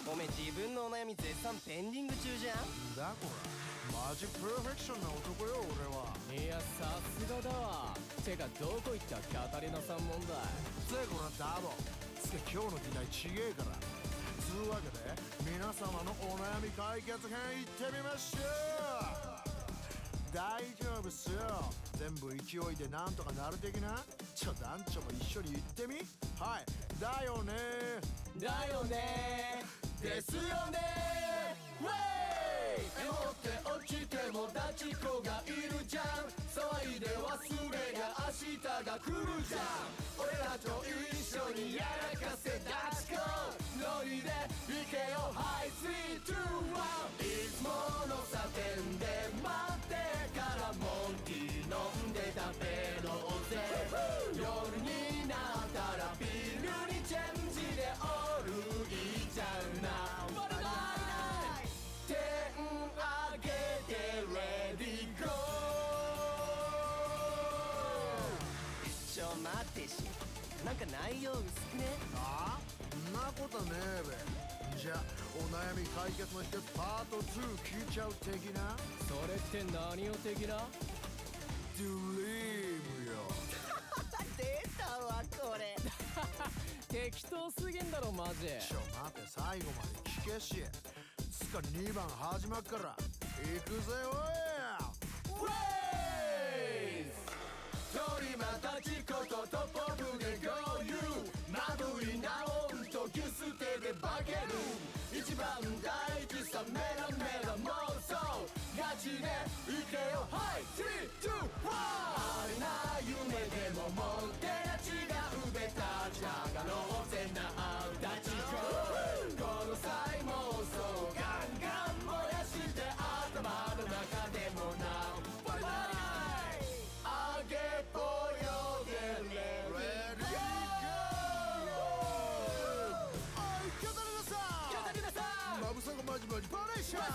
おめえ自分のお悩み絶賛ペンディング中じゃん。だこらマジプロフェクションな男よ俺は。いやさすがだわ。てかどこ行ったキャタリナさん問題。ぜこらダボつか今日の議題ちげえから。つうわけで皆様のお悩み解決編いってみましょう。大丈夫っすよ、全部勢いでなんとかなる的な。団長も一緒に言ってみ。はい、だよねだよねですよね。ウェイエモって落ちても立ち子がいるじゃん。騒いで忘れが明日が来るじゃん。俺らと一緒にやらかせ立ち子ノリで行けよ。はい3、2、1。いつもの差点で待ってからモンティ飲んで食べろぜ。夜になったらビールにチェンジで歩いちゃうな。手上げてレディゴー。待ってし、なんか内容薄くね。あんなことねえべ。じゃあお悩み解決の秘訣パート2聞いちゃう的な。それって何を的な。ドリームよ。出たわこれ。適当すぎんだろマジ。待って最後まで聞けし。つか2番始まっから行くぜおい。ウェイ鳥間立ちことトポブで合流。まぶいなオンとギュステで化ける。一番大事さメラメラ妄想ガチでいけよ。はい3、2、1。あれな夢でもモンテラチが埋めたじゃがろうぜな立ち子。この際妄想ガンガン燃やして頭の中でもなバリバリあげぽよでレディゴー。おいキャタリナさんマブサがマジマジバレーション。や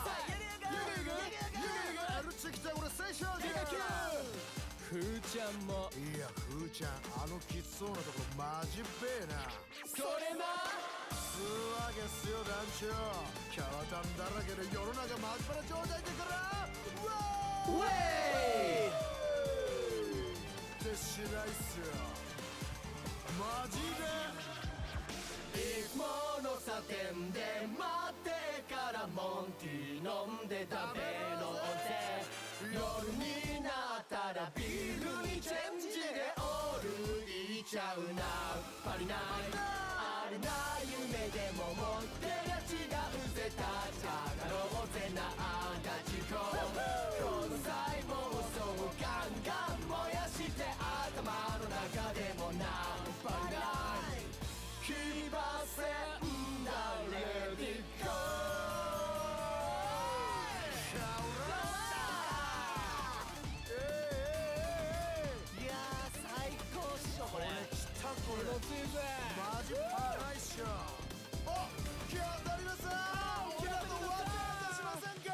るちきた俺最初じゃん。ふーちゃんも。いやふーちゃんあのきつそうなところマジっべえな。それなつうわけっすよ団長。キャラタンだらけで世の中マジバラ状態だからウェイってしないっすよマジで。いつもの差点で待ってからモンティ飲んで食べろぜ。夜になったらビールにチェンジでオールいちゃうな。パリナイあれな夢でもモンテラチがうぜたじゃがろうぜなガチ子。この際妄想ガンガン燃やして頭の中でもなパリナイ騎馬戦だレディゴー。いやー最高っしょこれ。来たこれ気持ちいいぜマジパライっしょ。おキャタリナさん俺らとワッチャーしませんか。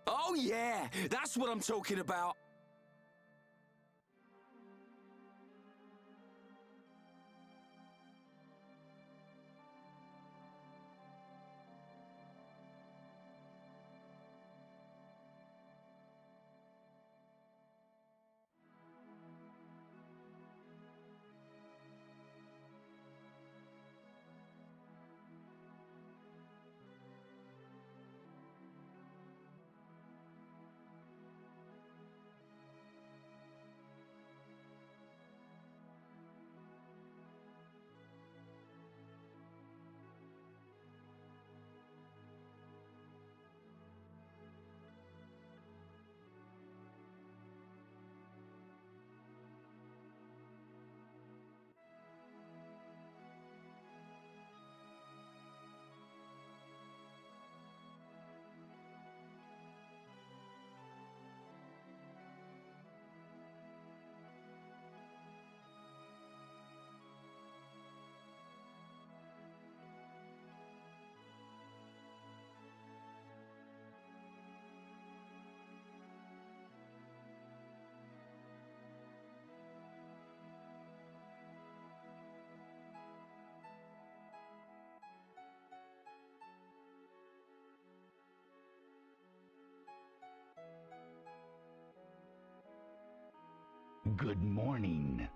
Oh yeah, that's what I'm talking about. Good morning.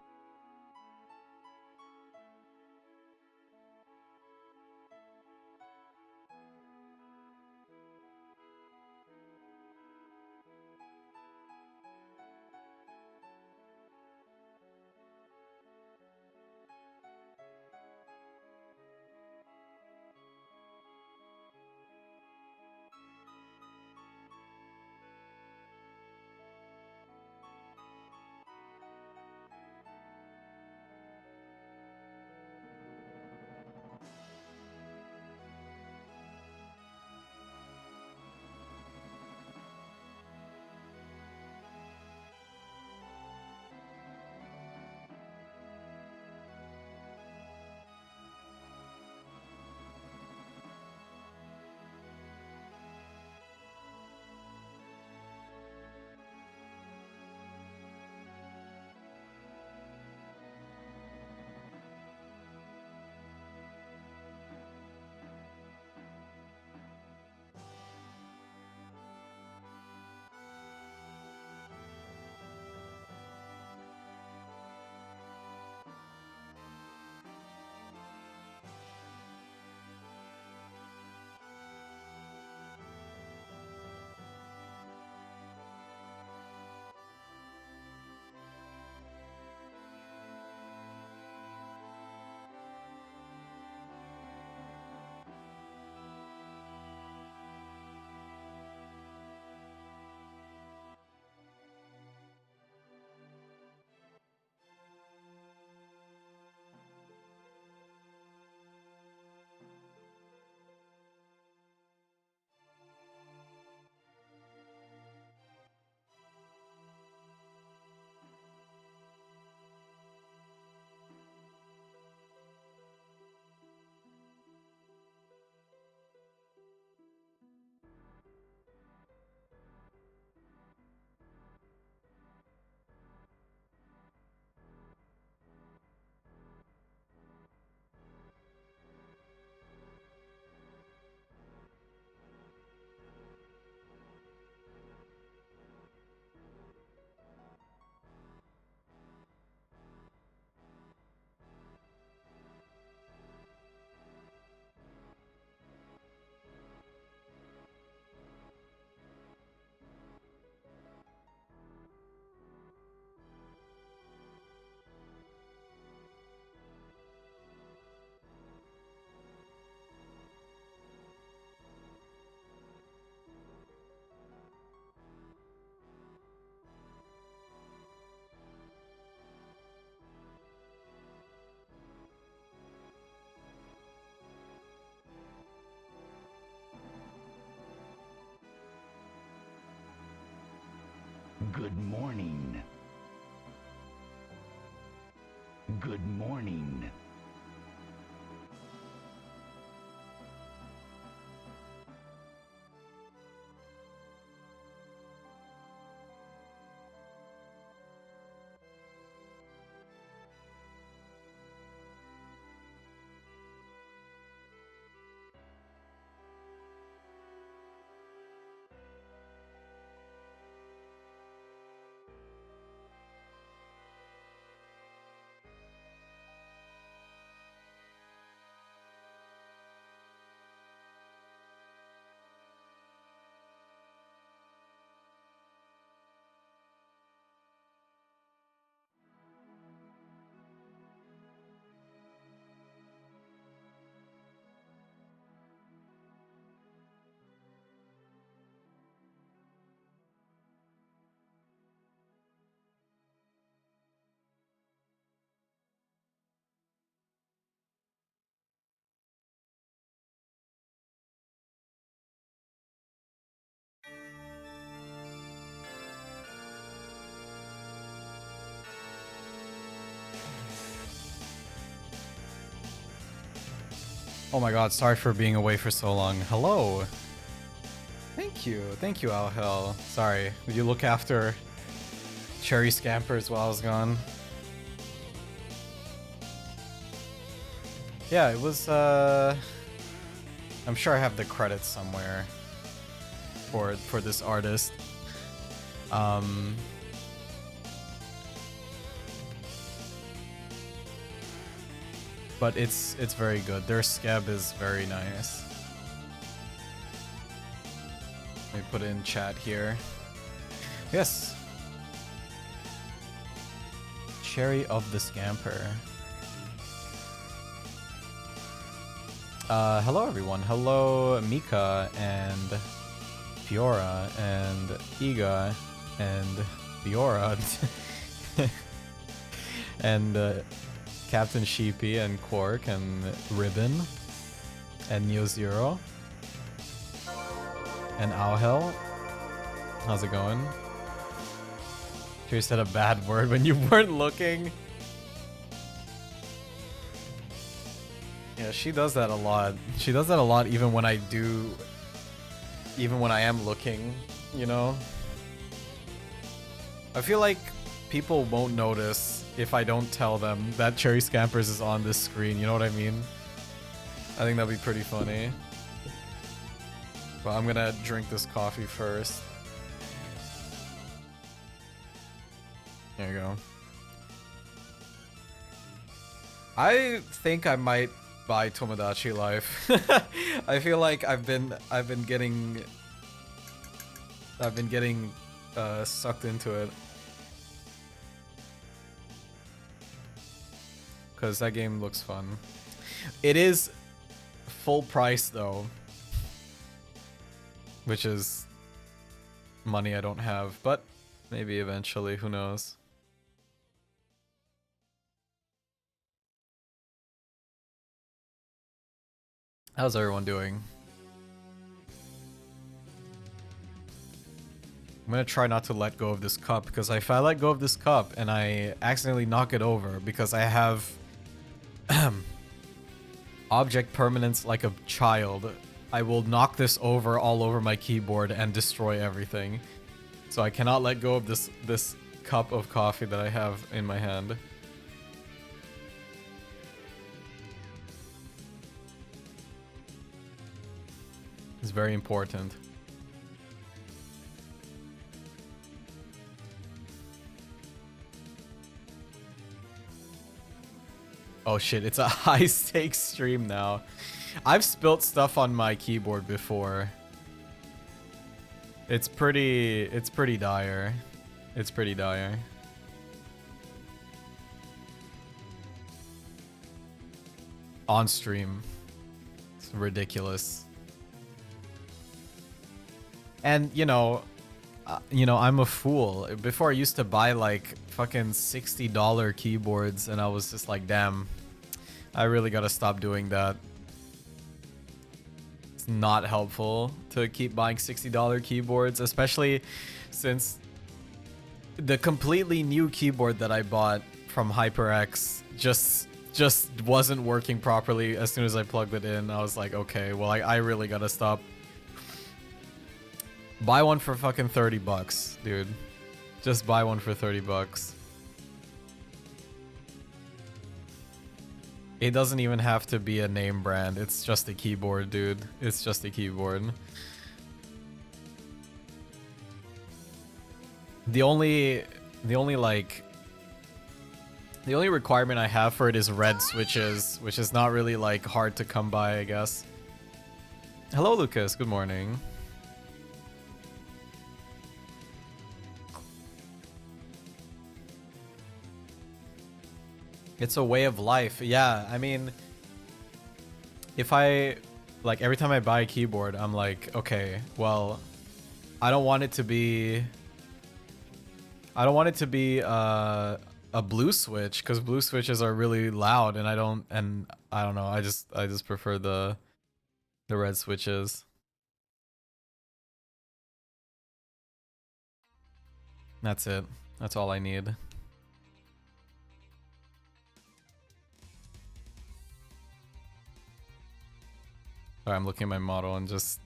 Good morning. Good morning. Oh my god, sorry for being away for so long. Hello. Thank you, Alhel. Sorry, would you look after Cherry Scampers while I was gone? Yeah, it was, I'm sure I have the credits somewhere for this artist. but it's very good. Their scab is very nice. Let me put it in chat here. Yes. Cherry of the Scamper. Hello everyone. Hello Mika and Fiora and Iga and Fiora and Captain Sheepy and Quark and Ribbon and Neo Zero and Auhel. How's it going? You said a bad word when you weren't looking. Yeah, she does that a lot. She does that a lot even when I am looking, you know? I feel like people won't notice if I don't tell them that Cherry Scampers is on this screen, you know what I mean? I think that'd be pretty funny. But I'm gonna drink this coffee first. There you go. I think I might buy Tomodachi Life. I feel like I've been getting sucked into it. Cause that game looks fun. It is full price though. Which is money I don't have, but maybe eventually, who knows. How's everyone doing? I'm gonna try not to let go of this cup, because if I let go of this cup and I accidentally knock it over because I have object permanence like a child, I will knock this over all over my keyboard and destroy everything. So I cannot let go of this cup of coffee that I have in my hand. It's very important. Oh shit, it's a high stakes stream now. I've spilt stuff on my keyboard before. It's pretty dire. It's pretty dire. On stream. It's ridiculous. And you know, I'm a fool. Before I used to buy like fucking $60 keyboards and I was just like, damn, I really gotta stop doing that. It's not helpful to keep buying $60 keyboards, especially since the completely new keyboard that I bought from HyperX just wasn't working properly as soon as I plugged it in. I was like, okay, well, I really gotta stop. Buy one for fucking 30 bucks, dude. Just buy one for 30 bucks. It doesn't even have to be a name brand. It's just a keyboard, dude. It's just a keyboard. The only requirement I have for it is red switches, which is not really like hard to come by, I guess. Hello, Lucas. Good morning. It's a way of life. Yeah, I mean, if I, like, every time I buy a keyboard, I'm like, okay, well, I don't want it to be a blue switch, because blue switches are really loud, and I don't know, I just prefer the red switches. That's it. That's all I need. Sorry, I'm looking at my model and just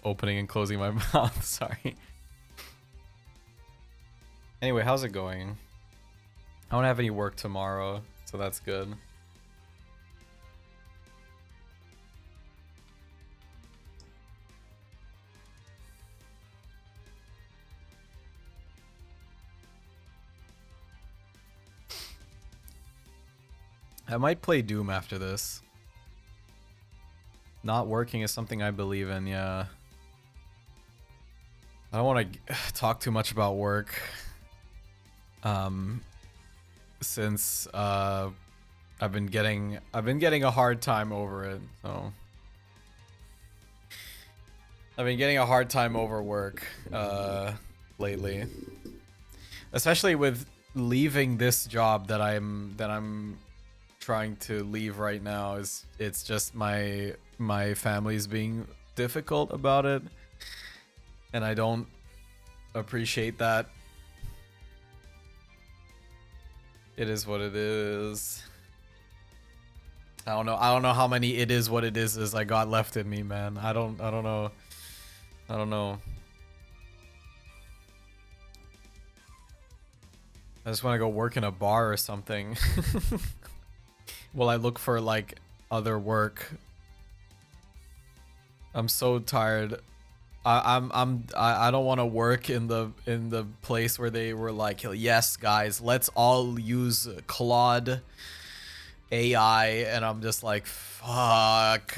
opening and closing my mouth. Sorry. Anyway, how's it going? I don't have any work tomorrow, so that's good. I might play Doom after this. Not working is something I believe in, yeah. I don't want to talk too much about work. Since I've been getting a hard time over it, so I've been getting a hard time over work lately. Especially with leaving this job that I'm trying to leave right now. It's just my family's being difficult about it, and I don't appreciate that. It is what it is. I don't know how many it is what it is I got left in me, man. I don't know. I don't know. I just want to go work in a bar or something. While I look for like other work. I'm so tired. I don't want to work in the place where they were like, yes guys, let's all use Claude AI, and I'm just like, fuck,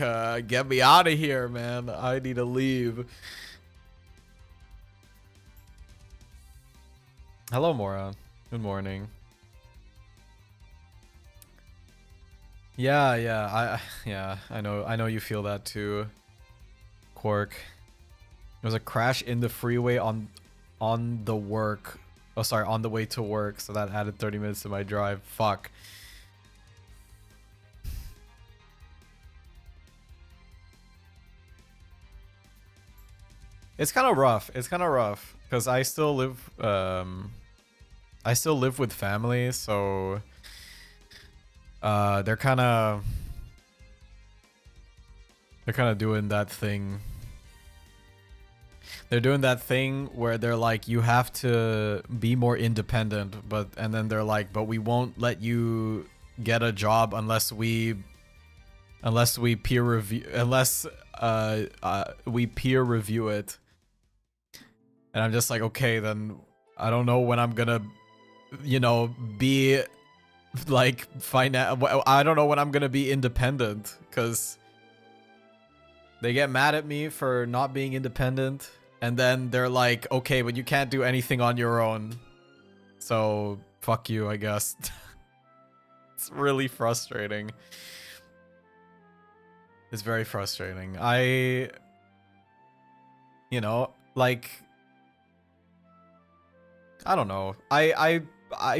get me out of here, man. I need to leave. Hello, Mora. Good morning. Yeah, I know you feel that too, Quark. There was a crash in the freeway on the work. Oh, sorry, on the way to work, so that added 30 minutes to my drive. Fuck. It's kind of rough. It's kind of rough because I still live with family, so they're kind of doing that thing. They're doing that thing where they're like, you have to be more independent, and then they're like, but we won't let you get a job unless we peer review it. And I'm just like, okay, then I don't know when I'm gonna, be like I don't know when I'm gonna be independent, because they get mad at me for not being independent, and then they're like, okay, but you can't do anything on your own, so fuck you, I guess. It's really frustrating. It's very frustrating. Like, I don't know. I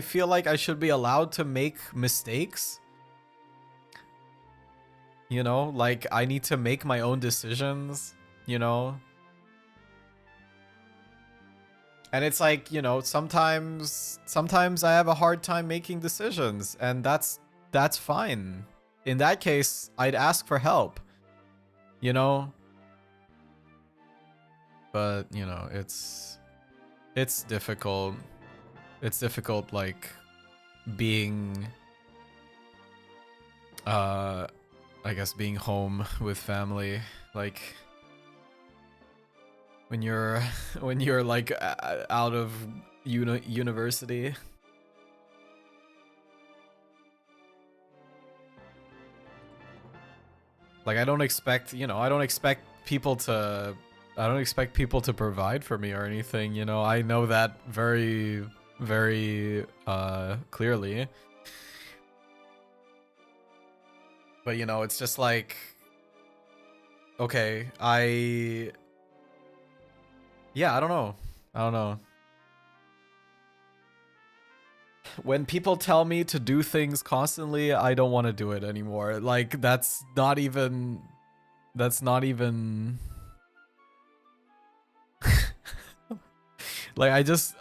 feel like I should be allowed to make mistakes. Like, I need to make my own decisions, And it's like, sometimes I have a hard time making decisions, and that's fine. In that case, I'd ask for help, But, it's difficult. It's difficult, like, being, I guess being home with family, like, when you're like out of university. Like, I don't expect people to provide for me or anything, I know that very, very clearly. But it's just like, okay, I don't know. When people tell me to do things constantly, I don't want to do it anymore. Like, that's not even like, I just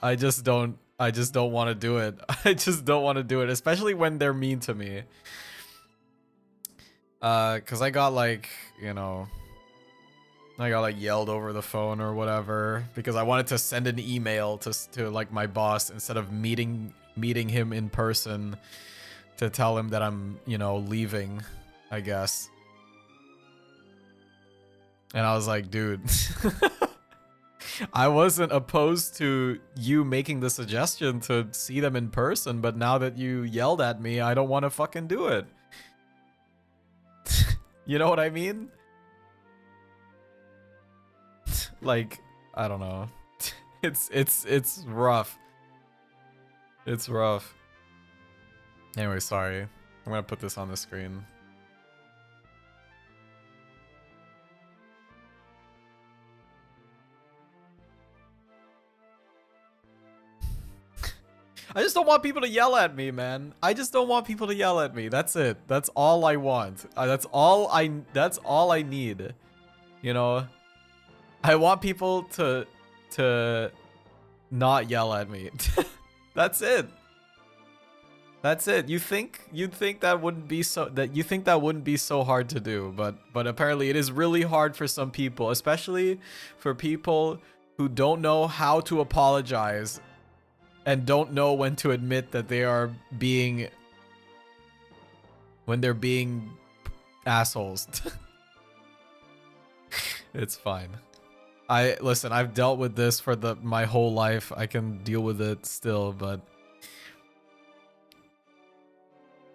don't want to do it. I just don't want to do it, especially when they're mean to me. Cause I got like, yelled over the phone or whatever because I wanted to send an email to like my boss instead of meeting him in person to tell him that I'm, leaving, I guess. And I was like, dude, I wasn't opposed to you making the suggestion to see them in person, but now that you yelled at me, I don't want to fucking do it. You know what I mean? Like, I don't know. It's rough. It's rough. Anyway, sorry. I'm gonna put this on the screen. I just don't want people to yell at me, man. I just don't want people to yell at me. That's it. That's all I want. That's all I need. You know? I want people to not yell at me. That's it. That's it. You'd think that wouldn't be so hard to do, but apparently it is really hard for some people, especially for people who don't know how to apologize and don't know when to admit that they are being assholes. It's fine. Listen, I've dealt with this for my whole life. I can deal with it still, but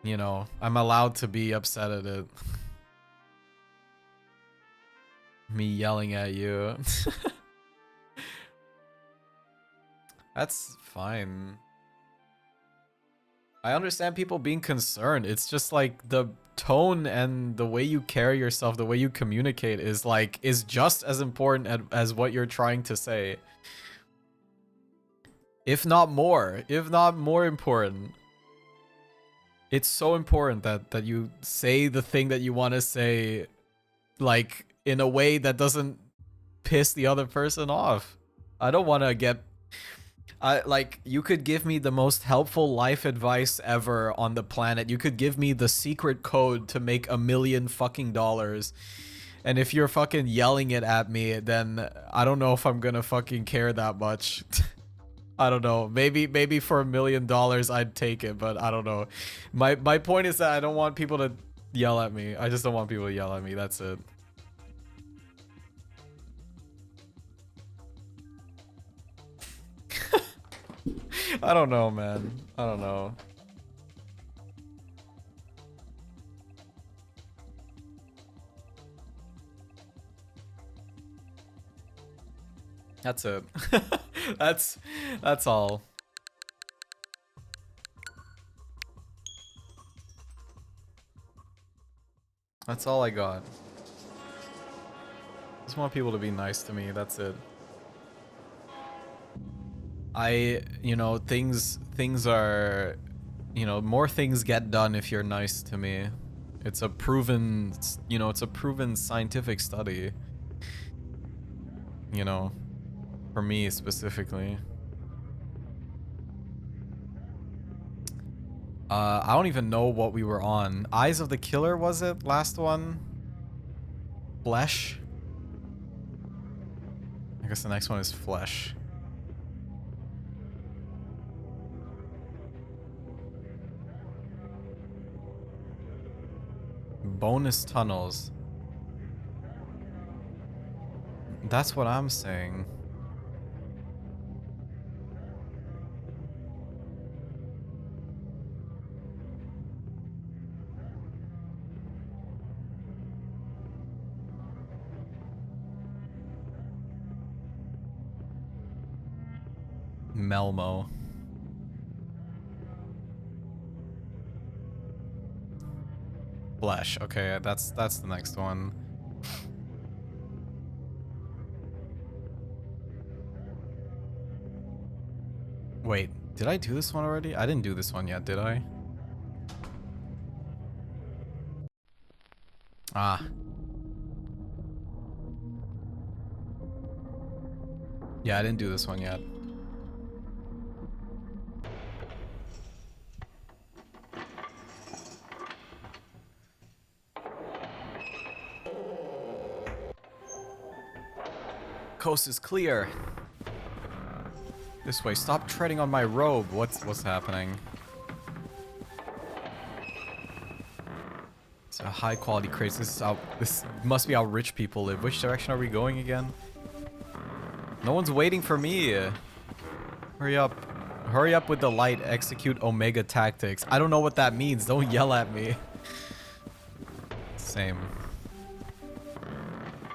you know, I'm allowed to be upset at it. Me yelling at you. That's fine. I understand people being concerned. It's just like the tone and the way you carry yourself, the way you communicate is just as important as what you're trying to say. If not more important. It's so important that you say the thing that you want to say, like, in a way that doesn't piss the other person off. I don't want to get... like, you could give me the most helpful life advice ever on the planet. You could give me the secret code to make $1 million fucking dollars. And if you're fucking yelling it at me, then I don't know if I'm gonna fucking care that much. I don't know. Maybe for $1 million I'd take it, but I don't know. My point is that I don't want people to yell at me. I just don't want people to yell at me. That's it. I don't know, man. I don't know. That's it. That's all. That's all I got. Just want people to be nice to me. That's it. You know, things are, you know, more things get done if you're nice to me. It's a proven, you know, it's a proven scientific study. You know, for me specifically. I don't even know what we were on. Eyes of the Killer, was it? Last one? Flesh? I guess the next one is Flesh. Bonus tunnels. That's what I'm saying. Melmo. Flesh. Okay, that's the next one. Wait, did I do this one already? I didn't do this one yet, did I? Ah. Yeah, I didn't do this one yet. Coast is clear. This way. Stop treading on my robe. What's happening? It's a high quality crates. This must be how rich people live. Which direction are we going again? No one's waiting for me. Hurry up. Hurry up with the light. Execute Omega tactics. I don't know what that means. Don't yell at me. Same.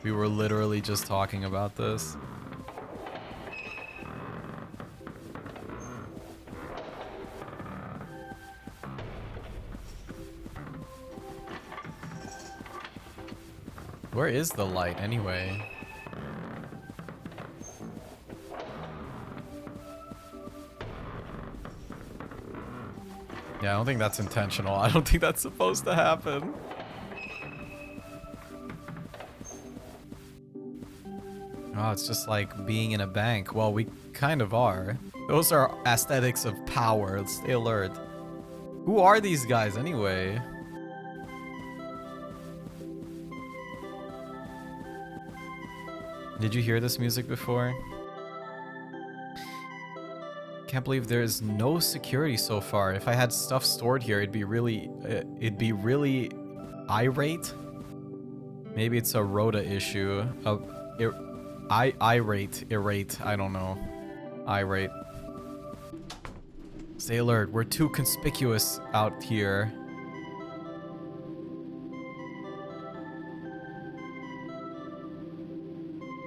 We were literally just talking about this. Where is the light anyway? Yeah, I don't think that's intentional. I don't think that's supposed to happen. Oh, it's just like being in a bank. Well, we kind of are. Those are aesthetics of power. Let's stay alert. Who are these guys anyway? Did you hear this music before? Can't believe there's no security so far. If I had stuff stored here, it'd be really irate. Maybe it's a Rhoda issue. Irate. I don't know. Irate. Stay alert. We're too conspicuous out here.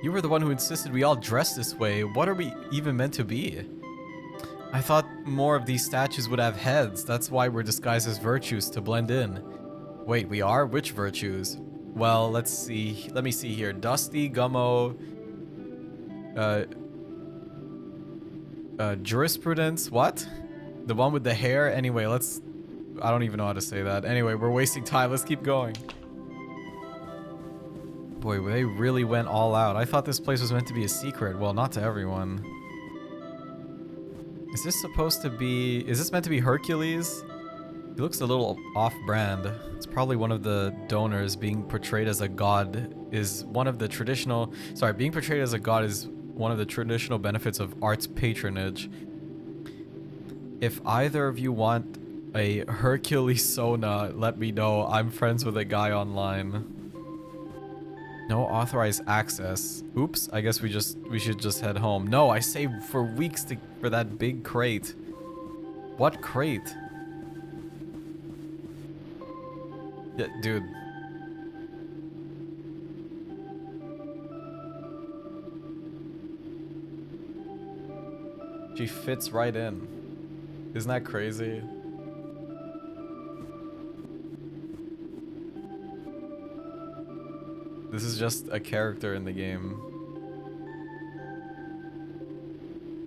You were the one who insisted we all dress this way. What are we even meant to be? I thought more of these statues would have heads. That's why we're disguised as virtues, to blend in. Wait, we are? Which virtues? Well, let's see. Let me see here. Dusty, Gummo, jurisprudence. What? The one with the hair? Anyway, let's... I don't even know how to say that. Anyway, we're wasting time. Let's keep going. Boy, they really went all out. I thought this place was meant to be a secret. Well, not to everyone. Is this supposed to be... Is this meant to be Hercules? He looks a little off-brand. It's probably one of the donors. Being portrayed as a god is one of the traditional... Sorry, being portrayed as a god is one of the traditional benefits of arts patronage. If either of you want a Hercules Sona, let me know. I'm friends with a guy online. No authorized access. Oops, I guess we should just head home. No, I saved for weeks for that big crate. What crate? Yeah, dude. She fits right in. Isn't that crazy? This is just a character in the game.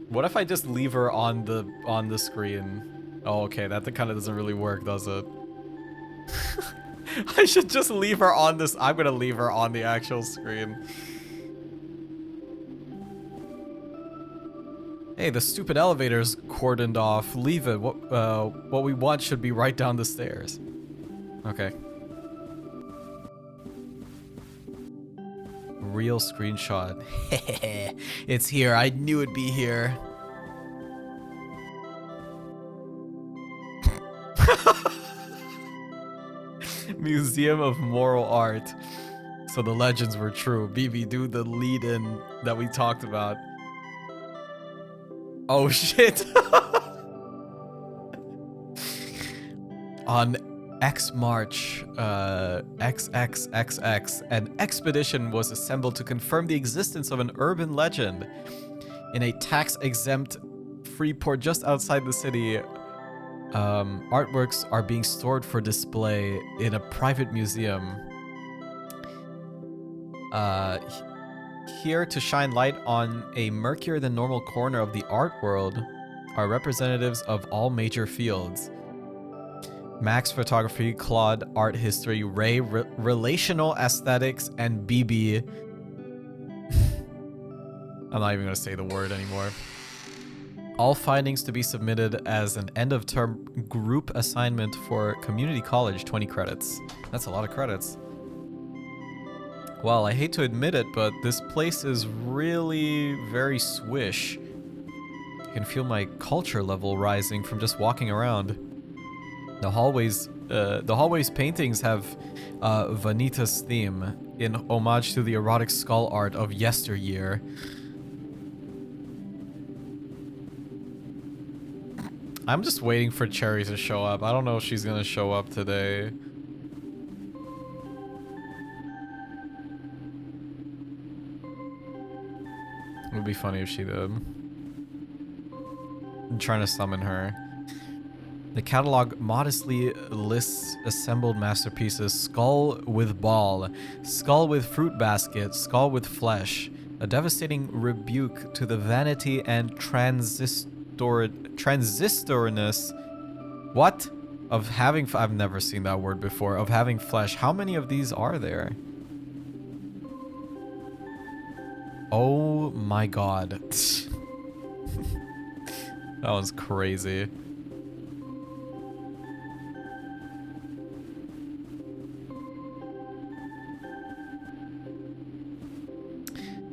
What if I just leave her on the screen? Oh, okay, that kind of doesn't really work, does it? I should just leave her on this. I'm gonna leave her on the actual screen. Hey, the stupid elevator's cordoned off. Leave it. What we want should be right down the stairs. Okay. Real screenshot. It's here. I knew it'd be here. Museum of Moral Art. So the legends were true. BB, do the lead-in that we talked about. Oh shit. On X March XXXX, an expedition was assembled to confirm the existence of an urban legend. In a tax-exempt free port just outside the city, artworks are being stored for display in a private museum. Here to shine light on a murkier than normal corner of the art world are representatives of all major fields. Max Photography, Claude Art History, Ray Relational Aesthetics, and BB. I'm not even going to say the word anymore. All findings to be submitted as an end-of-term group assignment for community college, 20 credits. That's a lot of credits. Well, I hate to admit it, but this place is really very swish. I can feel my culture level rising from just walking around. The hallways paintings have Vanita's theme in homage to the erotic skull art of yesteryear. I'm just waiting for Cherry to show up. I don't know if she's gonna show up today. It would be funny if she did. I'm trying to summon her. The catalog modestly lists assembled masterpieces: skull with ball, skull with fruit basket, skull with flesh. A devastating rebuke to the vanity and transistorness. What? Of having... I've never seen that word before. Of having flesh. How many of these are there? Oh my god. That was crazy.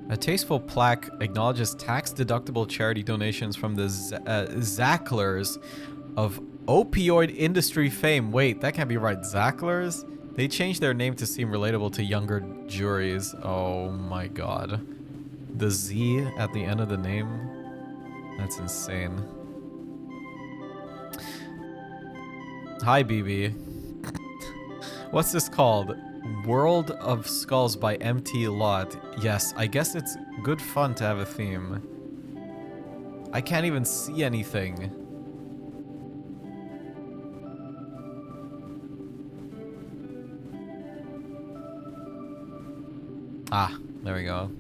A tasteful plaque acknowledges tax-deductible charity donations from the Zacklers of opioid industry fame. Wait, that can't be right. Zacklers? They changed their name to seem relatable to younger juries. Oh my god. The Z at the end of the name? That's insane. Hi, BB. What's this called? World of Skulls by MT Lot. Yes, I guess it's good fun to have a theme. I can't even see anything. Ah, there we go.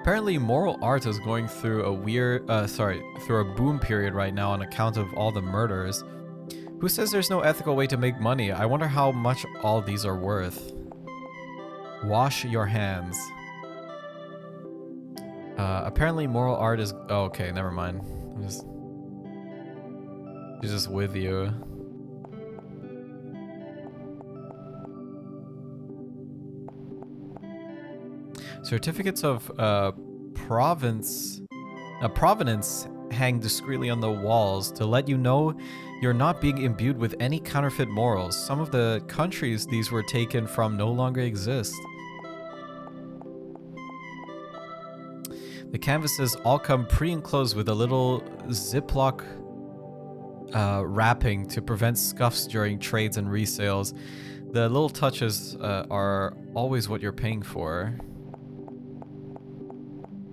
Apparently, moral art is going through a through a boom period right now on account of all the murders. Who says there's no ethical way to make money? I wonder how much all these are worth. Wash your hands. Apparently moral art is... Oh, okay, never mind. She's just with you. Certificates of provenance hang discreetly on the walls to let you know you're not being imbued with any counterfeit morals. Some of the countries these were taken from no longer exist. The canvases all come pre-enclosed with a little Ziploc wrapping to prevent scuffs during trades and resales. The little touches are always what you're paying for.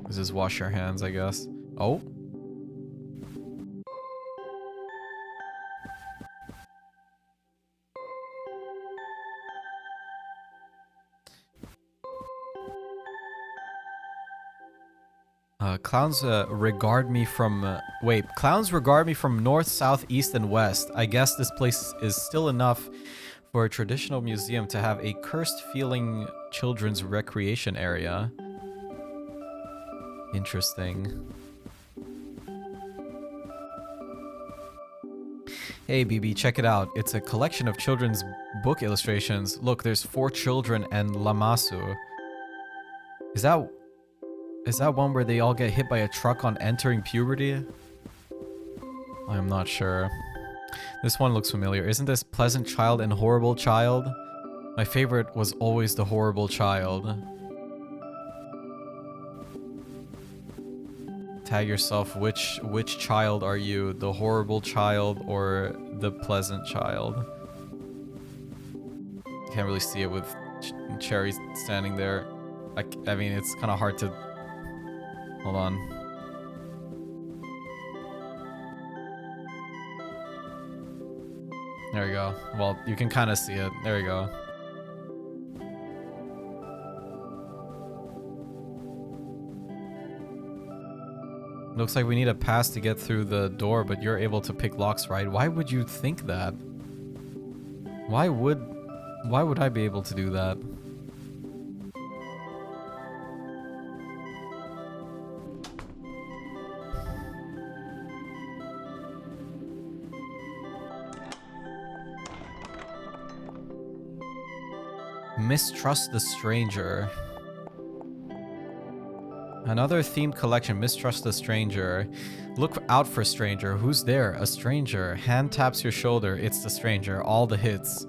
This is wash your hands, I guess. Oh. Clowns regard me from... Clowns regard me from north, south, east, and west. I guess this place is still enough for a traditional museum to have a cursed-feeling children's recreation area. Interesting. Hey, BB, check it out. It's a collection of children's book illustrations. Look, there's 4 children and Lamasu. Is that one where they all get hit by a truck on entering puberty? I'm not sure. This one looks familiar. Isn't this Pleasant Child and Horrible Child? My favorite was always the Horrible Child. Tag yourself, which child are you? The Horrible Child or the Pleasant Child? Can't really see it with Cherry standing there. I mean, it's kind of hard to... Hold on. There we go. Well, you can kind of see it. There we go. Looks like we need a pass to get through the door, but you're able to pick locks, right? Why would you think that? Why would I be able to do that? Mistrust the Stranger. Another themed collection, Mistrust the Stranger. Look out for stranger. Who's there? A stranger. Hand taps your shoulder. It's the stranger. All the hits.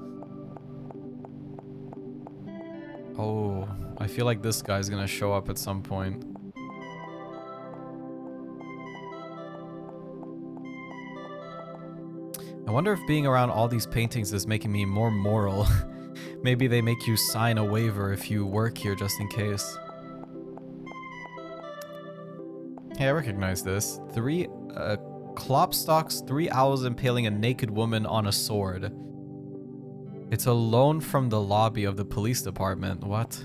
Oh, I feel like this guy's gonna show up at some point. I wonder if being around all these paintings is making me more moral. Maybe they make you sign a waiver if you work here just in case. Hey, I recognize this. Klopstock's 3 owls impaling a naked woman on a sword. It's a loan from the lobby of the police department. What?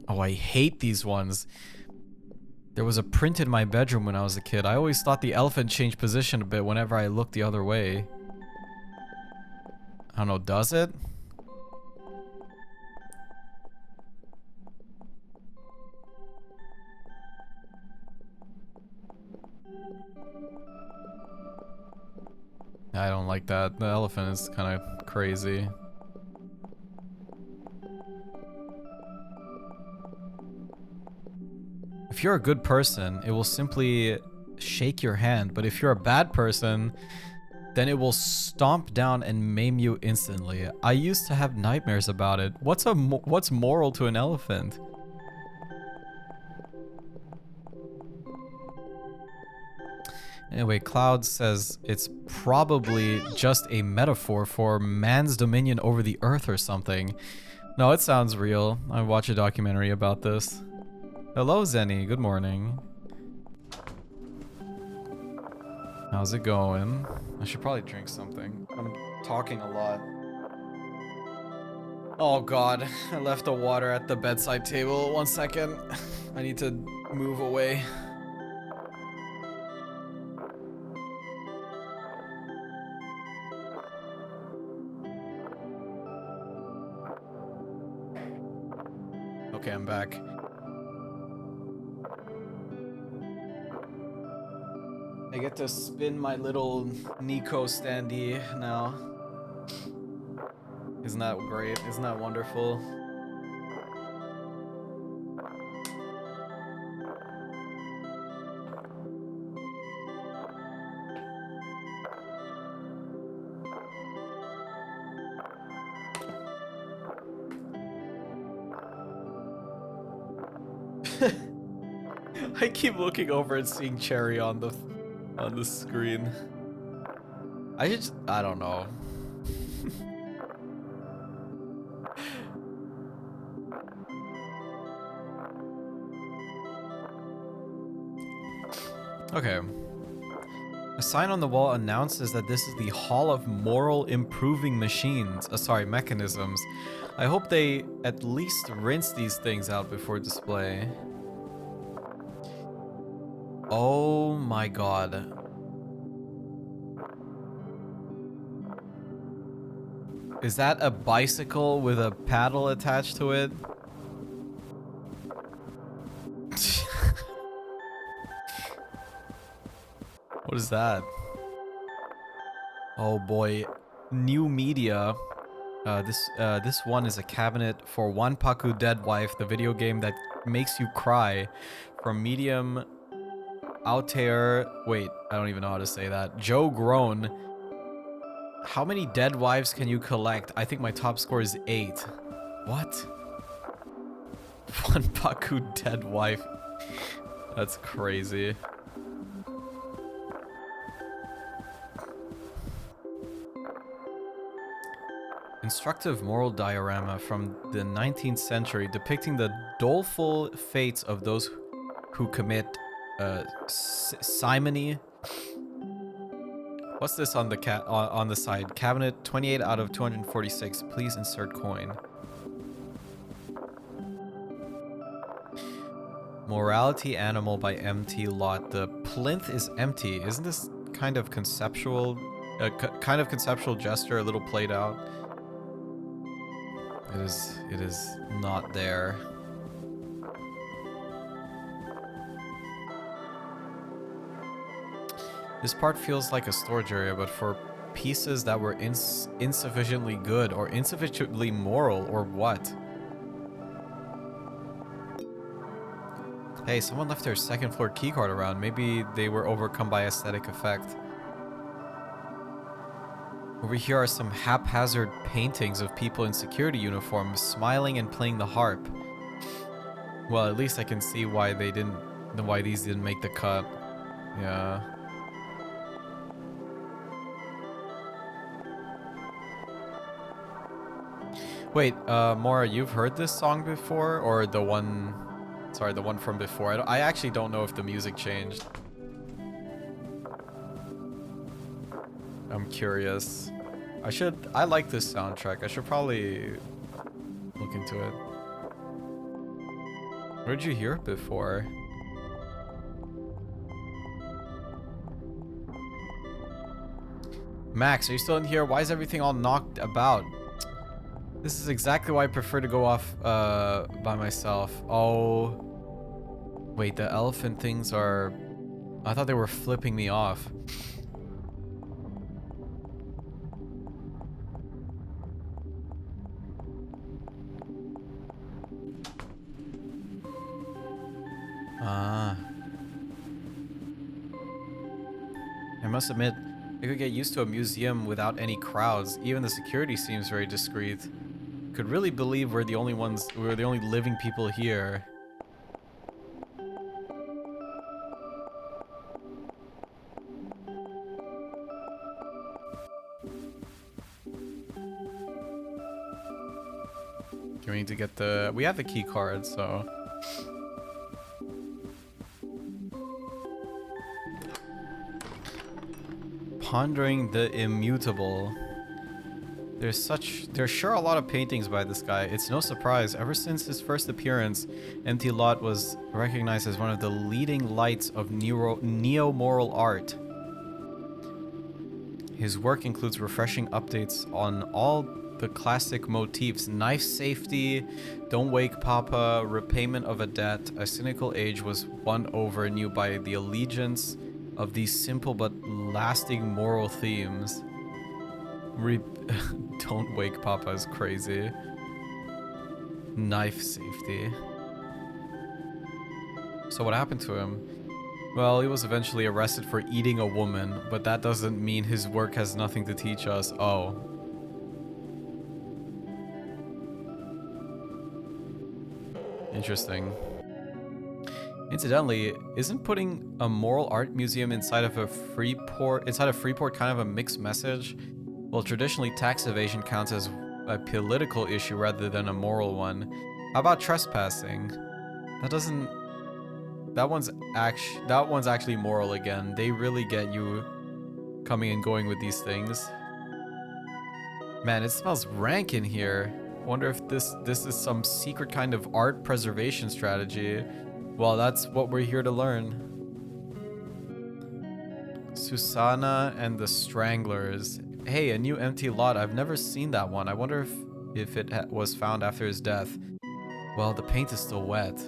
Oh, I hate these ones. There was a print in my bedroom when I was a kid. I always thought the elephant changed position a bit whenever I looked the other way. I don't know, does it? I don't like that. The elephant is kind of crazy. If you're a good person, it will simply shake your hand. But if you're a bad person, then it will stomp down and maim you instantly. I used to have nightmares about it. What's moral to an elephant? Anyway, Cloud says it's probably just a metaphor for man's dominion over the earth or something. No, it sounds real. I watched a documentary about this. Hello, Zenny. Good morning. How's it going? I should probably drink something. I'm talking a lot. Oh god, I left the water at the bedside table. 1 second. I need to move away. Okay, I'm back. I get to spin my little Nico standee now. Isn't that great? Isn't that wonderful? I keep looking over and seeing Cherry on the screen. I don't know. Okay. A sign on the wall announces that this is the Hall of Moral Improving Machines. Mechanisms. I hope they at least rinse these things out before display. Oh my god. Is that a bicycle with a paddle attached to it? What is that? Oh boy. New media. This one is a cabinet for Wanpaku Dead Wife, the video game that makes you cry. From Medium Altair. Wait, I don't even know how to say that. Joe Grown. How many dead wives can you collect? I think my top score is 8. What? Wanpaku Dead Wife. That's crazy. Instructive moral diorama from the 19th century depicting the doleful fates of those who commit simony. What's this on the on the side? Cabinet 28 out of 246. Please insert coin. Morality Animal by MT Lot. The plinth is empty. Isn't this kind of conceptual? Kind of conceptual gesture, a little played out. It is not there. This part feels like a storage area, but for pieces that were insufficiently good or insufficiently moral or what? Hey, someone left their second floor keycard around. Maybe they were overcome by aesthetic effect. Over here are some haphazard paintings of people in security uniforms smiling and playing the harp. Well, at least I can see why these didn't make the cut. Yeah. Wait, Mora, you've heard this song before, or the one? Sorry, the one from before. I actually don't know if the music changed. I'm curious. I like this soundtrack. I should probably look into it. Where did you hear it before? Max, are you still in here? Why is everything all knocked about? This is exactly why I prefer to go off by myself. Oh. Wait, the elephant things are... I thought they were flipping me off. Ah. I must admit, I could get used to a museum without any crowds. Even the security seems very discreet. Could really believe we're the only living people here. We need to get the... We have the key card, so... Pondering the immutable. There's sure a lot of paintings by this guy. It's no surprise. Ever since his first appearance, Empty Lot was recognized as one of the leading lights of neo-moral art. His work includes refreshing updates on all the classic motifs: knife safety, don't wake papa, repayment of a debt. A cynical age was won over anew by the allegiance of these simple but lasting moral themes. Don't wake papa is crazy. Knife safety. So what happened to him? Well, he was eventually arrested for eating a woman, but that doesn't mean his work has nothing to teach us. Oh. Interesting. Incidentally, isn't putting a moral art museum inside of Freeport kind of a mixed message? Well, traditionally tax evasion counts as a political issue rather than a moral one. How about trespassing? That one's actually moral again. They really get you coming and going with these things. Man, it smells rank in here. Wonder if this is some secret kind of art preservation strategy. Well, that's what we're here to learn. Susanna and the Stranglers. Hey, a new Empty Lot. I've never seen that one. I wonder if it was found after his death. Well, the paint is still wet.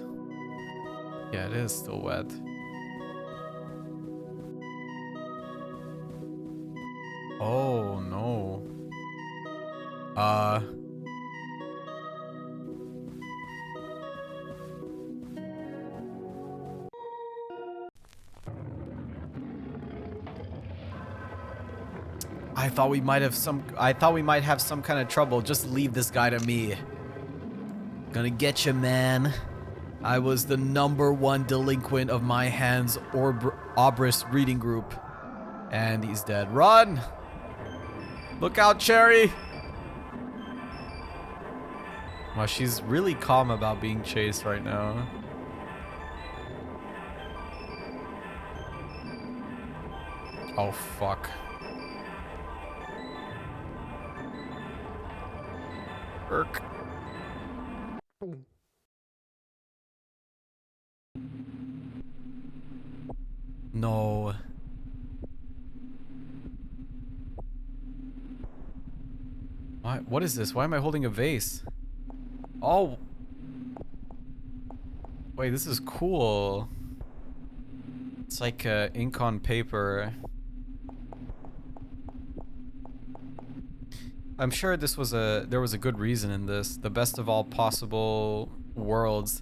Yeah, it is still wet. Oh, no. I thought we might have some kind of trouble. Just leave this guy to me. Gonna get you, man. I was the #1 delinquent of my Hans Obrist reading group. And he's dead. Run! Look out, Cherry! Wow, she's really calm about being chased right now. Oh, fuck. Irk. No. What is this? Why am I holding a vase? Oh. Wait, this is cool. It's like ink on paper. I'm sure there was a good reason in this. The best of all possible worlds.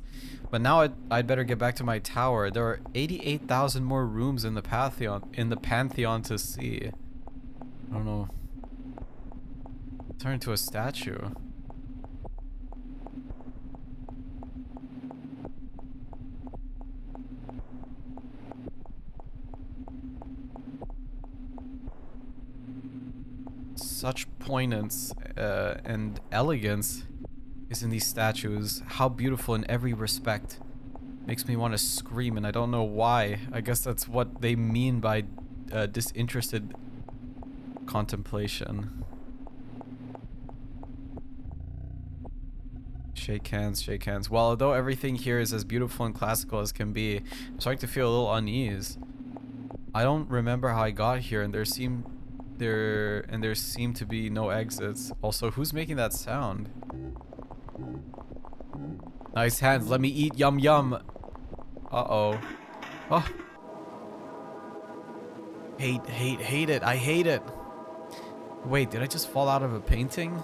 But now I'd better get back to my tower. There are 88,000 more rooms in the Pantheon to see. I don't know. Turn into a statue. Such poignance and elegance. is in these statues. How beautiful in every respect. Makes me want to scream, and I don't know why. I guess that's what they mean by disinterested contemplation. Shake hands, shake hands. Well, although everything here is as beautiful and classical as can be, I'm starting to feel a little unease. I don't remember how I got here, and there seem to be no exits. Also, who's making that sound? Nice hands. Let me eat. Yum yum. Uh-oh. Oh. Hate it. I hate it. Wait, did I just fall out of a painting?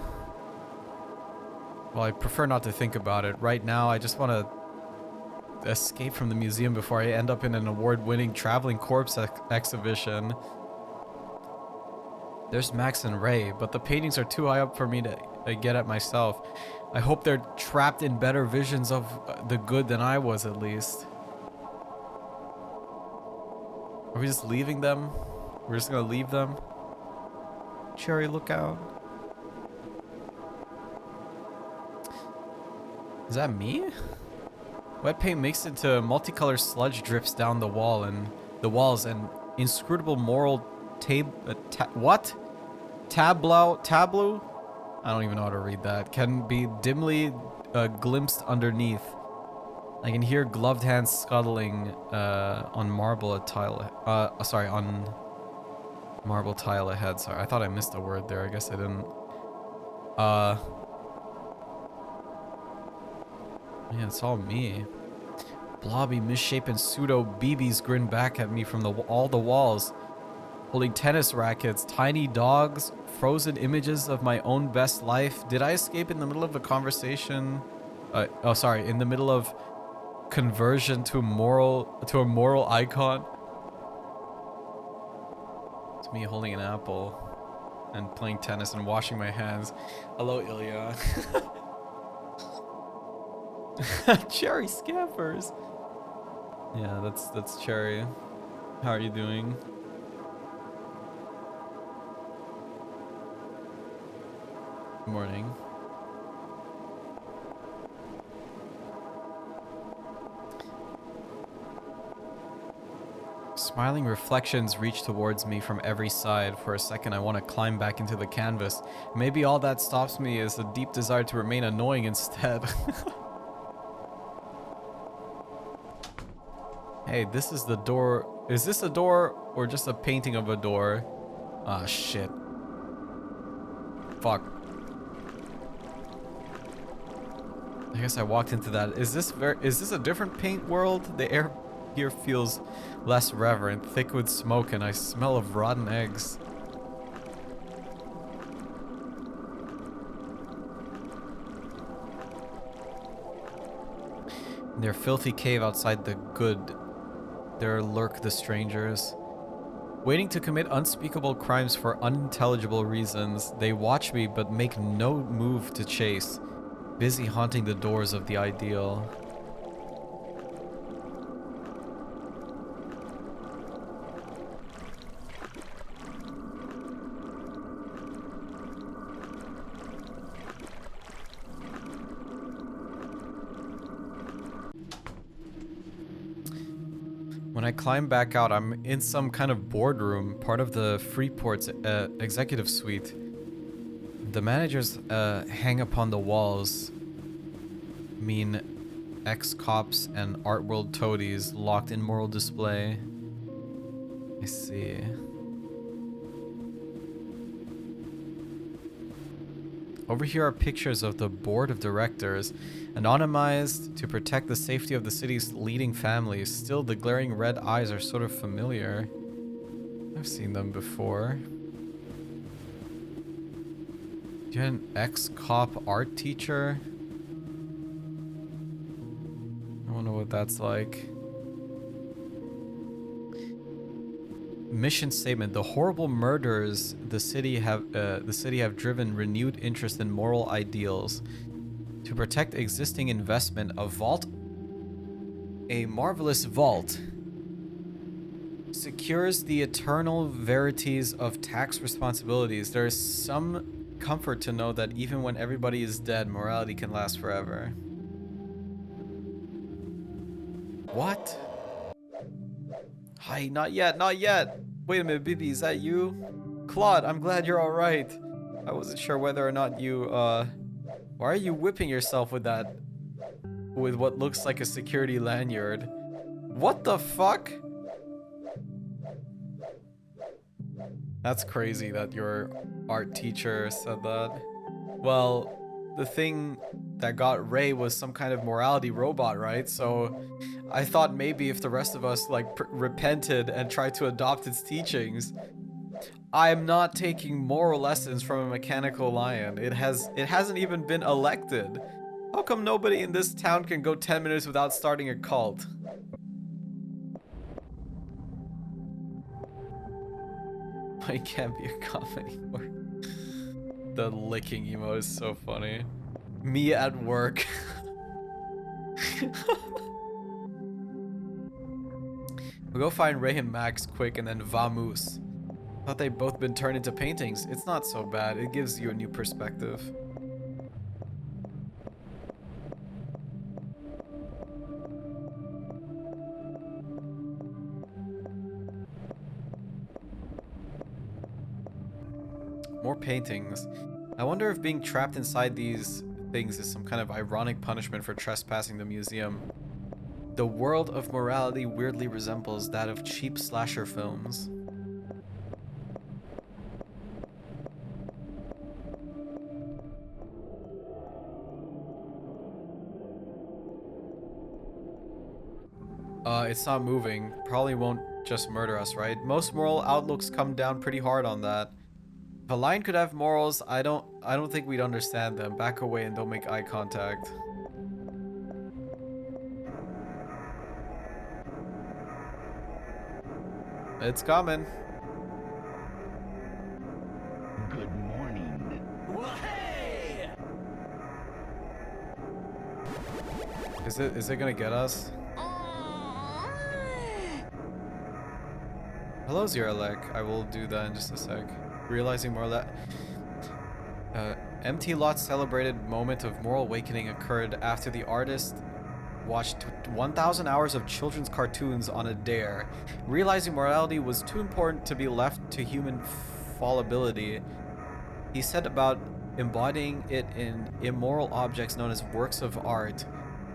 Well, I prefer not to think about it. Right now, I just want to escape from the museum before I end up in an award-winning traveling corpse exhibition. There's Max and Ray, but the paintings are too high up for me to get at myself. I hope they're trapped in better visions of the good than I was, at least. Are we just leaving them? We're just gonna leave them? Cherry, look out. Is that me? Wet paint mixed into multicolored sludge drips down the walls and inscrutable moral tableau? I don't even know how to read that. Can be dimly glimpsed underneath. I can hear gloved hands scuttling on marble tile. On marble tile ahead. Sorry, I thought I missed a word there. I guess I didn't. Yeah, it's all me. Blobby, misshapen pseudo BBs grin back at me from all the walls, holding tennis rackets, tiny dogs, frozen images of my own best life. Did I escape in the middle of a conversation? In the middle of conversion to a moral icon. It's me holding an apple and playing tennis and washing my hands. Hello, Ilya. Cherry scampers. Yeah, that's Cherry. How are you doing? Good morning. Smiling reflections reach towards me from every side. For a second, I want to climb back into the canvas. Maybe all that stops me is a deep desire to remain annoying instead. Hey, this is the door. Is this a door or just a painting of a door? Ah, shit. Fuck. I guess I walked into that. Is this a different paint world? The air here feels less reverent, thick with smoke, and I smell of rotten eggs. In their filthy cave outside the good, there lurk the strangers. Waiting to commit unspeakable crimes for unintelligible reasons, they watch me but make no move to chase, busy haunting the doors of the ideal. When I climb back out, I'm in some kind of boardroom, part of the Freeport's executive suite. The managers hang upon the walls, mean ex-cops and art world toadies locked in moral display. I see. Over here are pictures of the board of directors, anonymized to protect the safety of the city's leading families. Still, the glaring red eyes are sort of familiar. I've seen them before. You had an ex-cop art teacher? I don't know what that's like. Mission statement: the horrible murders the city have driven renewed interest in moral ideals. To protect existing investment, a marvelous vault secures the eternal verities of tax responsibilities. There is some comfort to know that even when everybody is dead, morality can last forever. What? Hi, not yet, not yet. Wait a minute, Bibi, is that you? Claude, I'm glad you're alright. I wasn't sure whether or not you, why are you whipping yourself with that? With what looks like a security lanyard? What the fuck? That's crazy that your art teacher said that. Well, the thing that got Ray was some kind of morality robot, right? So I thought maybe if the rest of us like repented and tried to adopt its teachings. I am not taking moral lessons from a mechanical lion. It hasn't even been elected. How come nobody in this town can go 10 minutes without starting a cult? It can't be a comedy. The licking emote is so funny. Me at work. We'll go find Ray and Max quick and then vamoose. Thought they'd both been turned into paintings. It's not so bad. It gives you a new perspective. More paintings. I wonder if being trapped inside these things is some kind of ironic punishment for trespassing the museum. The world of morality weirdly resembles that of cheap slasher films. It's not moving. Probably won't just murder us, right? Most moral outlooks come down pretty hard on that. If a lion could have morals, I don't think we'd understand them. Back away and don't make eye contact. It's coming. Good morning. Hey! Is it gonna get us? Hello, Zeralek. I will do that in just a sec. Realizing more that MT Lot's celebrated moment of moral awakening occurred after the artist watched 1,000 hours of children's cartoons on a dare. Realizing morality was too important to be left to human fallibility, he set about embodying it in immoral objects known as works of art.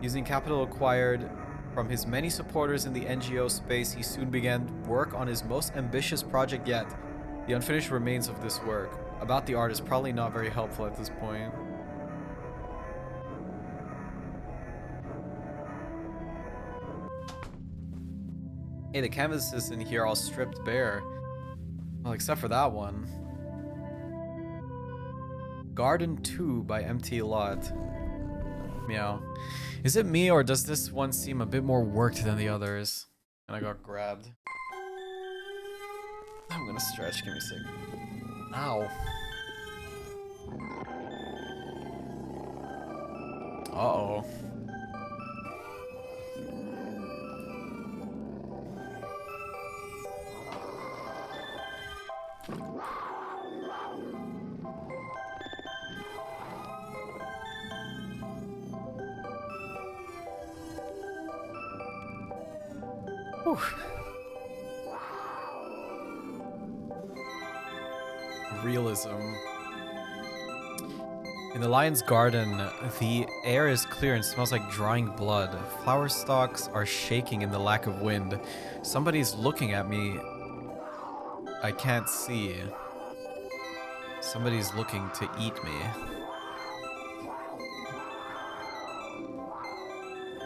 Using capital acquired from his many supporters in the NGO space, he soon began work on his most ambitious project yet. The unfinished remains of this work. About the art is probably not very helpful at this point. Hey, the canvases in here all stripped bare. Well, except for that one. Garden 2 by MT Lot. Meow. Is it me or does this one seem a bit more worked than the others? And I got grabbed. I'm gonna stretch, give me a sec. Ow. Uh-oh. Whew. Realism. In the lion's garden, the air is clear and smells like drying blood. Flower stalks are shaking in the lack of wind. Somebody's looking at me. I can't see. Somebody's looking to eat me.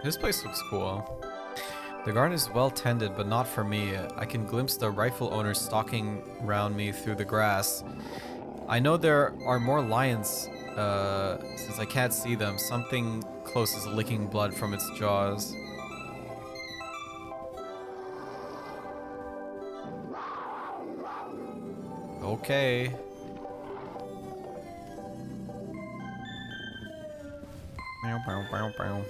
This place looks cool. The garden is well tended, but not for me. I can glimpse the rightful owner stalking around me through the grass. I know there are more lions, since I can't see them. Something close is licking blood from its jaws. Okay. Meow, meow, meow, meow.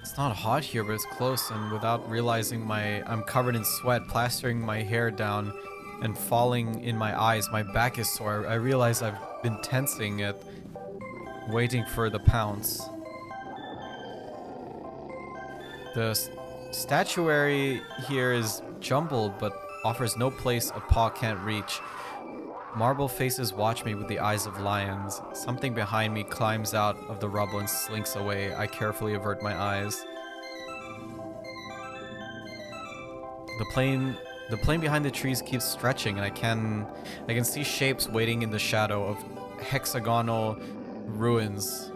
It's not hot here, but it's close, and without realizing I'm covered in sweat, plastering my hair down and falling in my eyes. My back is sore. I realize I've been tensing it, waiting for the pounce. The statuary here is jumbled, but offers no place a paw can't reach. Marble faces watch me with the eyes of lions. Something behind me climbs out of the rubble and slinks away. I carefully avert my eyes. The plain behind the trees keeps stretching, and I can see shapes waiting in the shadow of hexagonal ruins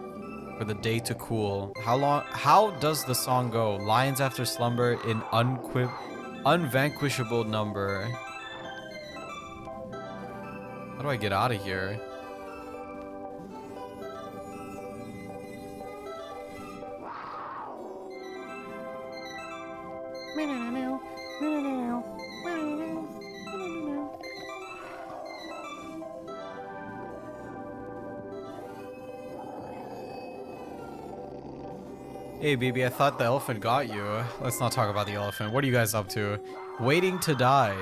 for the day to cool. How does the song go? Lions after slumber in unvanquishable number. How do I get out of here? Hey, baby, I thought the elephant got you. Let's not talk about the elephant. What are you guys up to? Waiting to die.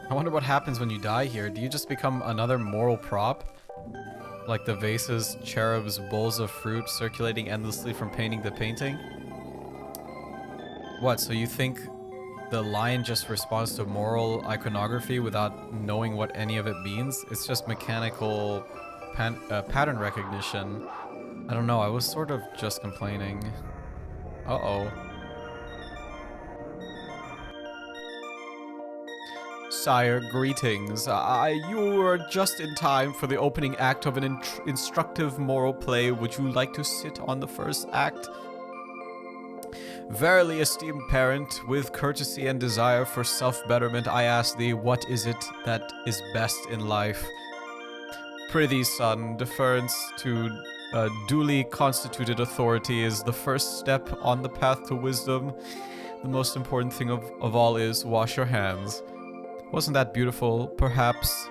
I wonder what happens when you die here. Do you just become another moral prop? Like the vases, cherubs, bowls of fruit circulating endlessly from painting to painting? What, so you think the lion just responds to moral iconography without knowing what any of it means? It's just mechanical pattern recognition. I don't know, I was sort of just complaining. Uh-oh. Sire, greetings. You are just in time for the opening act of an instructive moral play. Would you like to sit on the first act? Verily, esteemed parent, with courtesy and desire for self-betterment, I ask thee, what is it that is best in life? Prithee, son, deference to duly constituted authority is the first step on the path to wisdom. The most important thing of all is wash your hands. Wasn't that beautiful? Perhaps.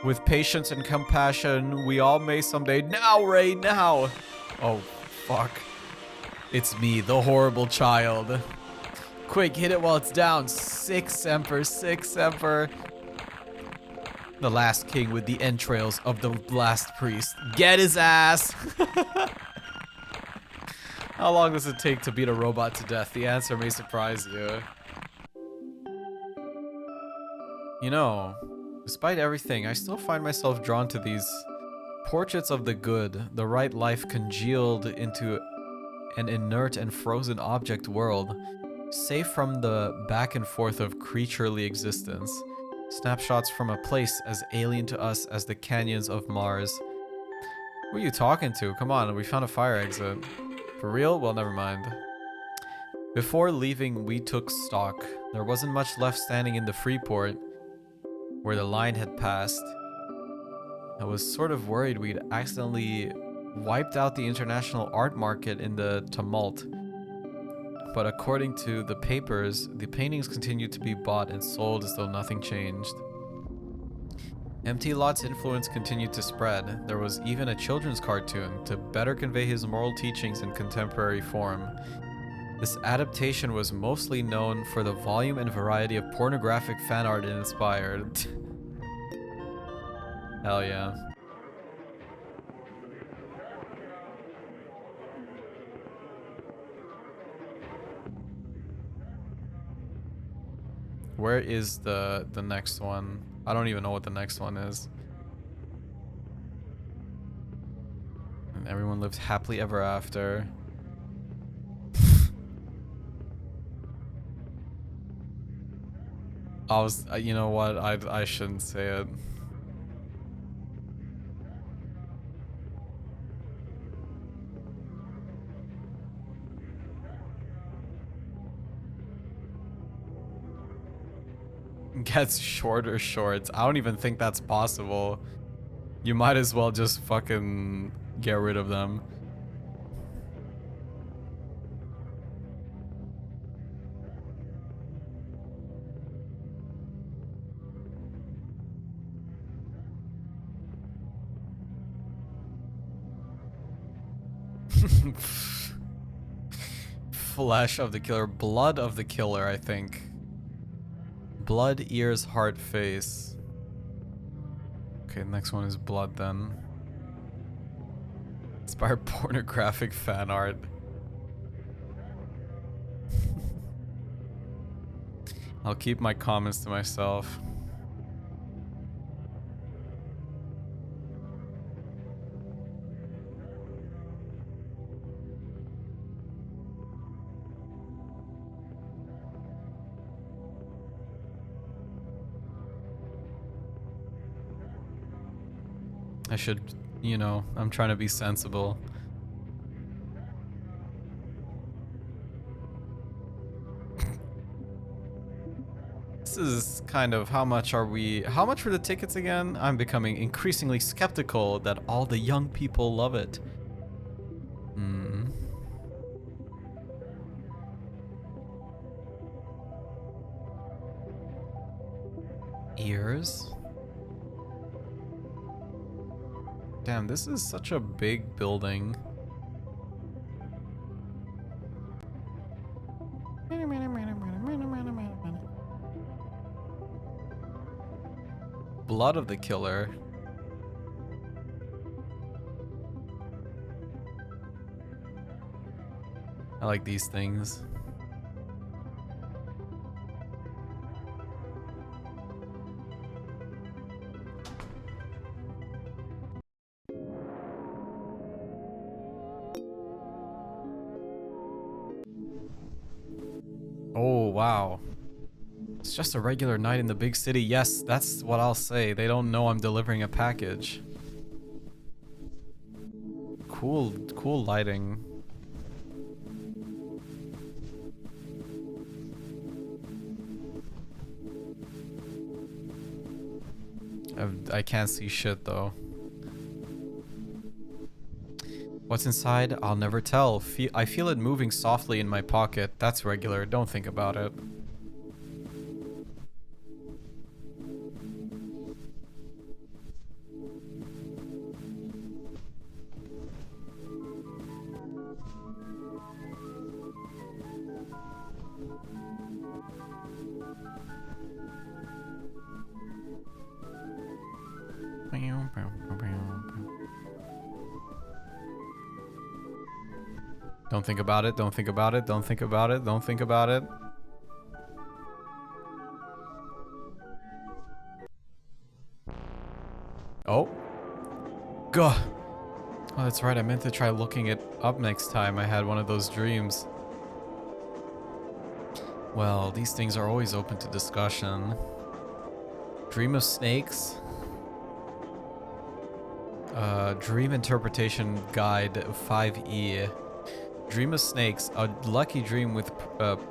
With patience and compassion, we all may someday— Now, Ray, now! Oh, fuck. It's me, the horrible child. Quick, hit it while it's down. Sic Semper, Sic Semper. The last king with the entrails of the last priest. Get his ass! How long does it take to beat a robot to death? The answer may surprise you. You know, despite everything, I still find myself drawn to these portraits of the good, the right life congealed into an inert and frozen object world, safe from the back and forth of creaturely existence. Snapshots from a place as alien to us as the canyons of Mars. Who are you talking to? Come on, we found a fire exit. For real? Well, never mind. Before leaving, we took stock. There wasn't much left standing in the Freeport, where the line had passed. I was sort of worried we'd accidentally wiped out the international art market in the tumult. But according to the papers, the paintings continued to be bought and sold as though nothing changed. Empty Lot's influence continued to spread. There was even a children's cartoon to better convey his moral teachings in contemporary form. This adaptation was mostly known for the volume and variety of pornographic fan art it inspired. Hell yeah. Where is the next one? I don't even know what the next one is. And everyone lived happily ever after. You know what? I shouldn't say it. Gets shorter shorts. I don't even think that's possible. You might as well just fucking get rid of them. Flesh of the killer. Blood of the killer, I think. Blood, ears, heart, face. Okay, next one is blood then. Inspired pornographic fan art. I'll keep my comments to myself. I should, you know, I'm trying to be sensible. This is kind of how much were the tickets again? I'm becoming increasingly skeptical that all the young people love it. Ears? Damn, this is such a big building. Blood of the killer. I like these things. Oh, wow. It's just a regular night in the big city. Yes, that's what I'll say. They don't know I'm delivering a package. Cool lighting. I can't see shit though. What's inside? I'll never tell. I feel it moving softly in my pocket. That's regular. Don't think about it. Don't think about it, don't think about it, don't think about it, don't think about it. Oh. Gah. Oh, that's right, I meant to try looking it up next time I had one of those dreams. Well, these things are always open to discussion. Dream of snakes? Dream Interpretation Guide 5E. Dream of snakes, a lucky dream with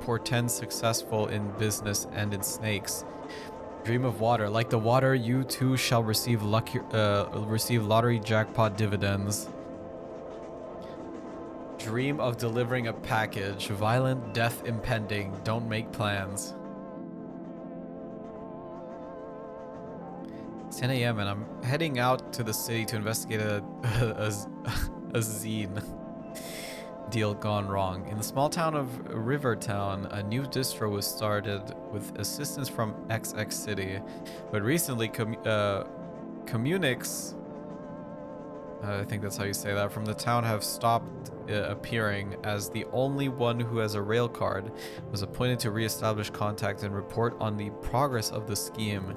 portends successful in business and in snakes. Dream of water, like the water, you too shall receive lottery jackpot dividends. Dream of delivering a package, violent death impending, don't make plans. It's 10 a.m. and I'm heading out to the city to investigate a zine deal gone wrong. In the small town of Rivertown, a new distro was started with assistance from XX City, but recently Communix, I think that's how you say that, from the town have stopped appearing, as the only one who has a rail card was appointed to re-establish contact and report on the progress of the scheme.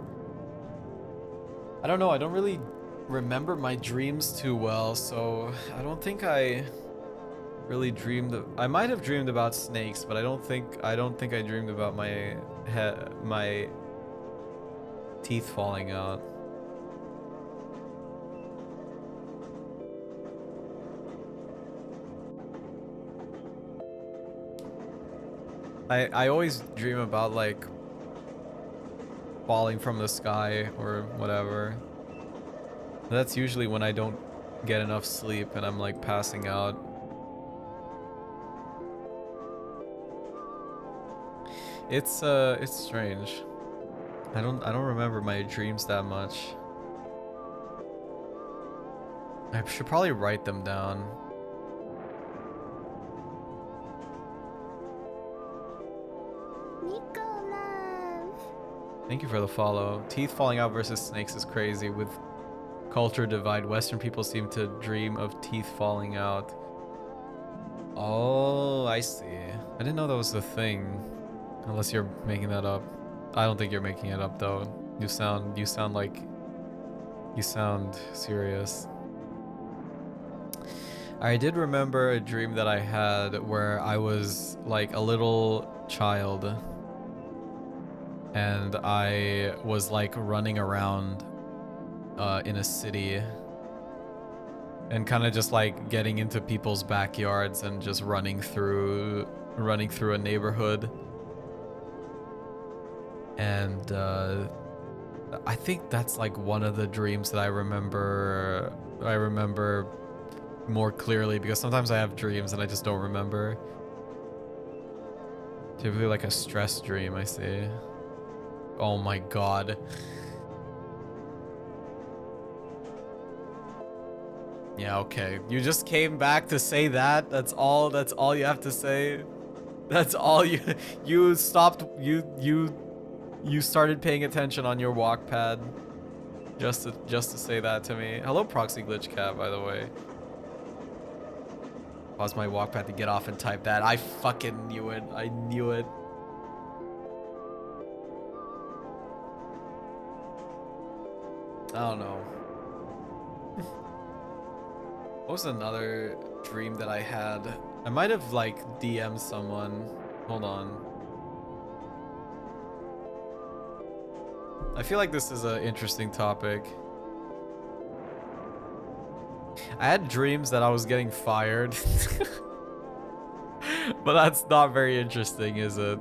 I don't know, I don't really remember my dreams too well, so I don't think I really dreamed I might have dreamed about snakes, but I don't think I dreamed about my teeth falling out. I always dream about like falling from the sky or whatever. That's usually when I don't get enough sleep and I'm like passing out. It's strange. I don't remember my dreams that much. I should probably write them down. Nico love. Thank you for the follow. Teeth falling out versus snakes is crazy. With culture divide, Western people seem to dream of teeth falling out. Oh, I see. I didn't know that was the thing. Unless you're making that up. I don't think you're making it up though. You sound serious. I did remember a dream that I had where I was like a little child and I was like running around in a city and kind of just like getting into people's backyards and just running through a neighborhood. And I think that's like one of the dreams that I remember more clearly, because sometimes I have dreams and I just don't remember. Typically like a stress dream, I see. Oh my god. Yeah, okay. You just came back to say that? That's all you have to say? That's all you stopped you started paying attention on your walk pad just to say that to me. Hello Proxy Glitch Cat, by the way. Pause my walk pad to get off and type that. I fucking knew it. I knew it. I don't know. What was another dream that I had? I might have like DM'd someone. Hold on. I feel like this is an interesting topic. I had dreams that I was getting fired. But that's not very interesting, is it?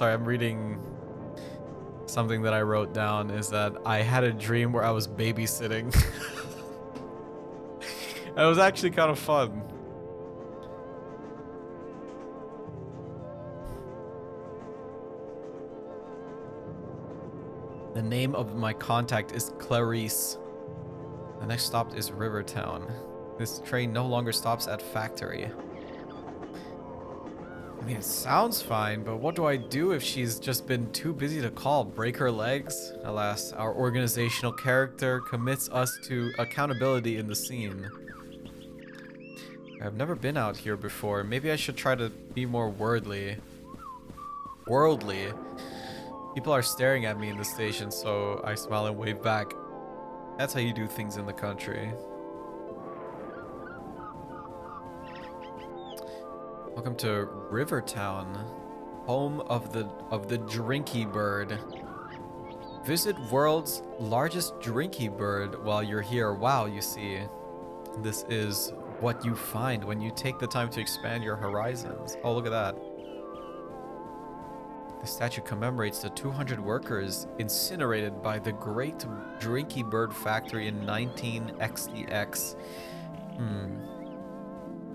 I'm reading something that I wrote down is that I had a dream where I was babysitting. It was actually kind of fun. The name of my contact is Clarice. The next stop is Rivertown. This train no longer stops at Factory. I mean, it sounds fine, but what do I do if she's just been too busy to call? Break her legs? Alas, our organizational character commits us to accountability in the scene. I've never been out here before. Maybe I should try to be more worldly. People are staring at me in the station, so I smile and wave back. That's how you do things in the country. Welcome to Rivertown, home of the drinky bird. Visit world's largest drinky bird while you're here. Wow, you see, this is what you find when you take the time to expand your horizons. Oh, look at that. The statue commemorates the 200 workers incinerated by the Great Drinky Bird Factory in 19XDX.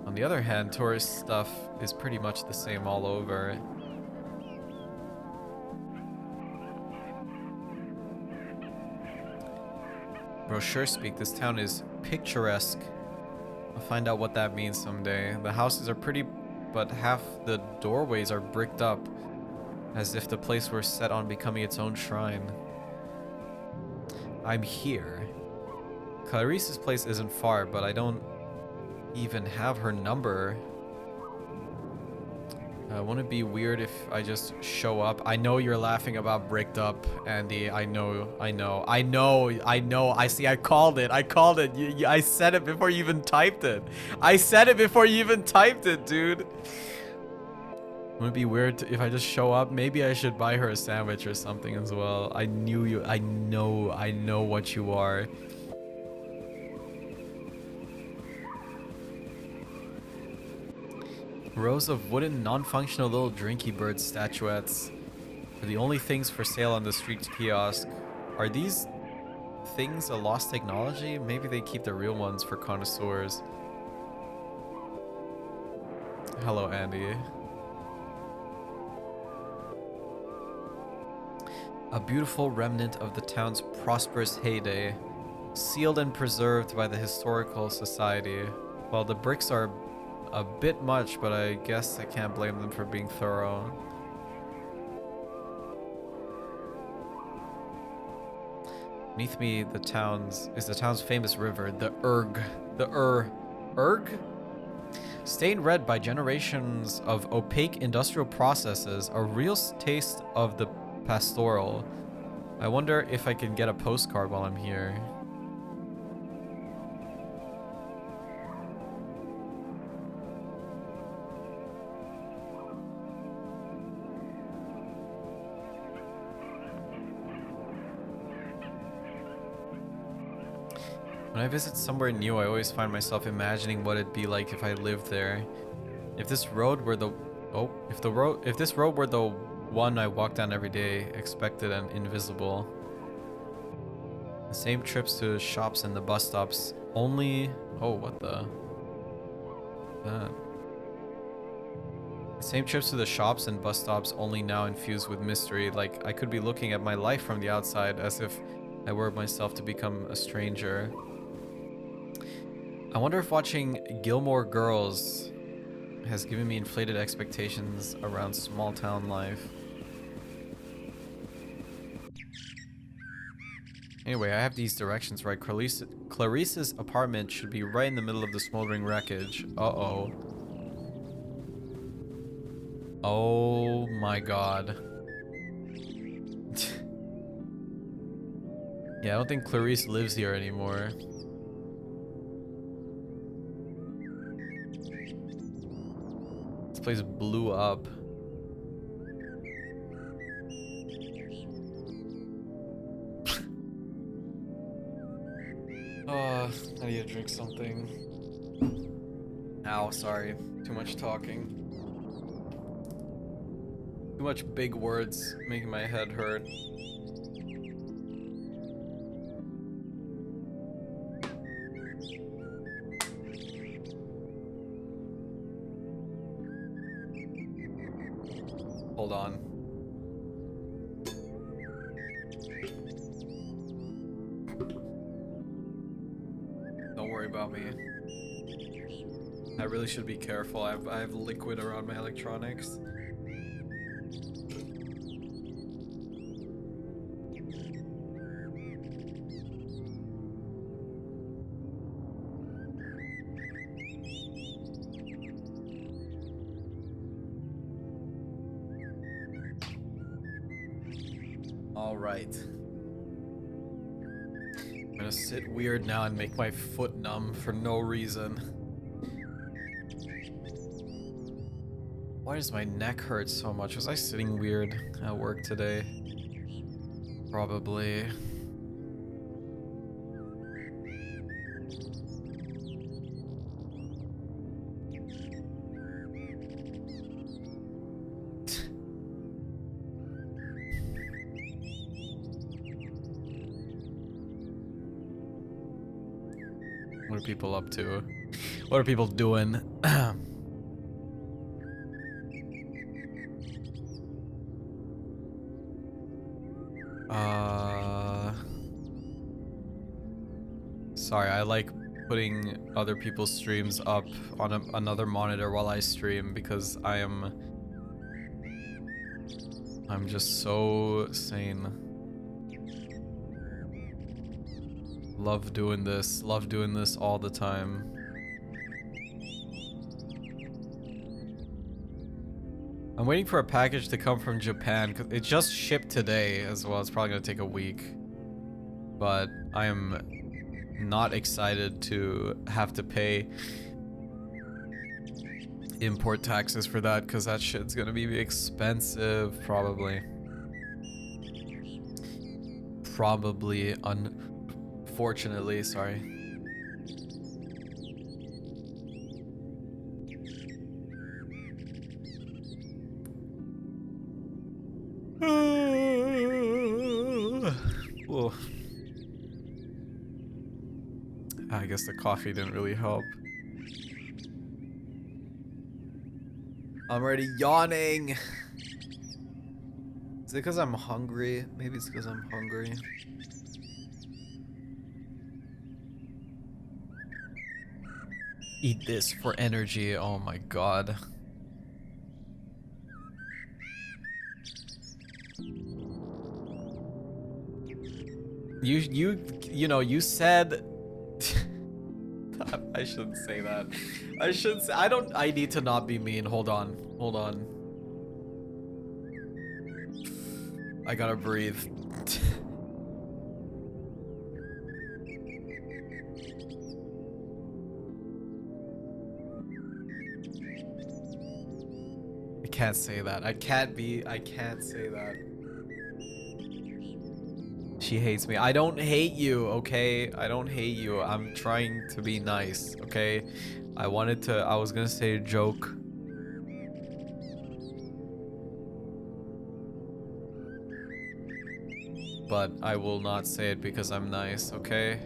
On the other hand, tourist stuff is pretty much the same all over. Brochure speak, this town is picturesque. I'll find out what that means someday. The houses are pretty, but half the doorways are bricked up, as if the place were set on becoming its own shrine. I'm here. Clarice's place isn't far, but I don't even have her number. Won't it be weird if I just show up? I know you're laughing about bricked up, Andy. I know. I see. I called it. I said it before you even typed it. Dude. Wouldn't it be weird if I just show up? Maybe I should buy her a sandwich or something as well. I knew you. I know what you are. Rows of wooden, non-functional little drinky bird statuettes are the only things for sale on the street kiosk. Are these things a lost technology? Maybe they keep the real ones for connoisseurs. Hello, Andy. A beautiful remnant of the town's prosperous heyday, sealed and preserved by the Historical Society. Well, the bricks are a bit much, but I guess I can't blame them for being thorough. Beneath me, the town's famous river, the Erg. Erg? Stained red by generations of opaque industrial processes, a real taste of the pastoral. I wonder if I can get a postcard while I'm here. When I visit somewhere new, I always find myself imagining what it'd be like if I lived there. If this road were the if this road were the one I walk down every day, expected and invisible. The same trips to the shops and the bus stops, only what the that. The same trips to the shops and bus stops, only now infused with mystery, like I could be looking at my life from the outside as if I were myself to become a stranger. I wonder if watching Gilmore Girls has given me inflated expectations around small town life. Anyway, I have these directions right. Clarice's apartment should be right in the middle of the smoldering wreckage. Uh-oh. Oh my god. Yeah, I don't think Clarice lives here anymore. This place blew up. I need to drink something. Ow, sorry. Too much talking. Too much big words making my head hurt. Hold on. Don't worry about me. I really should be careful. I have liquid around my electronics. All right. I'm gonna sit weird now and make my foot numb for no reason. Why does my neck hurt so much? Was I sitting weird at work today? Probably. What are people up to? What are people doing? Sorry, I like putting other people's streams up on another monitor while I stream because I'm just so sane. Love doing this all the time. I'm waiting for a package to come from Japan because it just shipped today as well. It's probably gonna take a week, but I am not excited to have to pay import taxes for that because that shit's gonna be expensive, probably. Unfortunately, sorry. Oh. I guess the coffee didn't really help. I'm already yawning. Is it because I'm hungry? Maybe it's because I'm hungry. Eat this for energy. Oh my god. You know, you said I shouldn't say that. I shouldn't say, I need to not be mean. Hold on. Hold on. I gotta breathe. I can't say that. I can't say that. She hates me. I don't hate you, okay? I don't hate you. I'm trying to be nice, okay? I was gonna say a joke. But I will not say it because I'm nice, okay?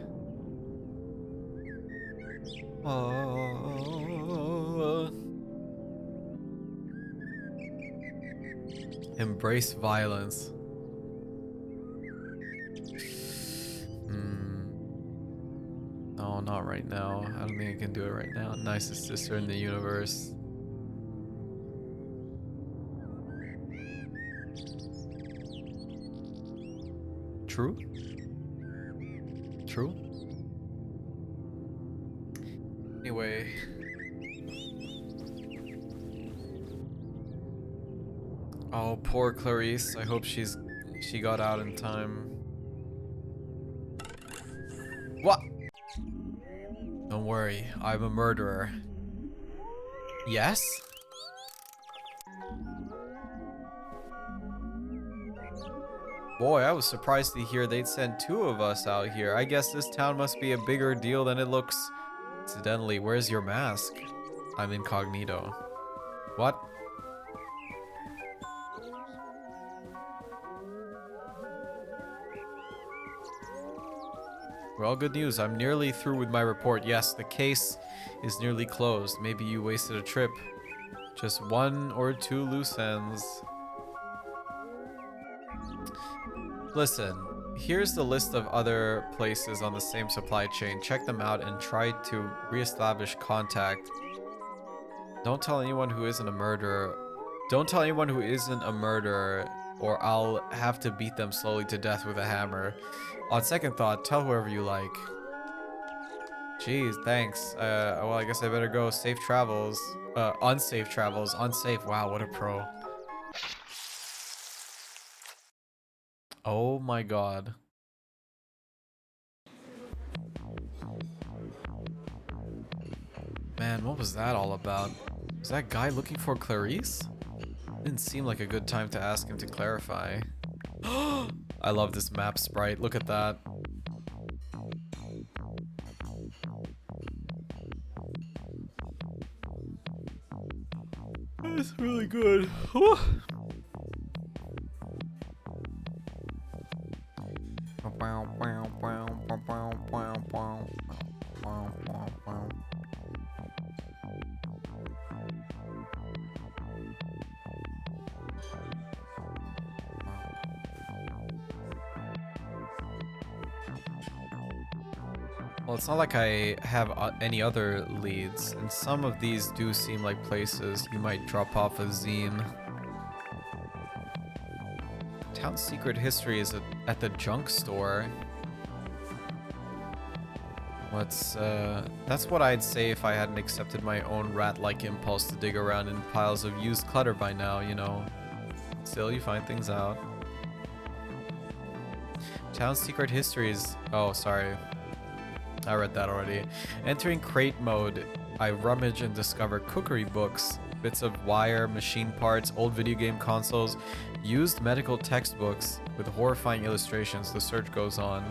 Embrace violence. No, not right now. I don't think I can do it right now. Nicest sister in the universe. True? True? Anyway. Oh, poor Clarice. I hope she got out in time. What? Don't worry, I'm a murderer. Yes? Boy, I was surprised to hear they'd send 2 of us out here. I guess this town must be a bigger deal than it looks. Incidentally, where's your mask? I'm incognito. What? Well, good news. I'm nearly through with my report. Yes, the case is nearly closed. Maybe you wasted a trip. Just 1 or 2 loose ends. Listen, here's the list of other places on the same supply chain. Check them out and try to reestablish contact. Don't tell anyone who isn't a murderer. Don't tell anyone who isn't a murderer, or I'll have to beat them slowly to death with a hammer. On second thought, tell whoever you like. Jeez, thanks. Well, I guess I better go. Safe travels. Unsafe travels. Unsafe. Wow, what a pro. Oh my god. Man, what was that all about? Was that guy looking for Clarice? Didn't seem like a good time to ask him to clarify. I love this map sprite. Look at that. It's really good. Well, it's not like I have any other leads, and some of these do seem like places you might drop off a zine. Town's secret history is at the junk store. That's what I'd say if I hadn't accepted my own rat-like impulse to dig around in piles of used clutter by now, you know. Still, you find things out. Town's secret history is... Oh, sorry. I read that already. Entering crate mode, I rummage and discover cookery books, bits of wire, machine parts, old video game consoles, used medical textbooks with horrifying illustrations. The search goes on.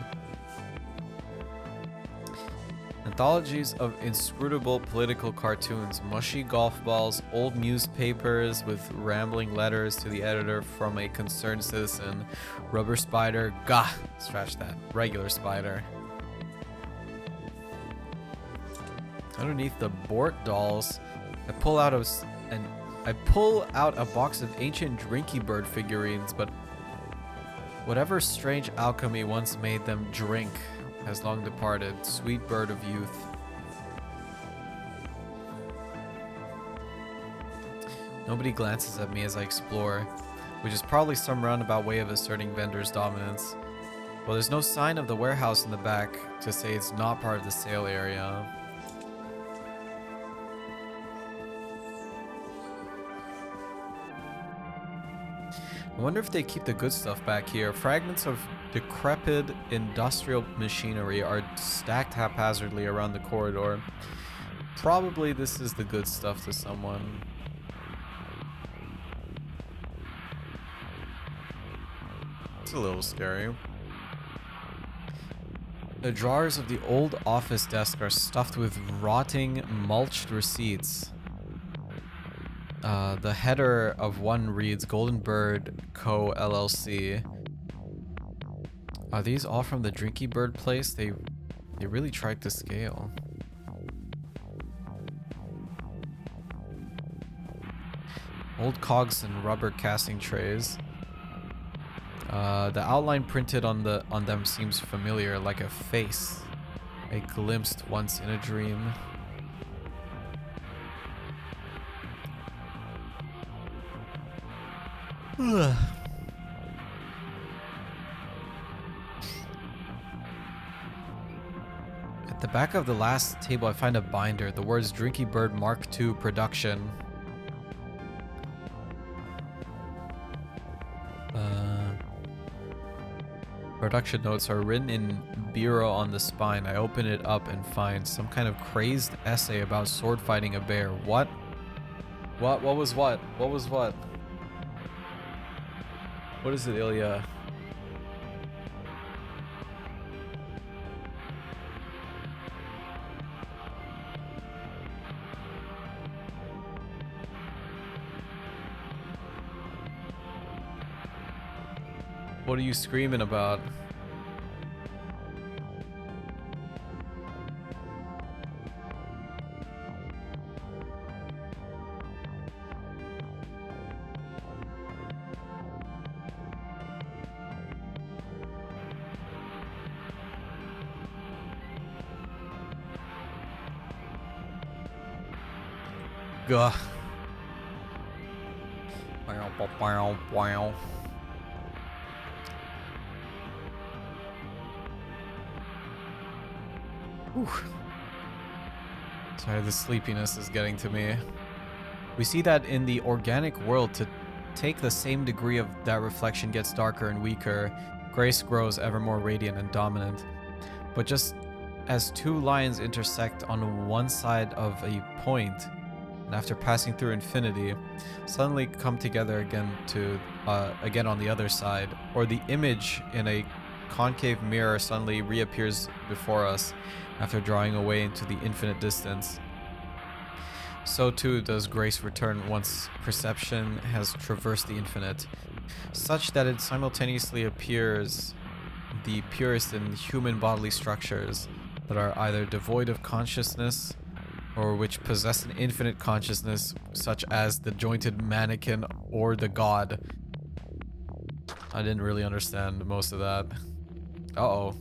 Anthologies of inscrutable political cartoons, mushy golf balls, old newspapers with rambling letters to the editor from a concerned citizen, rubber spider, gah, scratch that, regular spider. Underneath the Bort dolls, I pull out a box of ancient Drinky Bird figurines, but whatever strange alchemy once made them drink has long departed. Sweet bird of youth. Nobody glances at me as I explore, which is probably some roundabout way of asserting vendor's dominance. Well, there's no sign of the warehouse in the back to say it's not part of the sale area. I wonder if they keep the good stuff back here. Fragments of decrepit industrial machinery are stacked haphazardly around the corridor. Probably this is the good stuff to someone. It's a little scary. The drawers of the old office desk are stuffed with rotting, mulched receipts. The header of one reads Golden Bird Co. LLC. Are these all from the Drinky Bird place? They really tried to scale. Old cogs and rubber casting trays. The outline printed on them seems familiar, like a face I glimpsed once in a dream. At the back of the last table I find a binder, the words Drinky Bird Mark II Production. Production notes are written in Bureau on the spine. I open it up and find some kind of crazed essay about sword fighting a bear. What? What was what? What was what? What is it, Ilya? What are you screaming about? Gah. Wow. Whew. Sorry, the sleepiness is getting to me. We see that in the organic world, to take the same degree of that reflection gets darker and weaker, grace grows ever more radiant and dominant. But just as two lines intersect on one side of a point, and after passing through infinity, suddenly come together again again on the other side, or the image in a concave mirror suddenly reappears before us after drawing away into the infinite distance. So too does grace return once perception has traversed the infinite, such that it simultaneously appears the purest in human bodily structures that are either devoid of consciousness or which possess an infinite consciousness, such as the jointed mannequin or the god. I didn't really understand most of that. Uh-oh.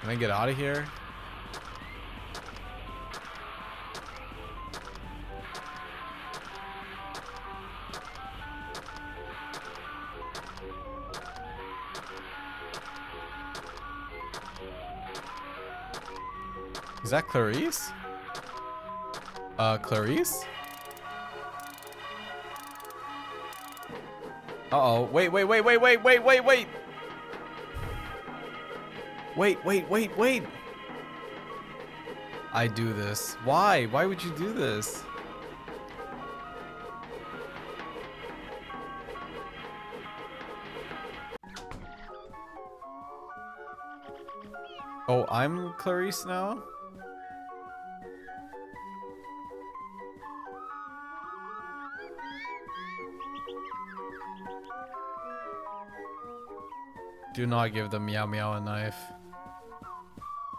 Can I get out of here? Is that Clarice? Clarice? Uh-oh. Wait. Wait, wait, wait, wait! I do this. Why? Why would you do this? Oh, I'm Clarice now? Do not give the Meow Meow a knife.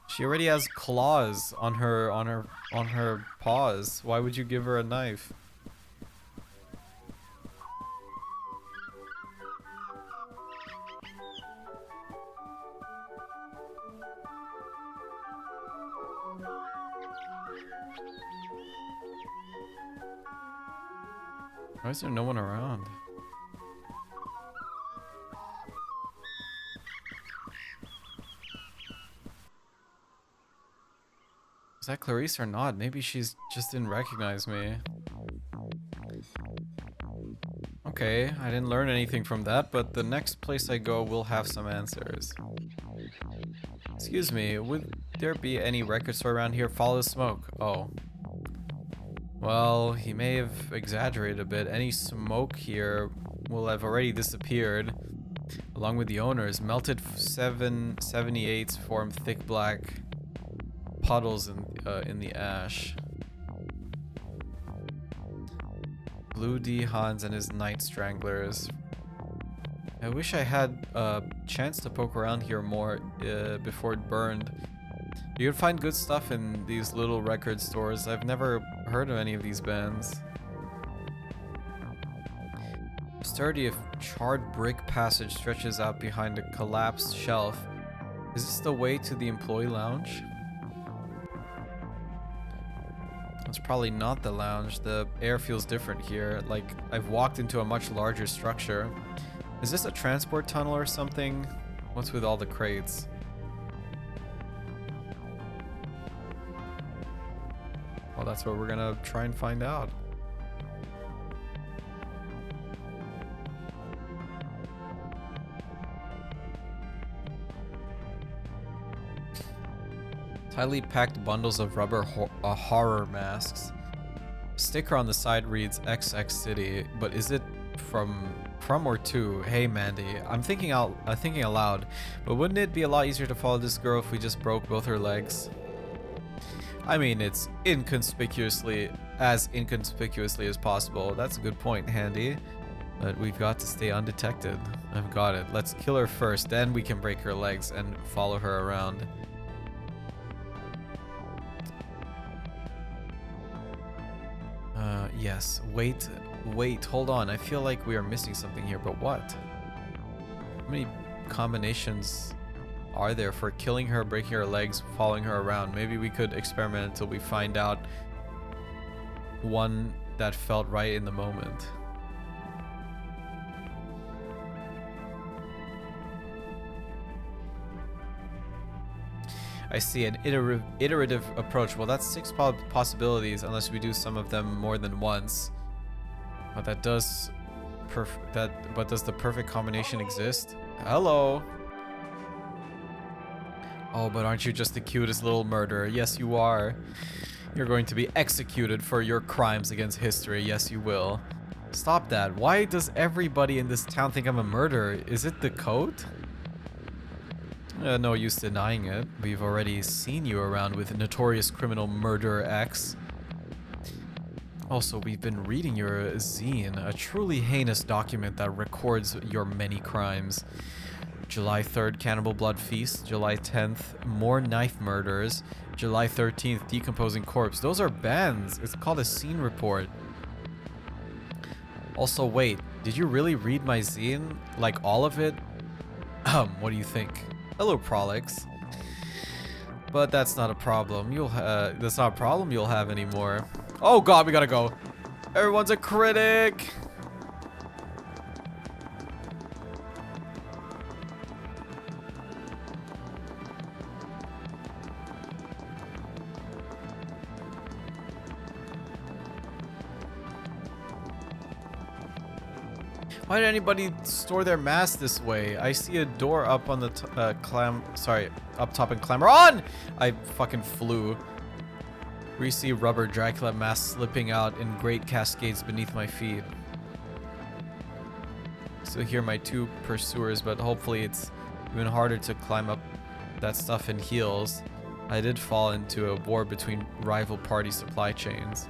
She already has claws on her paws. Why would you give her a knife? Why is there no one around? Is that Clarice or not? Maybe she's just didn't recognize me. Okay, I didn't learn anything from that, but the next place I go will have some answers. Excuse me, would there be any record store around here? Follow the smoke. Oh. Well, he may have exaggerated a bit. Any smoke here will have already disappeared, along with the owners. Melted 778s form thick black puddles in the ash. Blue D. Hans and his Night Stranglers. I wish I had a chance to poke around here more before it burned. You can find good stuff in these little record stores. I've never heard of any of these bands. Sturdy charred brick passage stretches out behind a collapsed shelf. Is this the way to the employee lounge? It's probably not the lounge. The air feels different here. Like I've walked into a much larger structure. Is this a transport tunnel or something? What's with all the crates? Well, that's what we're gonna try and find out. Tightly packed bundles of rubber horror masks. Sticker on the side reads XX City, but is it from or to? Hey Mandy, I'm thinking aloud, but wouldn't it be a lot easier to follow this girl if we just broke both her legs? I mean, it's inconspicuously as possible. That's a good point, Handy. But we've got to stay undetected. I've got it. Let's kill her first, then we can break her legs and follow her around. Yes. Wait, hold on. I feel like we are missing something here, but what? How many combinations are there for killing her, breaking her legs, following her around? Maybe we could experiment until we find out one that felt right in the moment. I see, an iterative approach. Well, that's 6 possibilities unless we do some of them more than once. But that does but does the perfect combination exist? Hello. Oh, but aren't you just the cutest little murderer? Yes, you are. You're going to be executed for your crimes against history. Yes, you will. Stop that. Why does everybody in this town think I'm a murderer? Is it the code? No use denying it. We've already seen you around with notorious criminal murderer X. Also, we've been reading your zine, a truly heinous document that records your many crimes. July 3rd, Cannibal Blood Feast. July 10th, more knife murders. July 13th, Decomposing Corpse. Those are bands. It's called a scene report. Also, wait, did you really read my zine? Like all of it? What do you think? Hello, Prolix. But that's not a problem. That's not a problem you'll have anymore. Oh god, we gotta go. Everyone's a critic. Why did anybody store their masks this way? I see a door up on the up top and clamber on! I fucking flew. Greasy rubber Dracula mask slipping out in great cascades beneath my feet. Still hear my 2 pursuers, but hopefully it's even harder to climb up that stuff in heels. I did fall into a war between rival party supply chains.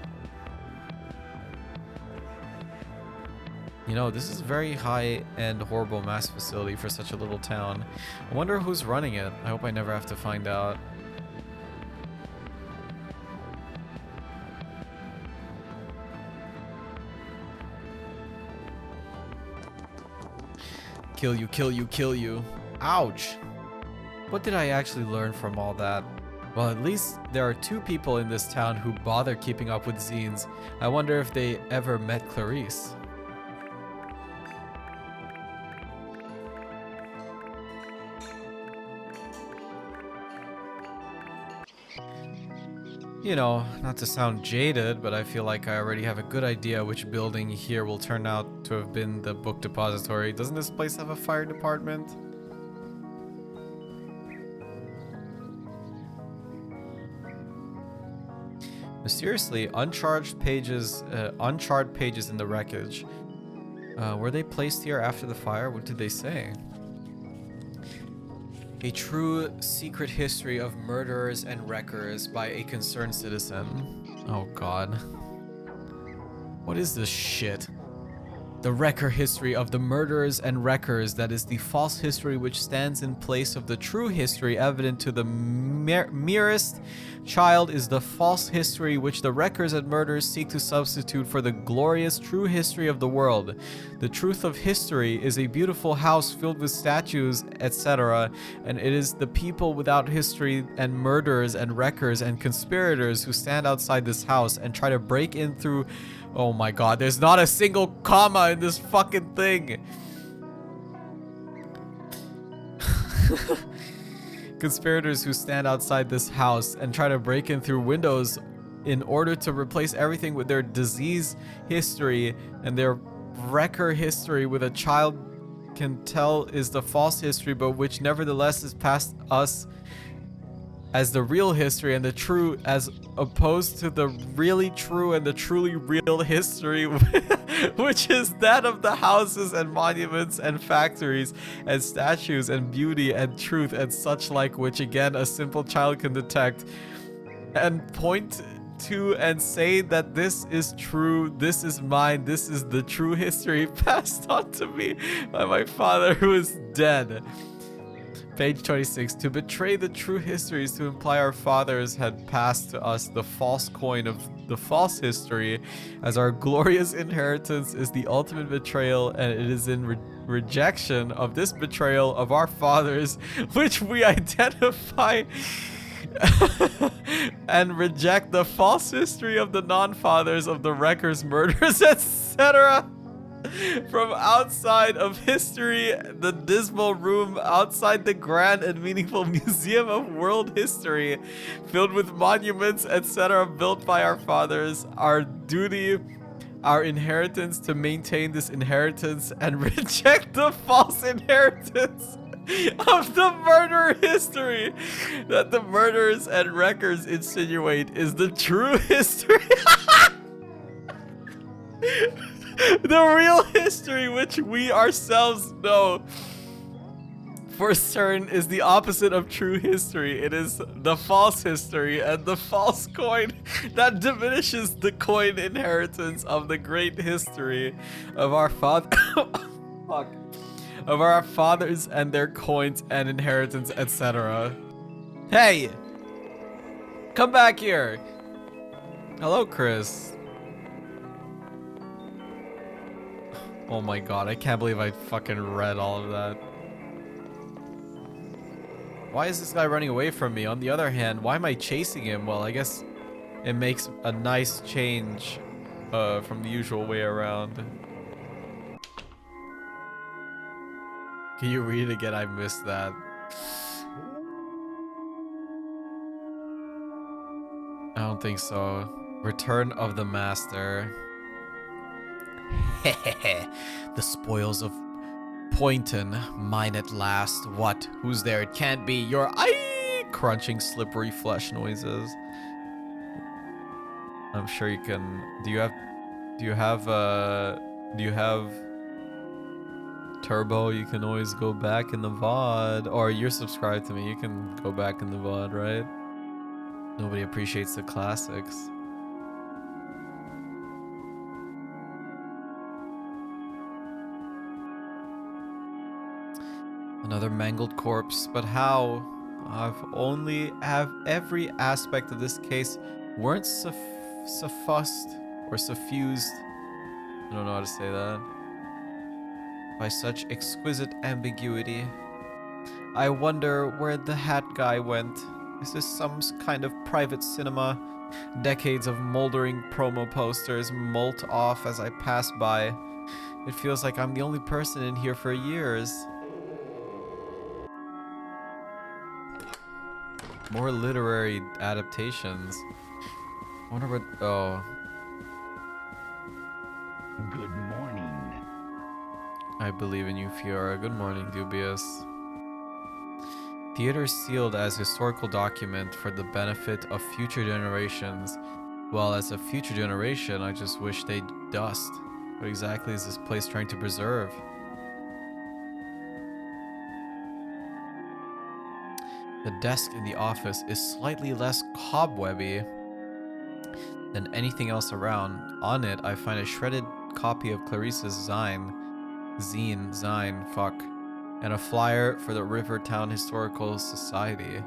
You know, this is a very high-end, horrible mass facility for such a little town. I wonder who's running it. I hope I never have to find out. Kill you, kill you, kill you. Ouch! What did I actually learn from all that? Well, at least there are 2 people in this town who bother keeping up with zines. I wonder if they ever met Clarice. You know, not to sound jaded, but I feel like I already have a good idea which building here will turn out to have been the book depository. Doesn't this place have a fire department? Mysteriously, uncharted pages in the wreckage. Were they placed here after the fire? What did they say? A true secret history of murderers and wreckers by a concerned citizen. Oh god. What is this shit? The wrecker history of the murderers and wreckers, that is the false history which stands in place of the true history evident to the merest child, is the false history which the wreckers and murderers seek to substitute for the glorious true history of the world. The truth of history is a beautiful house filled with statues, etc., and it is the people without history and murderers and wreckers and conspirators who stand outside this house and try to break in through. Oh my god, there's not a single comma in this fucking thing. Conspirators who stand outside this house and try to break in through windows in order to replace everything with their disease history and their wrecker history with a child can tell is the false history, but which nevertheless is past us as the real history and the true, as opposed to the really true and the truly real history, which is that of the houses and monuments and factories and statues and beauty and truth and such like, which again a simple child can detect and point to and say that this is true, this is mine, this is the true history passed on to me by my father who is dead. Page 26. To betray the true history is to imply our fathers had passed to us the false coin of the false history, as our glorious inheritance is the ultimate betrayal, and it is in rejection of this betrayal of our fathers which we identify and reject the false history of the non-fathers of the wreckers, murderers, etc. From outside of history, the dismal room outside the grand and meaningful museum of world history, filled with monuments, etc., built by our fathers, our duty, our inheritance to maintain this inheritance and reject the false inheritance of the murder history that the murderers and wreckers insinuate is the true history. The real history which we ourselves know for certain is the opposite of true history. It is the false history and the false coin that diminishes the coin inheritance of the great history of our of our fathers and their coins and inheritance, etc. Hey! Come back here! Hello, Chris. Oh my god, I can't believe I fucking read all of that. Why is this guy running away from me? On the other hand, why am I chasing him? Well, I guess it makes a nice change from the usual way around. Can you read it again? I missed that. I don't think so. Return of the Master. The spoils of Poynton, mine at last. What? Who's there? It can't be. Your crunching, slippery flesh noises. I'm sure you can. Do you have Turbo? You can always go back in the VOD. Or you're subscribed to me. You can go back in the VOD, right? Nobody appreciates the classics. Another mangled corpse, but how? I've only have every aspect of this case weren't suffused or suffused. I don't know how to say that. By such exquisite ambiguity. I wonder where the hat guy went. Is this some kind of private cinema? Decades of moldering promo posters molt off as I pass by. It feels like I'm the only person in here for years. More literary adaptations. I wonder what. Oh. Good morning. I believe in you, Fiora. Good morning, Dubious. Theater sealed as historical document for the benefit of future generations. Well, as a future generation, I just wish they'd dust. What exactly is this place trying to preserve? The desk in the office is slightly less cobwebby than anything else around. On it, I find a shredded copy of Clarissa's zine, and a flyer for the Rivertown Historical Society.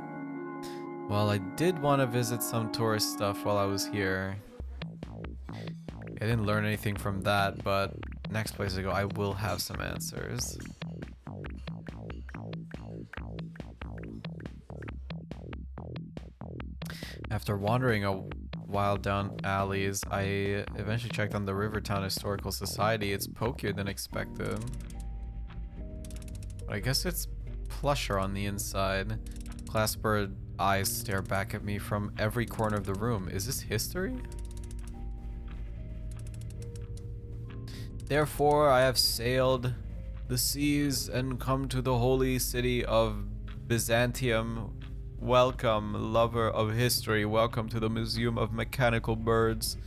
Well, I did want to visit some tourist stuff while I was here. I didn't learn anything from that, but next place I go, I will have some answers. After wandering a while down alleys, I eventually checked on the Rivertown Historical Society. It's pokier than expected. But I guess it's plusher on the inside. Classbird eyes stare back at me from every corner of the room. Is this history? Therefore, I have sailed the seas and come to the holy city of Byzantium. Welcome, lover of history. Welcome to the Museum of Mechanical Birds.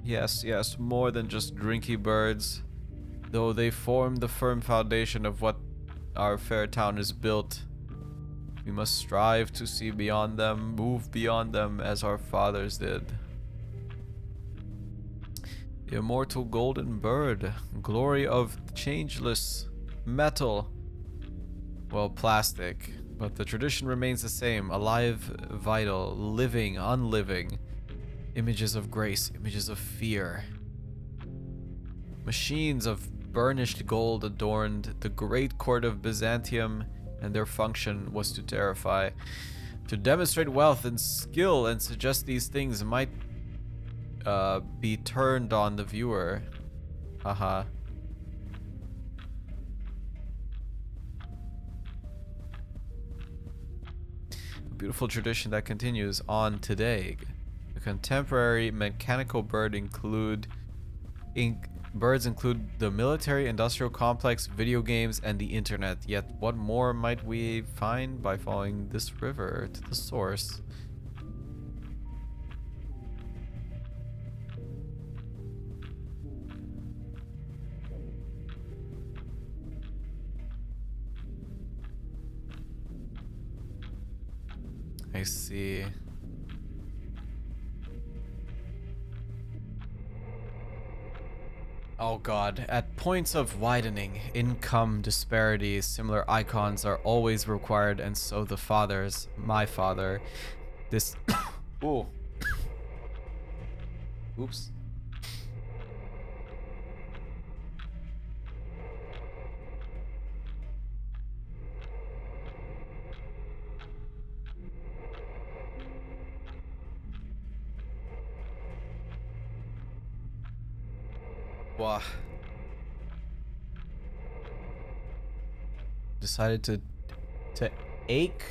Yes, yes, more than just drinky birds. Though they form the firm foundation of what our fair town is built. We must strive to see beyond them, move beyond them as our fathers did. Immortal golden bird, glory of changeless metal. Well, plastic, but the tradition remains the same. Alive, vital, living, unliving. Images of grace, images of fear. Machines of burnished gold adorned the great court of Byzantium, and their function was to terrify. To demonstrate wealth and skill and suggest these things might be turned on the viewer. Haha. Beautiful tradition that continues on today. The contemporary mechanical birds include the military industrial complex, video games, and the internet. Yet what more might we find by following this river to the source? I see. Oh god, at points of widening income disparities, similar icons are always required, and so the fathers, my father, this ooh. Oops. Decided to ache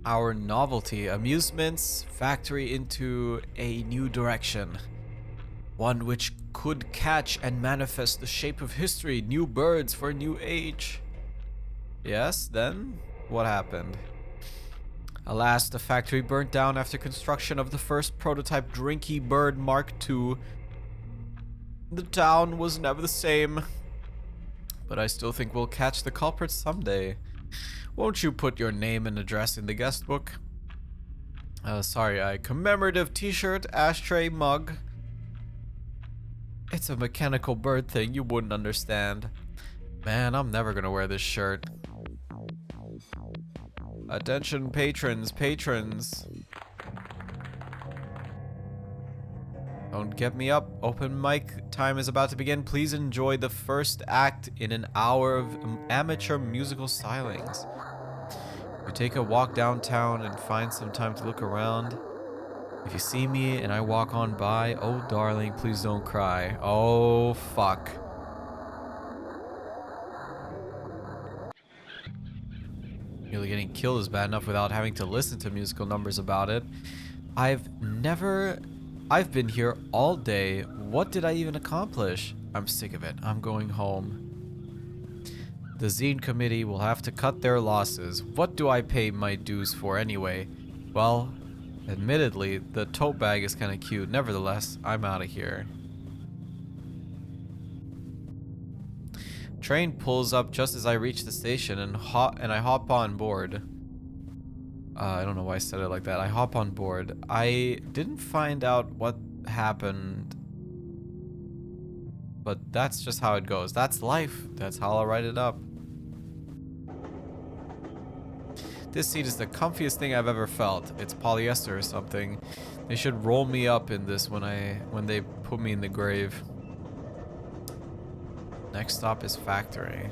our novelty amusements factory into a new direction. One which could catch and manifest the shape of history, new birds for a new age. Yes, then what happened? Alas, the factory burnt down after construction of the first prototype Drinky Bird Mark II. The town was never the same. But I still think we'll catch the culprits someday. Won't you put your name and address in the guest book? Sorry, a commemorative t-shirt, ashtray, mug. It's a mechanical bird thing, you wouldn't understand. Man, I'm never gonna wear this shirt. Attention patrons, Don't get me up. Open mic time is about to begin. Please enjoy the first act in an hour of amateur musical stylings. We take a walk downtown and find some time to look around. If you see me and I walk on by, oh darling, please don't cry. Oh fuck. Nearly getting killed is bad enough without having to listen to musical numbers about it. I've been here all day. What did I even accomplish? I'm sick of it. I'm going home. The zine committee will have to cut their losses. What do I pay my dues for anyway? Well, admittedly, the tote bag is kind of cute. Nevertheless, I'm out of here. Train pulls up just as I reach the station and I hop on board. I don't know why I said it like that. I hop on board. I didn't find out what happened, but that's just how it goes. That's life. That's how I'll write it up. This seat is the comfiest thing I've ever felt. It's polyester or something. They should roll me up in this when they put me in the grave. Next stop is factory.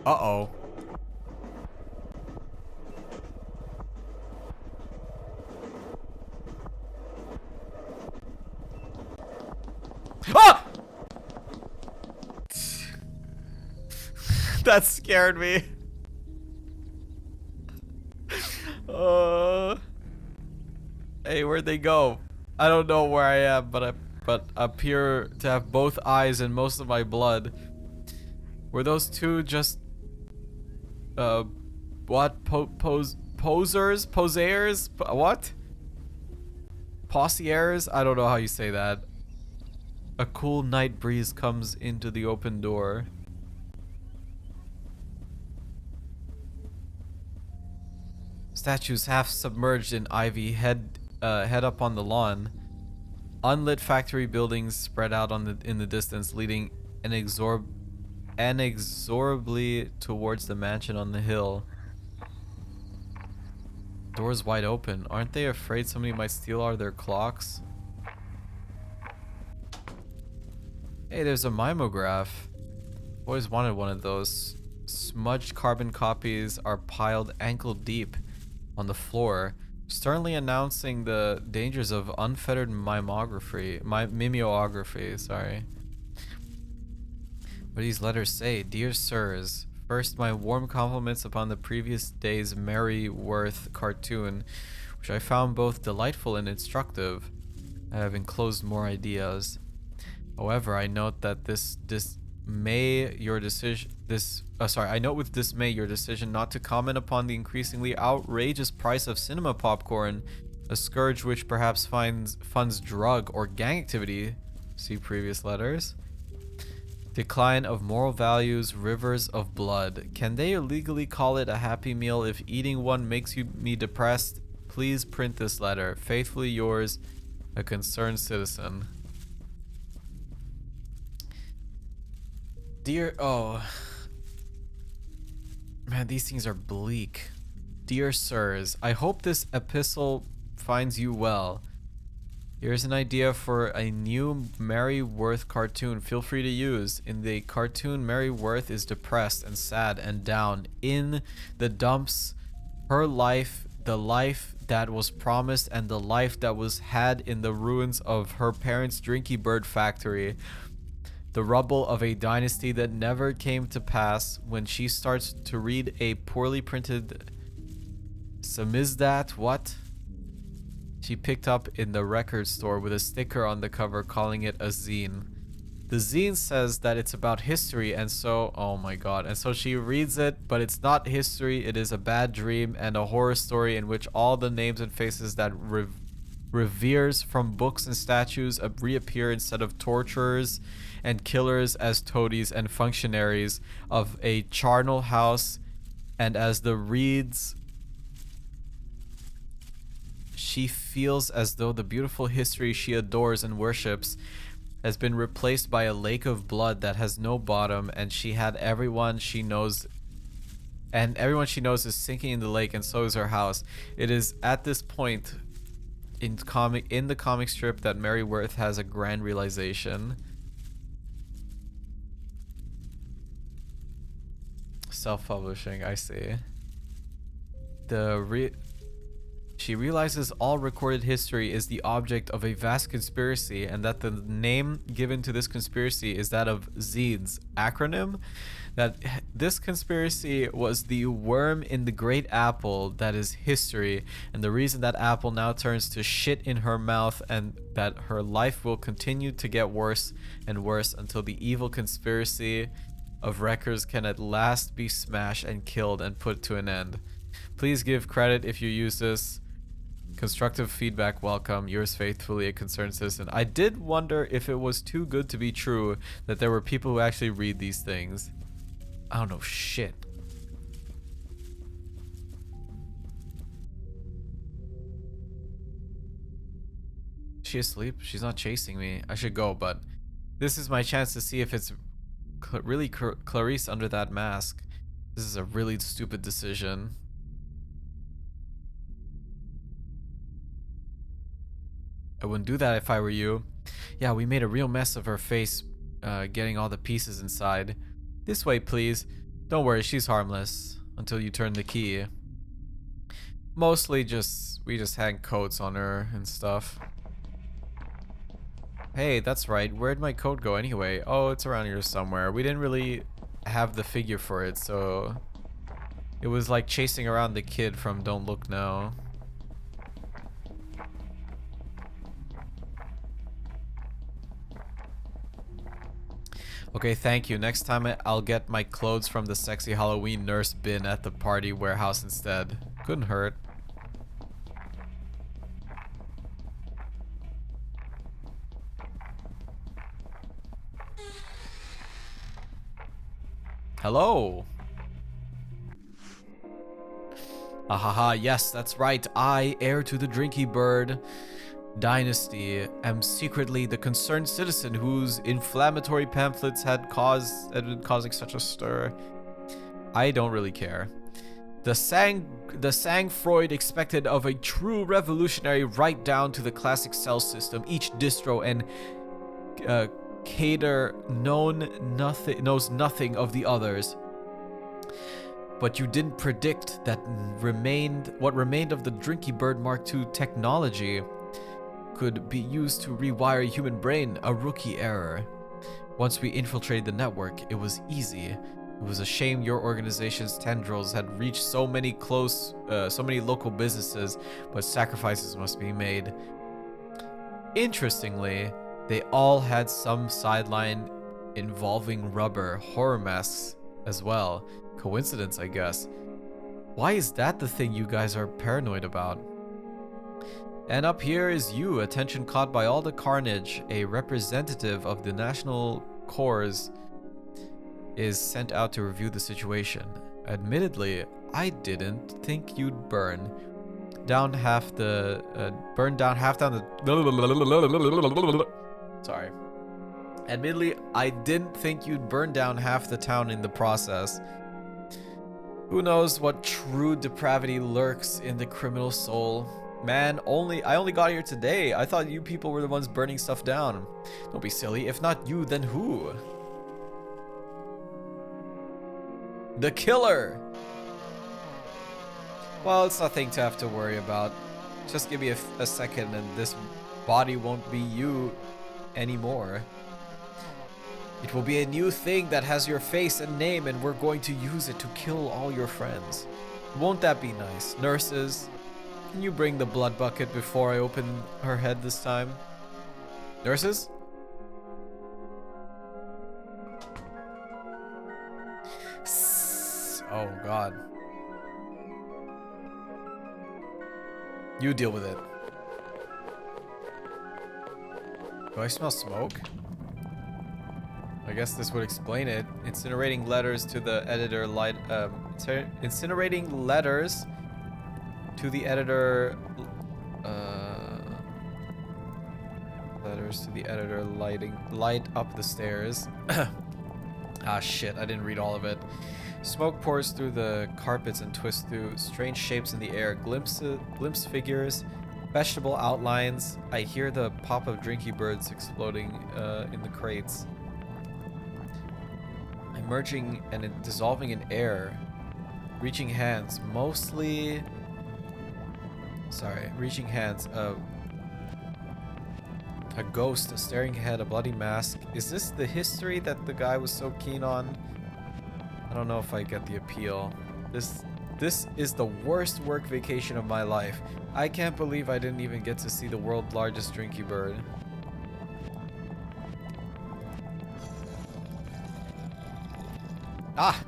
Uh-oh. Ah! That scared me. Hey, where'd they go? I don't know where I am, but appear to have both eyes and most of my blood. Were those two just what? Posers? What? Possiers? I don't know how you say that. A cool night breeze comes into the open door. Statues half submerged in ivy head up on the lawn. Unlit factory buildings spread out in the distance, leading inexorably towards the mansion on the hill. Doors wide open. Aren't they afraid somebody might steal all their clocks? Hey, there's a mimeograph. Always wanted one of those. Smudged carbon copies are piled ankle deep on the floor, sternly announcing the dangers of unfettered mimeography. Sorry. What do these letters say? Dear sirs, first my warm compliments upon the previous day's Mary Worth cartoon, which I found both delightful and instructive. I have enclosed more ideas. However, I note that I note with dismay your decision not to comment upon the increasingly outrageous price of cinema popcorn, a scourge which perhaps funds drug or gang activity. See previous letters. Decline of moral values, rivers of blood. Can they illegally call it a happy meal if eating one makes me depressed? Please print this letter. Faithfully yours, a concerned citizen. Man, these things are bleak. Dear sirs, I hope this epistle finds you well. Here's an idea for a new Mary Worth cartoon. Feel free to use. In the cartoon, Mary Worth is depressed and sad and down in the dumps. Her life, the life that was promised, and the life that was had in the ruins of her parents' Drinky Bird factory. The rubble of a dynasty that never came to pass. When she starts to read a poorly printed samizdat, what? she picked up in the record store with a sticker on the cover calling it a zine. The zine says that it's about history, and so, oh my god, and so she reads it, but it's not history, it is a bad dream and a horror story in which all the names and faces that reveres from books and statues reappear instead of torturers and killers as toadies and functionaries of a charnel house, and as the reads, she feels as though the beautiful history she adores and worships has been replaced by a lake of blood that has no bottom, and she had everyone she knows is sinking in the lake, and so is her house. It is at this point in the comic strip that Mary Worth has a grand realization. Self-publishing, I see. She realizes all recorded history is the object of a vast conspiracy, and that the name given to this conspiracy is that of ZEED's acronym. That this conspiracy was the worm in the great apple that is history, and the reason that apple now turns to shit in her mouth, and that her life will continue to get worse and worse until the evil conspiracy of wreckers can at last be smashed and killed and put to an end. Please give credit if you use this. Constructive feedback welcome. Yours faithfully, a concerned citizen. I did wonder if it was too good to be true that there were people who actually read these things. I don't know shit. Is she asleep? She's not chasing me. I should go, but this is my chance to see if it's really Clarice under that mask. This is a really stupid decision. I wouldn't do that if I were you. Yeah, we made a real mess of her face, getting all the pieces inside. This way, please. Don't worry, she's harmless until you turn the key. Mostly we just hang coats on her and stuff. Hey, that's right. Where'd my coat go anyway? Oh, it's around here somewhere. We didn't really have the figure for it, so it was like chasing around the kid from Don't Look Now. Okay, thank you. Next time I'll get my clothes from the sexy Halloween nurse bin at the party warehouse instead. Couldn't hurt. Hello. Ahaha, yes, that's right. I, heir to the Drinky Bird dynasty, am secretly the concerned citizen whose inflammatory pamphlets had been causing such a stir. I don't really care. The sang Freud expected of a true revolutionary right down to the classic cell system. Each distro and cater knows nothing of the others. But you didn't predict that what remained of the Drinky Bird Mark II technology could be used to rewire a human brain, a rookie error. Once we infiltrated the network, it was easy. It was a shame your organization's tendrils had reached so many local businesses, but sacrifices must be made. Interestingly, they all had some sideline involving rubber horror masks as well. Coincidence, I guess. Why is that the thing you guys are paranoid about? And up here is you, attention caught by all the carnage. A representative of the National Corps is sent out to review the situation. Admittedly, I didn't think you'd burn down half the sorry. Admittedly, I didn't think you'd burn down half the town in the process. Who knows what true depravity lurks in the criminal soul? Man, I only got here today. I thought you people were the ones burning stuff down. Don't be silly. If not you, then who? The killer! Well, it's nothing to have to worry about. Just give me a second and this body won't be you anymore. It will be a new thing that has your face and name, and we're going to use it to kill all your friends. Won't that be nice? Nurses, Can you bring the blood bucket before I open her head this time? Nurses? Oh god. You deal with it. Do I smell smoke? I guess this would explain it. Incinerating letters to the editor incinerating letters to the editor letters to the editor light up the stairs. Ah shit, I didn't read all of it. Smoke pours through the carpets and twists through strange shapes in the air. Glimpse figures, vegetable outlines. I hear the pop of drinky birds exploding in the crates. Emerging and dissolving in air. Reaching hands. Reaching hands. A ghost staring ahead, a bloody mask. Is this the history that the guy was so keen on? I don't know if I get the appeal. This is the worst work vacation of my life. I can't believe I didn't even get to see the world's largest drinky bird. Ah!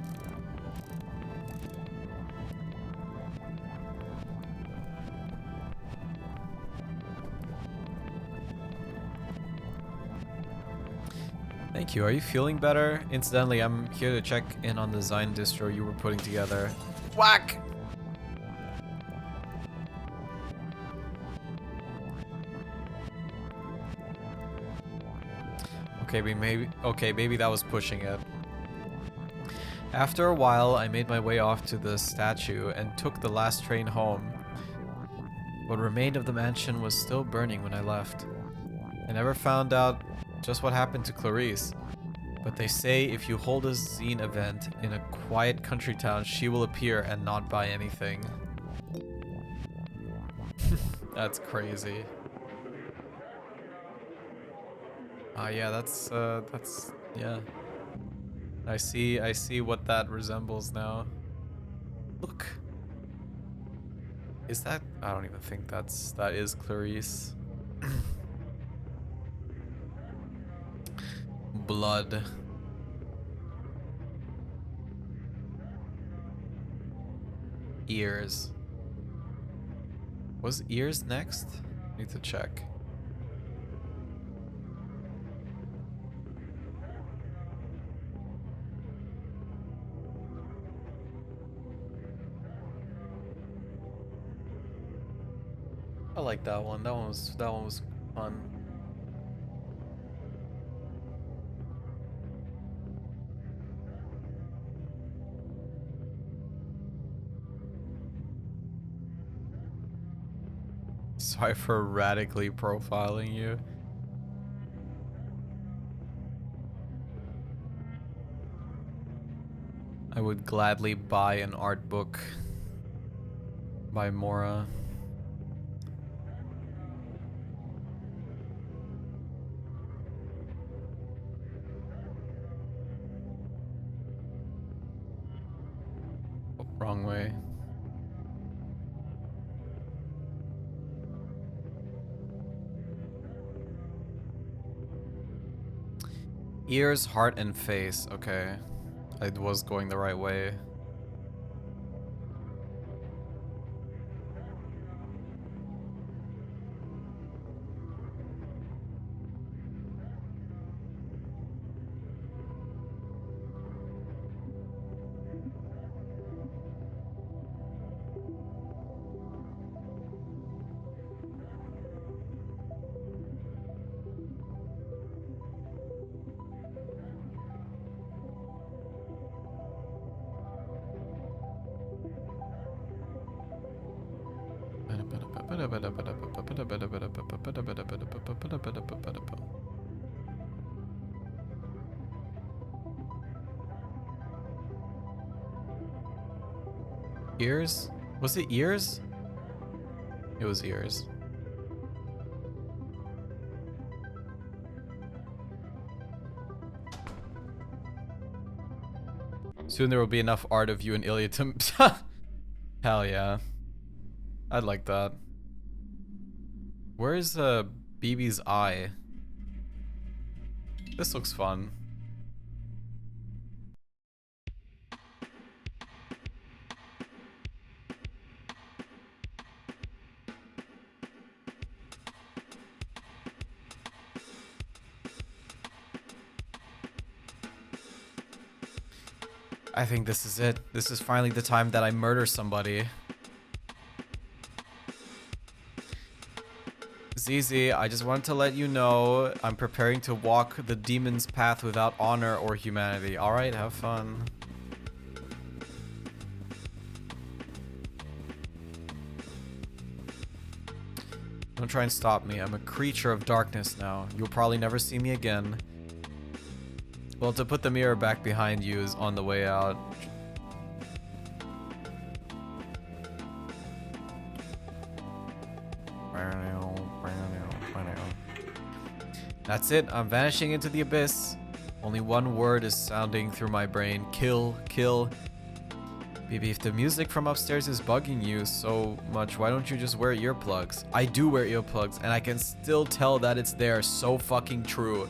Thank you. Are you feeling better? Incidentally, I'm here to check in on the Zine distro you were putting together. Whack! Okay, maybe that was pushing it. After a while, I made my way off to the statue and took the last train home. What remained of the mansion was still burning when I left. I never found out just what happened to Clarice, but they say if you hold a zine event in a quiet country town, she will appear and not buy anything. That's crazy. Yeah, that's yeah. I see what that resembles now. Look. Is that, I don't even think that is Clarice. Blood. Ears. Was ears next? Need to check. I like that one. That one was fun. Sorry for radically profiling you. I would gladly buy an art book by Mora. Oh, wrong way. Ears, heart, and face. Okay. I was going the right way. Ears? Was it ears? It was ears. Soon there will be enough art of you and Ilya to... Hell yeah. I'd like that. Where's BB's eye? This looks fun. I think this is it. This is finally the time that I murder somebody. ZZ, I just wanted to let you know I'm preparing to walk the demon's path without honor or humanity. Alright, have fun. Don't try and stop me. I'm a creature of darkness now. You'll probably never see me again. Well, to put the mirror back behind you is on the way out. That's it. I'm vanishing into the abyss. Only one word is sounding through my brain. Kill, kill. Baby, if the music from upstairs is bugging you so much, why don't you just wear earplugs? I do wear earplugs, and I can still tell that it's there. So fucking true.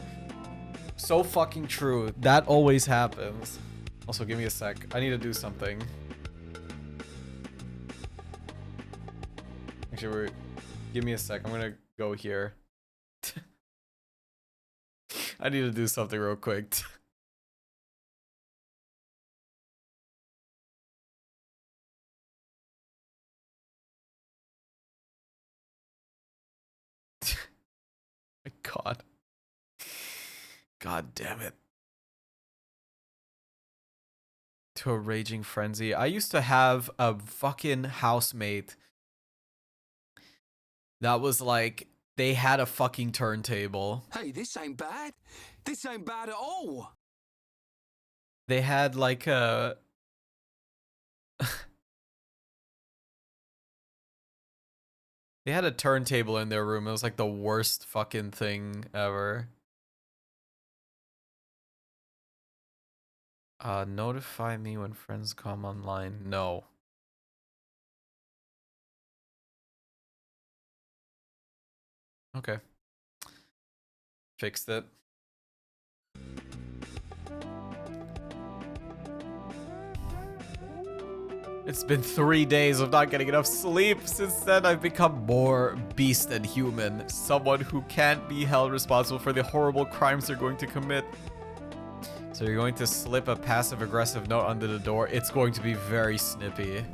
So fucking true. That always happens. Also, give me a sec. I need to do something. Actually, give me a sec. I'm gonna go here. I need to do something real quick. My God. God damn it. To a raging frenzy. I used to have a fucking housemate that was like, they had a fucking turntable. Hey, this ain't bad. This ain't bad at all. They had like a... They had a turntable in their room. It was like the worst fucking thing ever. Notify me when friends come online. No. Okay. Fixed it. It's been 3 days of not getting enough sleep. Since then, I've become more beast than human. Someone who can't be held responsible for the horrible crimes they're going to commit. So you're going to slip a passive-aggressive note under the door. It's going to be very snippy.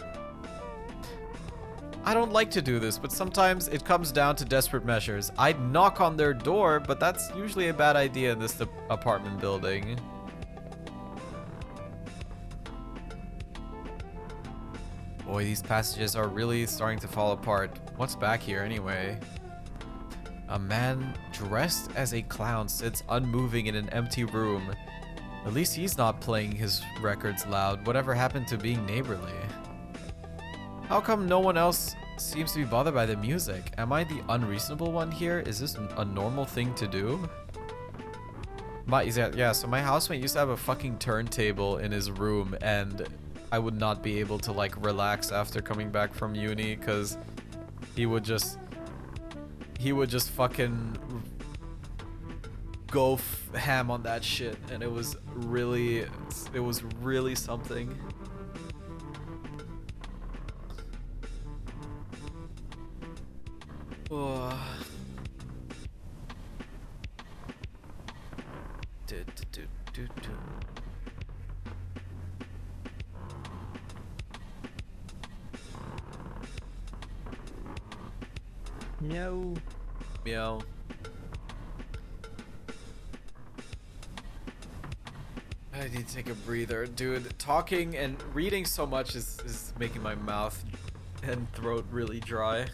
I don't like to do this, but sometimes it comes down to desperate measures. I'd knock on their door, but that's usually a bad idea in this apartment building. Boy, these passages are really starting to fall apart. What's back here anyway? A man dressed as a clown sits unmoving in an empty room. At least he's not playing his records loud. Whatever happened to being neighborly? How come no one else seems to be bothered by the music? Am I the unreasonable one here? Is this a normal thing to do? Yeah, so my housemate used to have a fucking turntable in his room, and I would not be able to like relax after coming back from uni because he would just fucking go ham on that shit, and it was really something. Oh. Meow. Meow. I need to take a breather. Dude, talking and reading so much is making my mouth and throat really dry.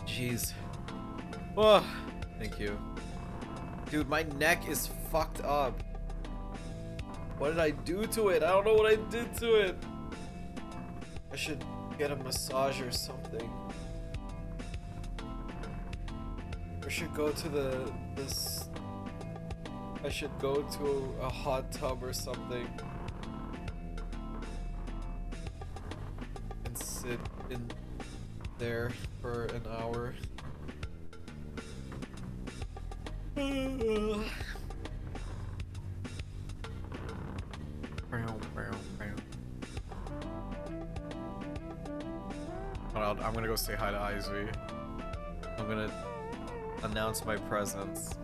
Jeez. Oh, thank you. Dude, my neck is fucked up. What did I do to it? I don't know what I did to it. I should get a massage or something. Or should go to this. I should go to a hot tub or something. And sit in there for an hour. I'm gonna go say hi to Izzy. I'm gonna announce my presence.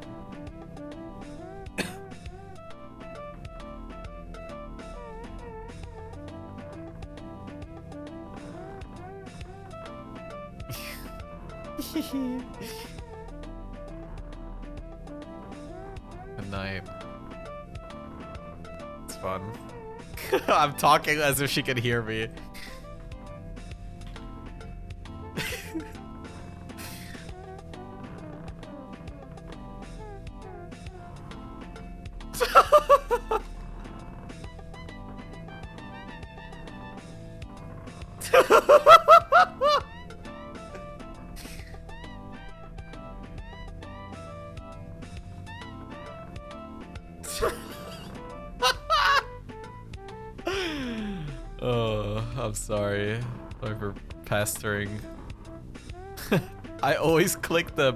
Good night. It's fun. I'm talking as if she can hear me. Oh, I'm sorry. Sorry for pestering. I always click the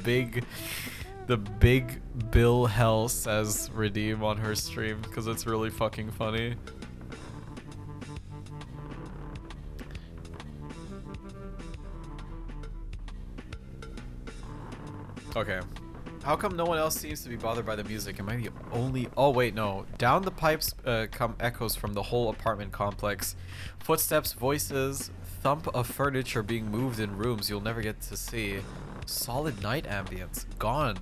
big Bill Hell says redeem on her stream because it's really fucking funny. Okay. How come no one else seems to be bothered by the music? Am I the only... Oh, wait, no. Down the pipes come echoes from the whole apartment complex. Footsteps, voices, thump of furniture being moved in rooms you'll never get to see. Solid night ambience. Gone.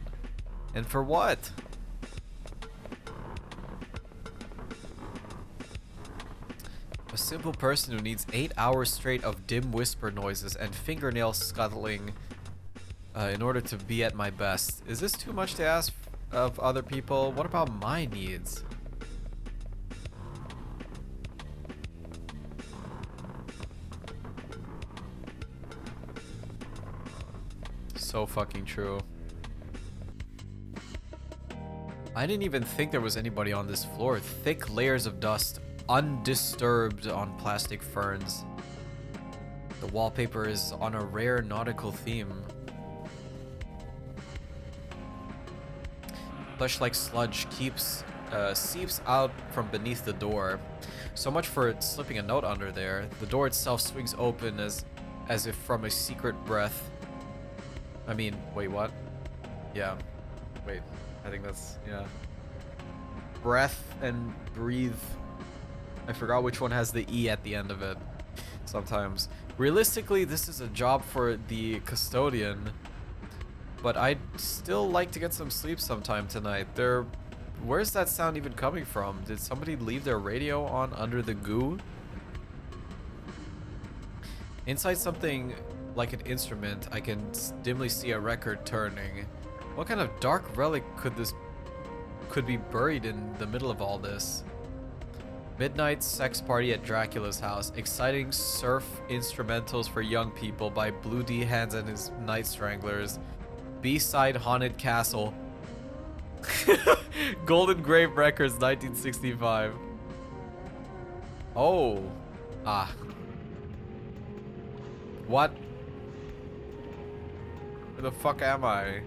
And for what? A simple person who needs 8 hours straight of dim whisper noises and fingernail scuttling in order to be at my best. Is this too much to ask of other people? What about my needs? So fucking true. I didn't even think there was anybody on this floor. Thick layers of dust, undisturbed on plastic ferns. The wallpaper is on a rare nautical theme. Flesh-like sludge seeps out from beneath the door. So much for it slipping a note under there. The door itself swings open as if from a secret breath. I mean, wait, what? Yeah. Wait, I think that's, yeah. Breath and breathe. I forgot which one has the E at the end of it. Sometimes. Realistically, this is a job for the custodian. But I'd still like to get some sleep sometime tonight. Where's that sound even coming from? Did somebody leave their radio on under the goo? Inside something like an instrument, I can dimly see a record turning. What kind of dark relic could be buried in the middle of all this? Midnight sex party at Dracula's house. Exciting surf instrumentals for young people by Blue D Hands and his Night Stranglers. B-side Haunted Castle. Golden Grave Records 1965. Oh. Ah. What? Where the fuck am I?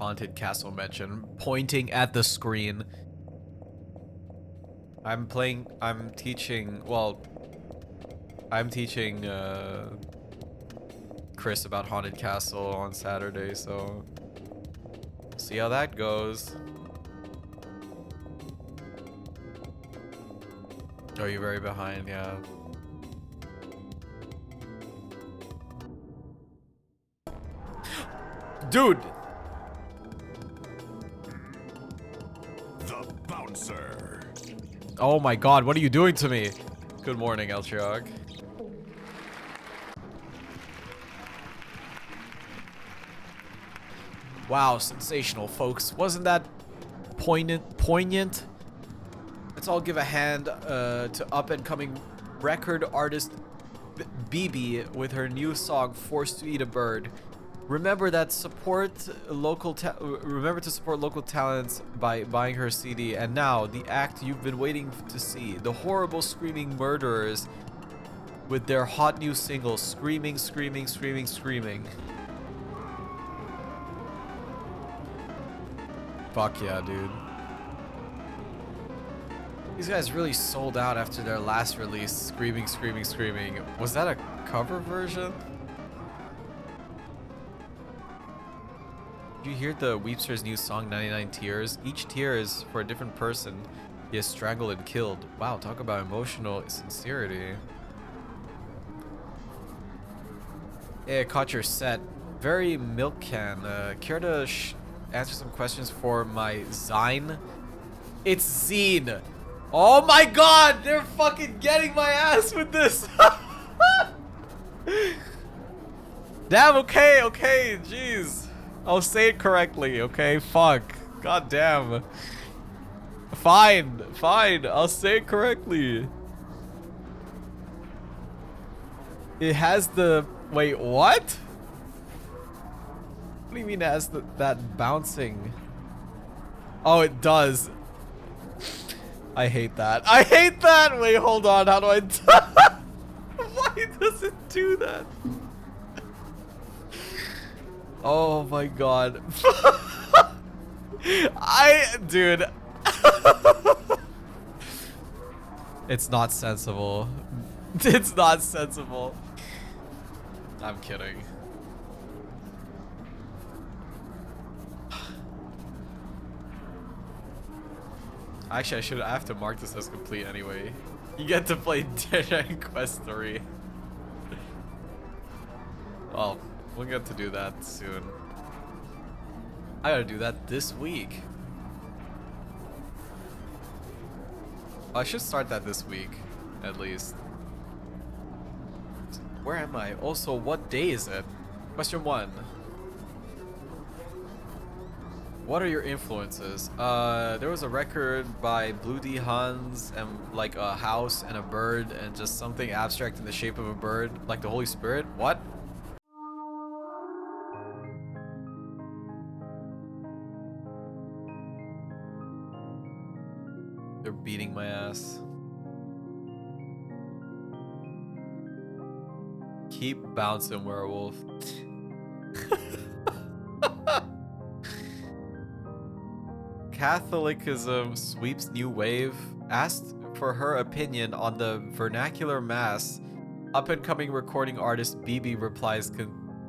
Haunted Castle mention, pointing at the screen. I'm teaching Chris about Haunted Castle on Saturday, so see how that goes. Oh, you're very behind, yeah. Dude! the bouncer. Oh my god, what are you doing to me? Good morning, Eltriog. Wow, sensational, folks. Wasn't that poignant? Let's all give a hand to up-and-coming record artist BB with her new song "Forced to Eat a Bird." Remember to support local talents by buying her CD. And now the act you've been waiting to see: the horrible screaming murderers with their hot new single, "Screaming, Screaming, Screaming, Screaming." Fuck yeah, dude. These guys really sold out after their last release, "Screaming, Screaming, Screaming." Was that a cover version? Did you hear the Weepster's new song, 99 Tears? Each tear is for a different person he has strangled and killed. Wow, talk about emotional sincerity. Hey, I caught your set. Very milk can. Care to answer some questions for my Zine? It's Zine. Oh my god, they're fucking getting my ass with this. Damn, okay, jeez. I'll say it correctly, okay? Fuck. God damn. Fine, I'll say it correctly. It has the... Wait, what? What do you mean it has that bouncing? Oh, it does. I hate that. Wait, hold on. How do I... Why does it do that? Oh my god. Dude. It's not sensible. It's not sensible. I'm kidding. Actually, I have to mark this as complete anyway. You get to play Dead Quest 3. Well, we'll get to do that soon. I gotta do that this week. I should start that this week, at least. Where am I? Also, what day is it? Question 1. What are your influences? There was a record by Blue D Hans and like a house and a bird and just something abstract in the shape of a bird, like the Holy Spirit. What? They're beating my ass. Keep bouncing, werewolf. Catholicism sweeps new wave. Asked for her opinion on the vernacular mass. Up-and-coming recording artist BB replies,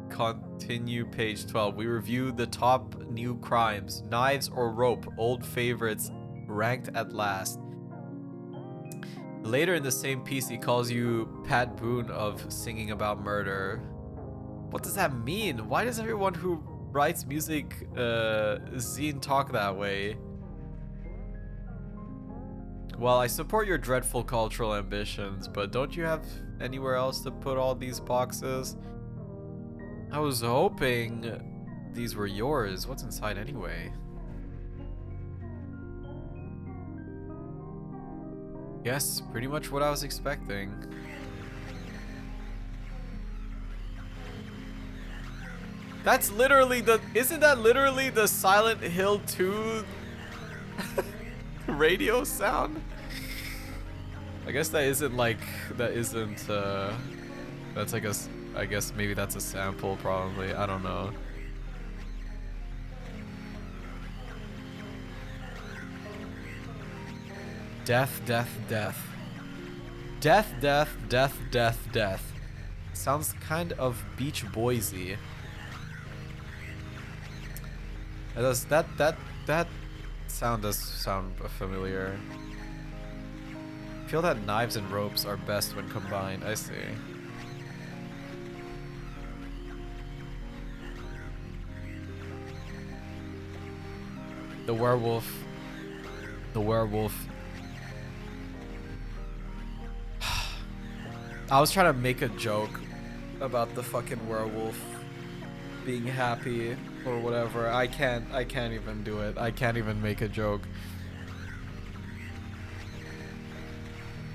continue page 12. We review the top new crimes. Knives or rope, old favorites ranked at last. Later in the same piece, he calls you Pat Boone of singing about murder. What does that mean? Why does everyone who writes music zine talk that way? Well, I support your dreadful cultural ambitions, but don't you have anywhere else to put all these boxes? I was hoping these were yours. What's inside anyway? Yes, pretty much what I was expecting. That's literally the... Isn't that literally the Silent Hill 2 radio sound? I guess that isn't like... That isn't... That's like a... I guess maybe that's a sample probably. I don't know. Death, death, death. Death, death, death, death, death. Sounds kind of Beach Boysy. That sound does sound familiar. I feel that knives and ropes are best when combined. I see. The werewolf The werewolf. I was trying to make a joke about the fucking werewolf being happy or whatever. I can't even do it. I can't even make a joke.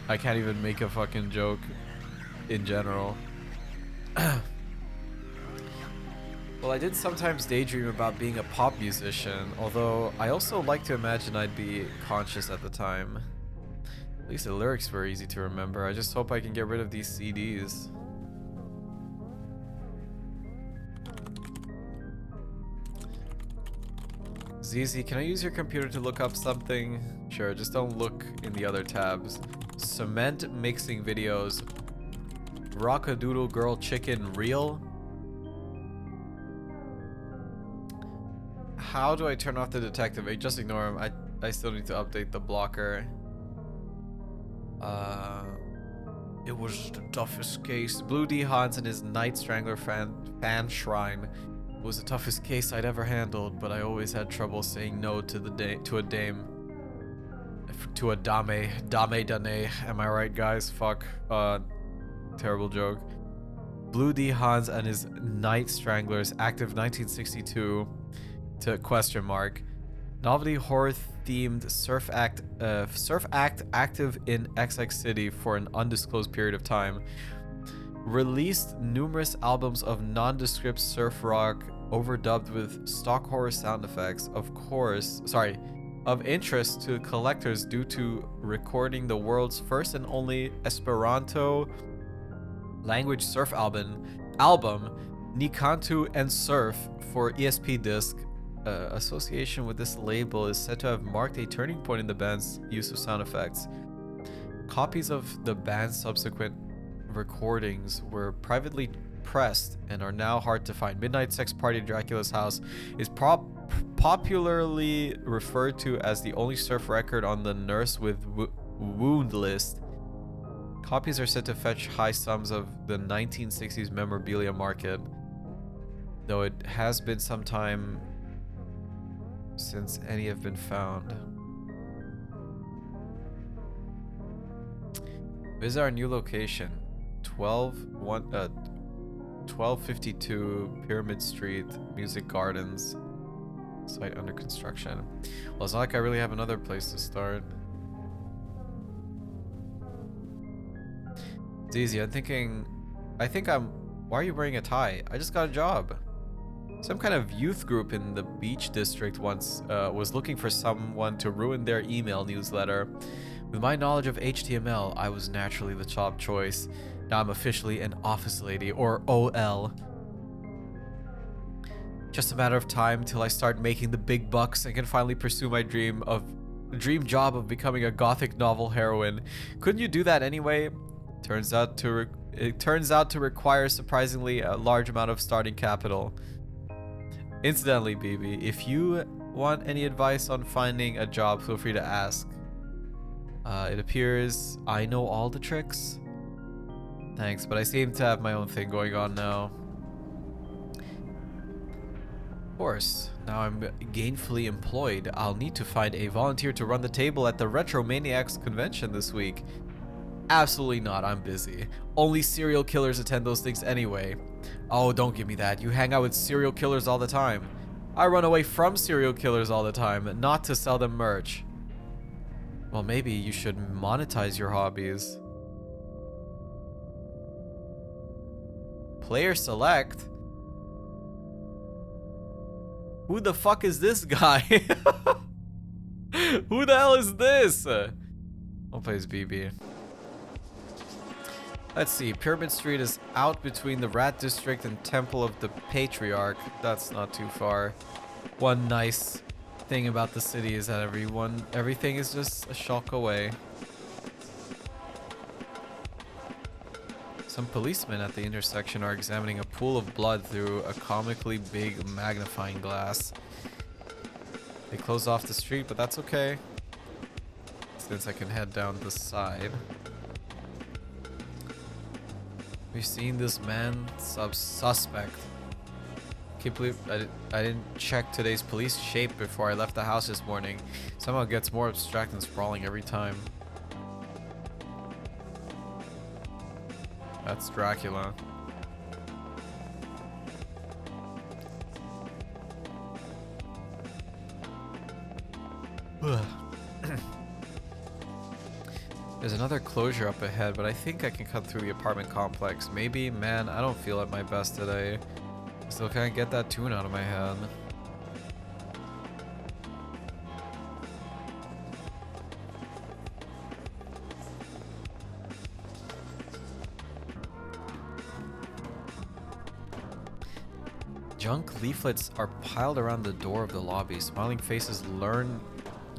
I can't even make a fucking joke in general. Well, I did sometimes daydream about being a pop musician, although I also like to imagine I'd be conscious at the time. At least the lyrics were easy to remember. I just hope I can get rid of these CDs. ZZ, can I use your computer to look up something? Sure, just don't look in the other tabs. Cement mixing videos. Rockadoodle girl chicken real? How do I turn off the detective? Just ignore him. I still need to update the blocker. It was the toughest case. Blue D. Hans and his Night Strangler fan shrine was the toughest case I'd ever handled, but I always had trouble saying no to a dame. To a dame. Dame. Am I right, guys? Fuck. Terrible joke. Blue D. Hans and his Night Stranglers, active 1962 to question mark. Novelty horror themed surf act active in XX City for an undisclosed period of time. Released numerous albums of nondescript surf rock overdubbed with stock horror sound effects. Of interest to collectors due to recording the world's first and only Esperanto language surf album Nikantu and Surf for ESP disc. Association with this label is said to have marked a turning point in the band's use of sound effects. Copies of the band's subsequent recordings were privately pressed and are now hard to find. Midnight Sex Party at Dracula's House is popularly referred to as the only surf record on the Nurse with Wound list. Copies are said to fetch high sums of the 1960s memorabilia market, though it has been some time since any have been found. Visit our new location, 1252 Pyramid Street, Music Gardens. Site under construction. Well, it's not like I really have another place to start. It's easy. Why are you wearing a tie? I just got a job. Some kind of youth group in the Beach District once was looking for someone to ruin their email newsletter. With my knowledge of HTML, I was naturally the top choice. Now I'm officially an office lady, or OL. Just a matter of time till I start making the big bucks and can finally pursue my dream job of becoming a gothic novel heroine. Couldn't you do that anyway? It turns out to require surprisingly a large amount of starting capital. Incidentally, BB, if you want any advice on finding a job, feel free to ask. It appears I know all the tricks. Thanks, but I seem to have my own thing going on now. Of course, now I'm gainfully employed. I'll need to find a volunteer to run the table at the Retro Maniacs convention this week. Absolutely not, I'm busy. Only serial killers attend those things anyway. Oh, don't give me that. You hang out with serial killers all the time. I run away from serial killers all the time, not to sell them merch. Well, maybe you should monetize your hobbies. Player select? Who the fuck is this guy? Who the hell is this? I'll play as BB. Let's see, Pyramid Street is out between the Rat District and Temple of the Patriarch. That's not too far. One nice thing about the city is that everything is just a shock away. Some policemen at the intersection are examining a pool of blood through a comically big magnifying glass. They close off the street, but that's okay, since I can head down the side. We've seen this man suspect. Can't believe I didn't check today's police shape before I left the house this morning. Somehow it gets more abstract and sprawling every time. That's Dracula. There's another closure up ahead, but I think I can cut through the apartment complex. Maybe, man, I don't feel at my best today. Still can't get that tune out of my head. Junk leaflets are piled around the door of the lobby. Smiling faces learn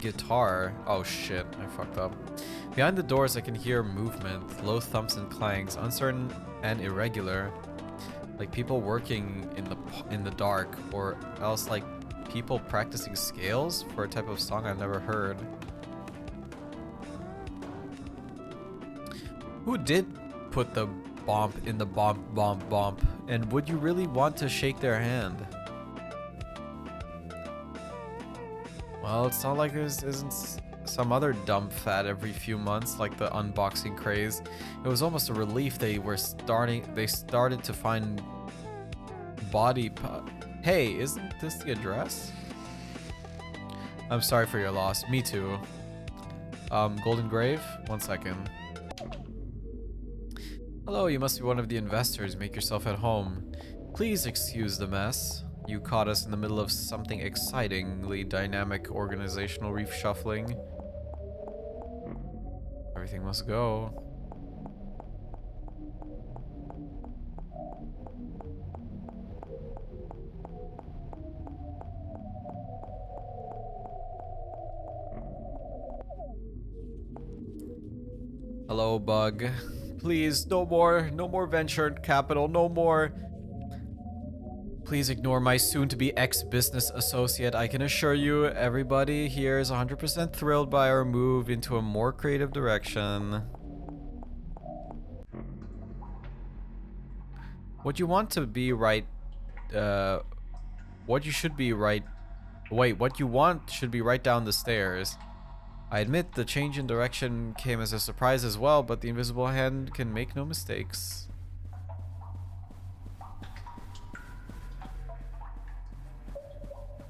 guitar. Oh shit, I fucked up. Behind the doors I can hear movement, low thumps and clangs, uncertain and irregular. Like people working in the dark, or else like people practicing scales for a type of song I've never heard. Who did put the bomb in the bomb? And would you really want to shake their hand? Well, it's not like isn't some other dumb fad every few months, like the unboxing craze. It was almost a relief they started to find body. Hey, isn't this the address? I'm sorry for your loss. Me too. Golden Grave? 1 second. Hello, you must be one of the investors. Make yourself at home. Please excuse the mess. You caught us in the middle of something excitingly dynamic organizational reshuffling. Everything must go. Hello, Bug. Please, no more venture capital, no more. Please ignore my soon-to-be ex-business associate. I can assure you, everybody here is 100% thrilled by our move into a more creative direction. What you want to be right, what you should be right, wait, what you want should be right down the stairs. I admit the change in direction came as a surprise as well, but the invisible hand can make no mistakes.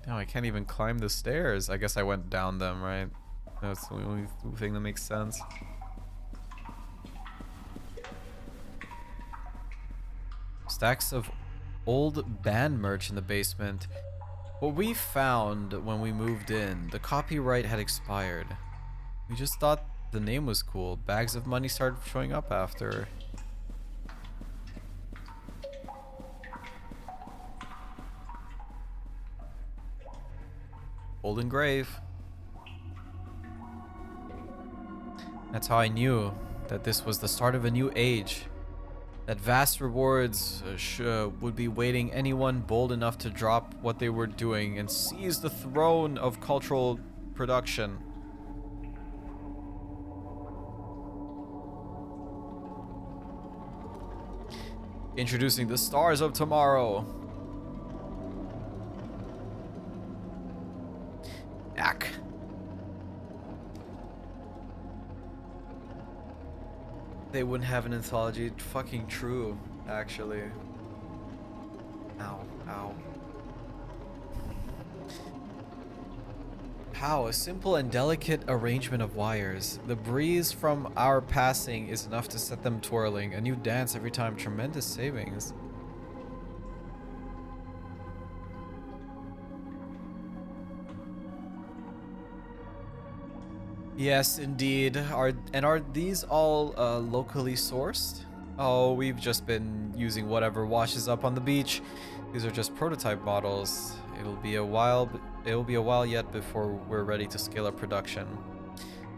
No, I can't even climb the stairs. I guess I went down them, right? That's the only thing that makes sense. Stacks of old band merch in the basement. What we found when we moved in, the copyright had expired. We just thought the name was cool. Bags of money started showing up after. Golden Grave. That's how I knew that this was the start of a new age. That vast rewards would be waiting anyone bold enough to drop what they were doing and seize the throne of cultural production. Introducing the stars of tomorrow. Ack. They wouldn't have an anthology. Fucking true, actually. Ow, ow. How? A simple and delicate arrangement of wires. The breeze from our passing is enough to set them twirling. A new dance every time. Tremendous savings. Yes, indeed. Are these all locally sourced? Oh, we've just been using whatever washes up on the beach. These are just prototype models. It'll be a while yet before we're ready to scale up production.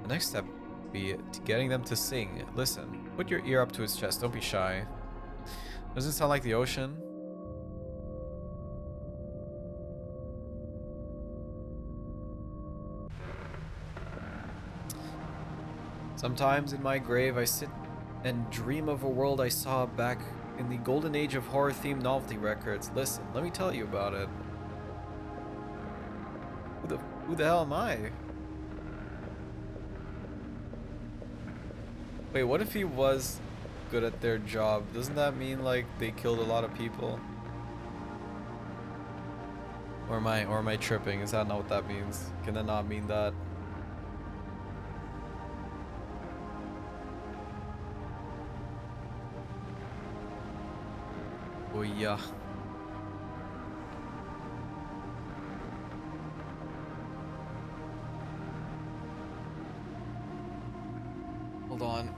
The next step will be getting them to sing. Listen, put your ear up to its chest. Don't be shy. Doesn't it sound like the ocean? Sometimes in my grave I sit and dream of a world I saw back in the golden age of horror-themed novelty records. Listen, let me tell you about it. Who the hell am I? Wait, what if he was good at their job? Doesn't that mean like they killed a lot of people? Or am I tripping? Is that not what that means? Can that not mean that? Oh yeah. Hold on.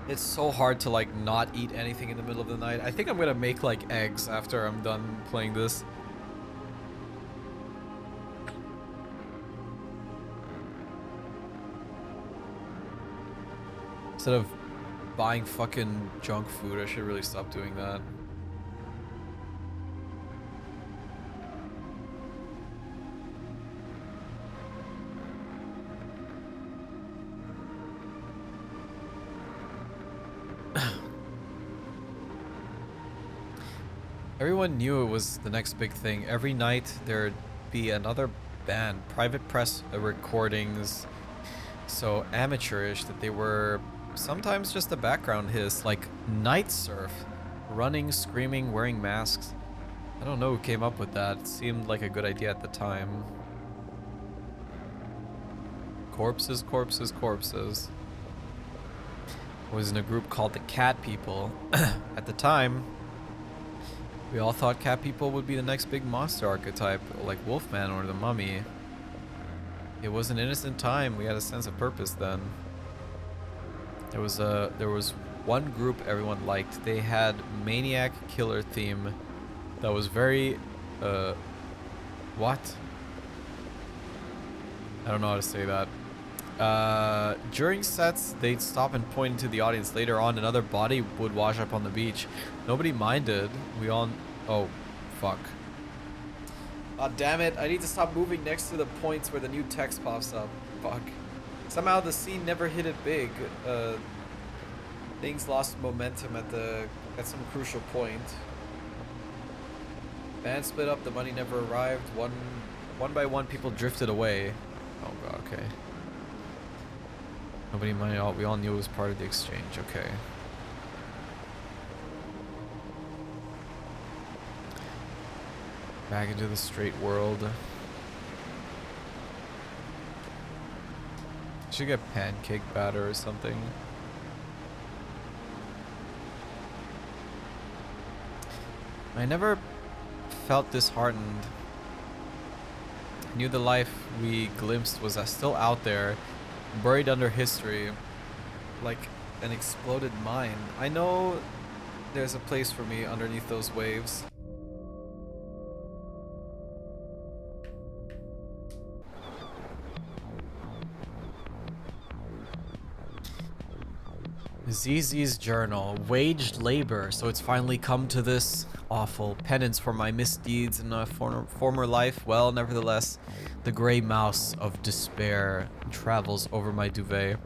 It's so hard to like not eat anything in the middle of the night. I think I'm gonna make like eggs after I'm done playing this. Instead of buying fucking junk food, I should really stop doing that. Everyone knew it was the next big thing. Every night there'd be another band, private press recordings, so amateurish that they were sometimes just a background hiss, like Night Surf, running, screaming, wearing masks. I don't know who came up with that. It seemed like a good idea at the time. Corpses, corpses, corpses. I was in a group called the Cat People. At the time, we all thought cat people would be the next big monster archetype, like Wolfman or the Mummy. It was an innocent time. We had a sense of purpose then. There was one group everyone liked. They had maniac killer theme that was very what? I don't know how to say that. During sets, they'd stop and point to the audience. Later on, another body would wash up on the beach. Nobody minded. We all... Oh, fuck. Oh, damn it. I need to stop moving next to the points where the new text pops up. Fuck. Somehow the scene never hit it big. Things lost momentum at some crucial point. Band split up. The money never arrived. One by one, people drifted away. Oh, God. Okay. Nobody minded. We all knew it was part of the exchange. Okay. Back into the straight world. Should get pancake batter or something. I never felt disheartened. I knew the life we glimpsed was still out there, buried under history, like an exploded mine. I know there's a place for me underneath those waves. ZZ's journal. Waged labor, so it's finally come to this. Awful penance for my misdeeds in a former life. Well, nevertheless, the gray mouse of despair travels over my duvet.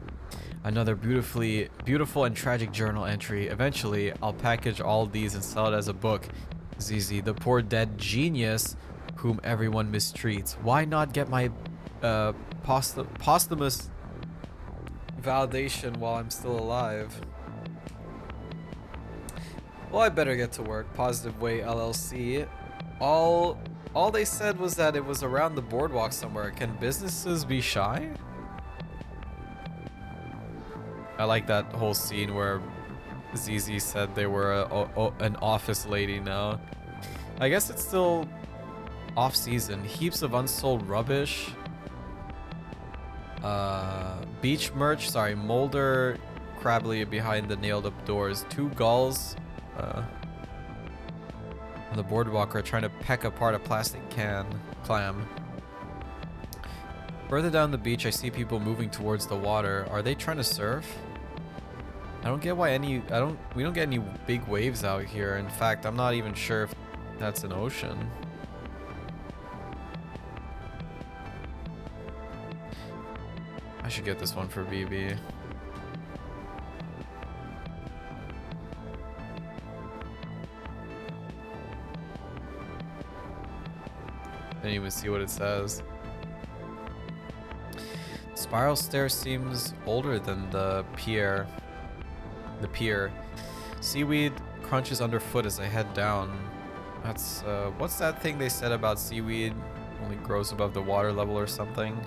Another beautiful and tragic journal entry. Eventually, I'll package all of these and sell it as a book. ZZ, the poor dead genius whom everyone mistreats. Why not get my posthumous validation while I'm still alive? Well, I better get to work. Positive Way LLC. All they said was that it was around the boardwalk somewhere. Can businesses be shy? I like that whole scene where ZZ said they were an office lady now. I guess it's still off season. Heaps of unsold rubbish. Beach merch. Sorry, Molder Crabbly behind the nailed up doors. 2 gulls on the boardwalk are trying to peck apart a plastic clam. Further down the beach, I see people moving towards the water. Are they trying to surf? I don't get why we don't get any big waves out here. In fact, I'm not even sure if that's an ocean. I should get this one for BB. Didn't even see what it says. Spiral stair seems older than the pier. The pier. Seaweed crunches underfoot as I head down. That's what's that thing they said about seaweed? Only grows above the water level or something.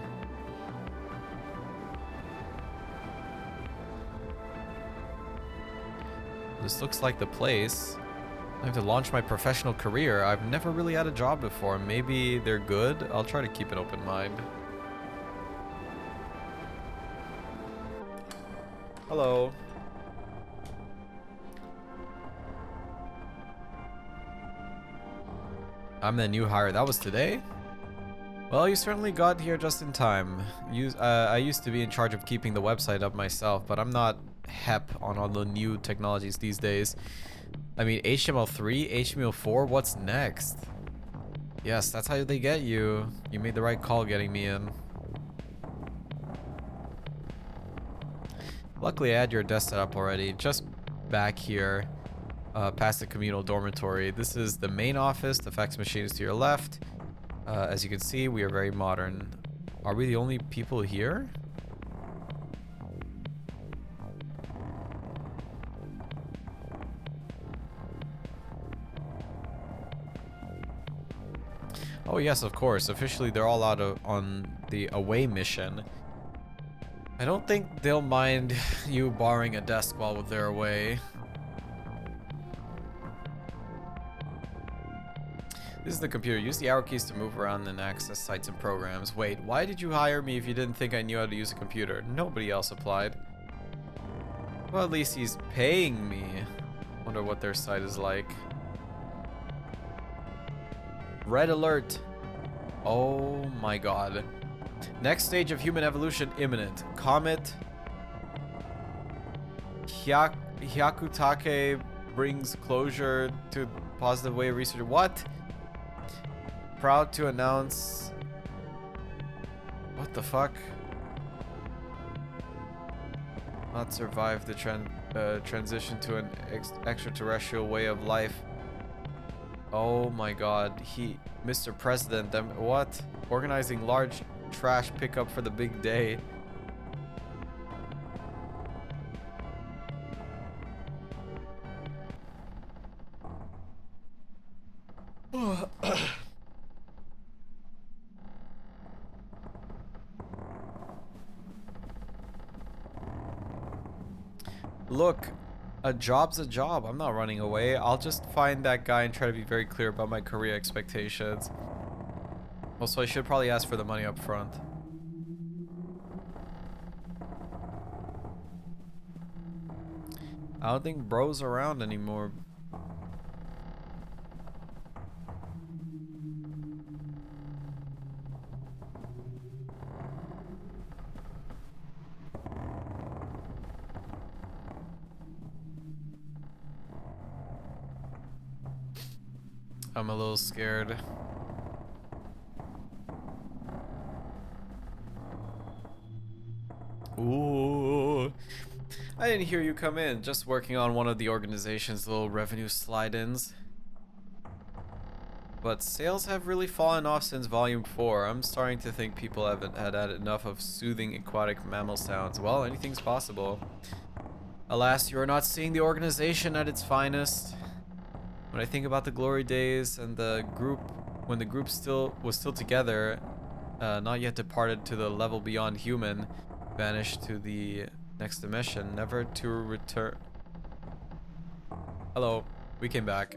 This looks like the place. I have to launch my professional career. I've never really had a job before. Maybe they're good. I'll try to keep an open mind. Hello. I'm the new hire. That was today? Well, you certainly got here just in time. I used to be in charge of keeping the website up myself, but I'm not hep on all the new technologies these days. I mean, HTML3, HTML4, what's next? Yes, that's how they get you. You made the right call getting me in. Luckily, I had your desk set up already. Just back here, past the communal dormitory. This is the main office. The fax machine is to your left. As you can see, we are very modern. Are we the only people here? Oh yes, of course. Officially, they're all out on the away mission. I don't think they'll mind you borrowing a desk while they're away. This is the computer. Use the arrow keys to move around and access sites and programs. Wait, why did you hire me if you didn't think I knew how to use a computer? Nobody else applied. Well, at least he's paying me. Wonder what their site is like. Red alert. Oh my god. Next stage of human evolution imminent. Comet Hyakutake brings closure to positive way of research. What? Proud to announce. What the fuck? Not survive the transition to an extraterrestrial way of life. Oh my god, Mr. President, what? Organizing large trash pickup for the big day. Look, a job's a job. I'm not running away. I'll just find that guy and try to be very clear about my career expectations. Also, I should probably ask for the money up front. I don't think bro's around anymore. I'm a little scared. Ooh. I didn't hear you come in. Just working on one of the organization's little revenue slide-ins. But sales have really fallen off since Volume 4. I'm starting to think people haven't had enough of soothing aquatic mammal sounds. Well, anything's possible. Alas, you are not seeing the organization at its finest. When I think about the glory days and the group, when the group was still together, not yet departed to the level beyond human, vanished to the next dimension, never to return. Hello, we came back.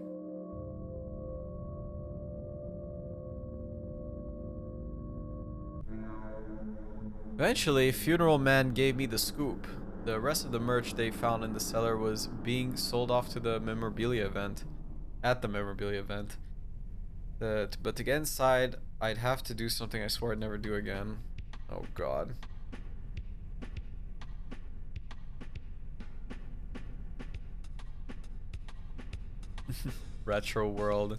Eventually, Funeral Man gave me the scoop. The rest of the merch they found in the cellar was being sold off to the memorabilia event. At the memorabilia event. But to get inside, I'd have to do something I swore I'd never do again. Oh god. Retro world.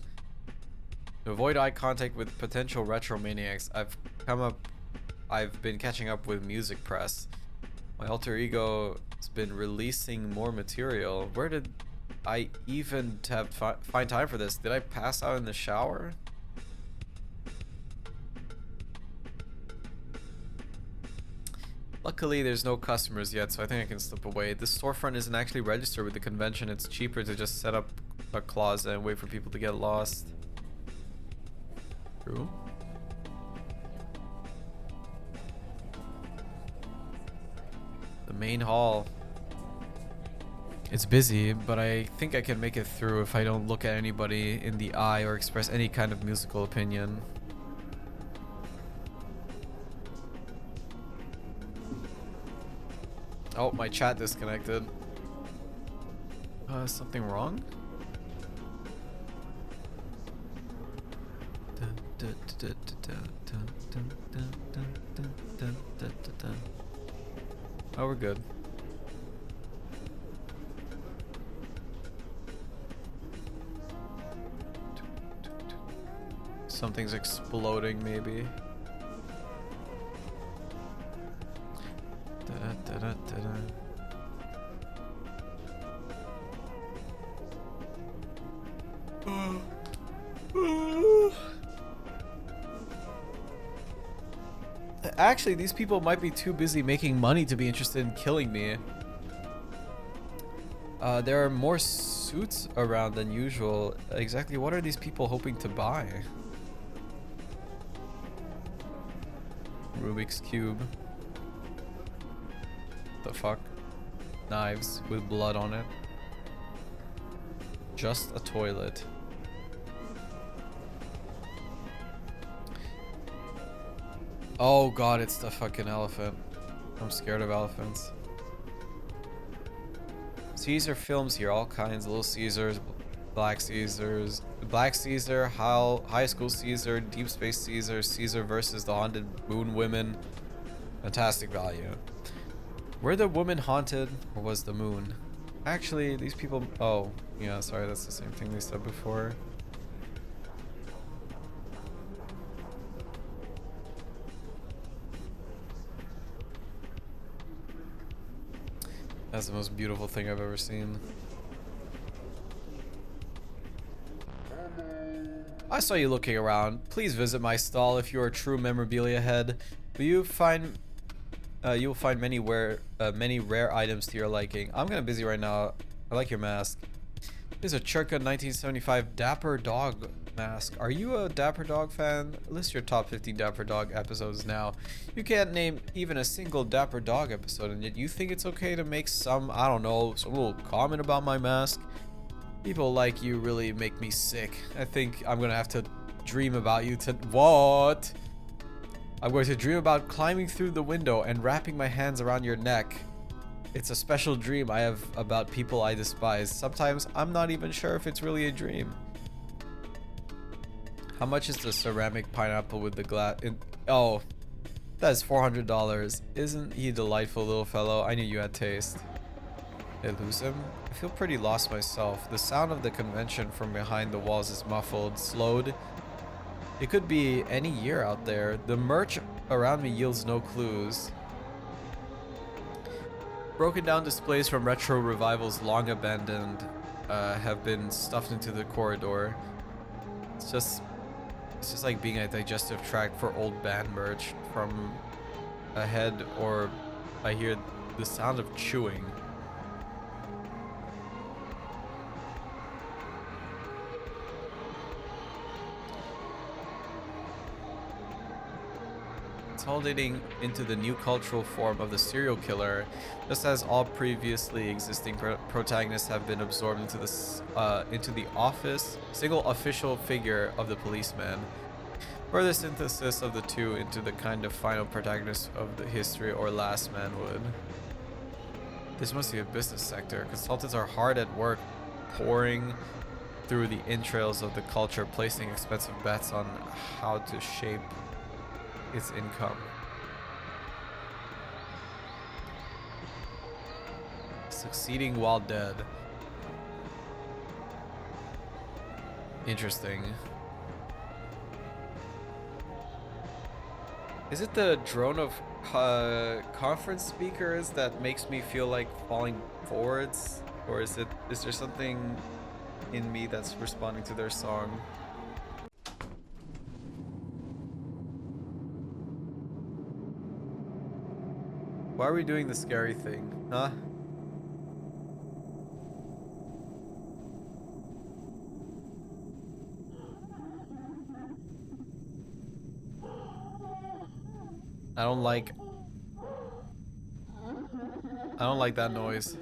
To avoid eye contact with potential retro maniacs, I've come up I've been catching up with Music Press. My alter ego has been releasing more material. Where did I even find time for this? Did I pass out in the shower? Luckily, there's no customers yet, so I think I can slip away. This storefront isn't actually registered with the convention. It's cheaper to just set up a closet and wait for people to get lost. True. The main hall. It's busy, but I think I can make it through if I don't look at anybody in the eye or express any kind of musical opinion. Oh, my chat disconnected. Something wrong? Oh, we're good. Something's exploding, maybe. Actually, these people might be too busy making money to be interested in killing me. There are more suits around than usual. Exactly what are these people hoping to buy? Rubik's Cube. The fuck? Knives with blood on it. Just a toilet. Oh god, it's the fucking elephant. I'm scared of elephants. Caesar films here, all kinds. Little Caesars, Black Caesars, Black Caesar, High School Caesar, Deep Space Caesar, Caesar versus the Haunted Moon Women. Fantastic value. Were the women haunted, or was the moon? Actually, these people... Oh, yeah, sorry, that's the same thing they said before. That's the most beautiful thing I've ever seen. I saw you looking around. Please visit my stall if you're a true memorabilia head. You'll find many rare items to your liking. I'm kinda busy right now. I like your mask. Here's a Churka 1975 Dapper Dog mask. Are you a Dapper Dog fan? List your top 50 Dapper Dog episodes now. You can't name even a single Dapper Dog episode, and yet you think it's okay to make some, I don't know, some little comment about my mask? People like you really make me sick. I think I'm gonna have to dream about you to— What? I'm going to dream about climbing through the window and wrapping my hands around your neck. It's a special dream I have about people I despise. Sometimes I'm not even sure if it's really a dream. How much is the ceramic pineapple with the glass? Oh, that is $400. Isn't he a delightful little fellow? I knew you had taste. Did I lose him? I feel pretty lost myself. The sound of the convention from behind the walls is muffled, slowed. It could be any year out there. The merch around me yields no clues. Broken down displays from retro revivals long abandoned have been stuffed into the corridor. It's just like being a digestive tract for old band merch. From ahead, or I hear the sound of chewing. Consolidating into the new cultural form of the serial killer, just as all previously existing protagonists have been absorbed into the office, single official figure of the policeman. Further synthesis of the two into the kind of final protagonist of the history or last man would. This must be a business sector. Consultants are hard at work, pouring through the entrails of the culture, placing expensive bets on how to shape its income. Succeeding while dead. Interesting. Is it the drone of conference speakers that makes me feel like falling forwards? Or is there something in me that's responding to their song? Why are we doing the scary thing? Huh? I don't like that noise.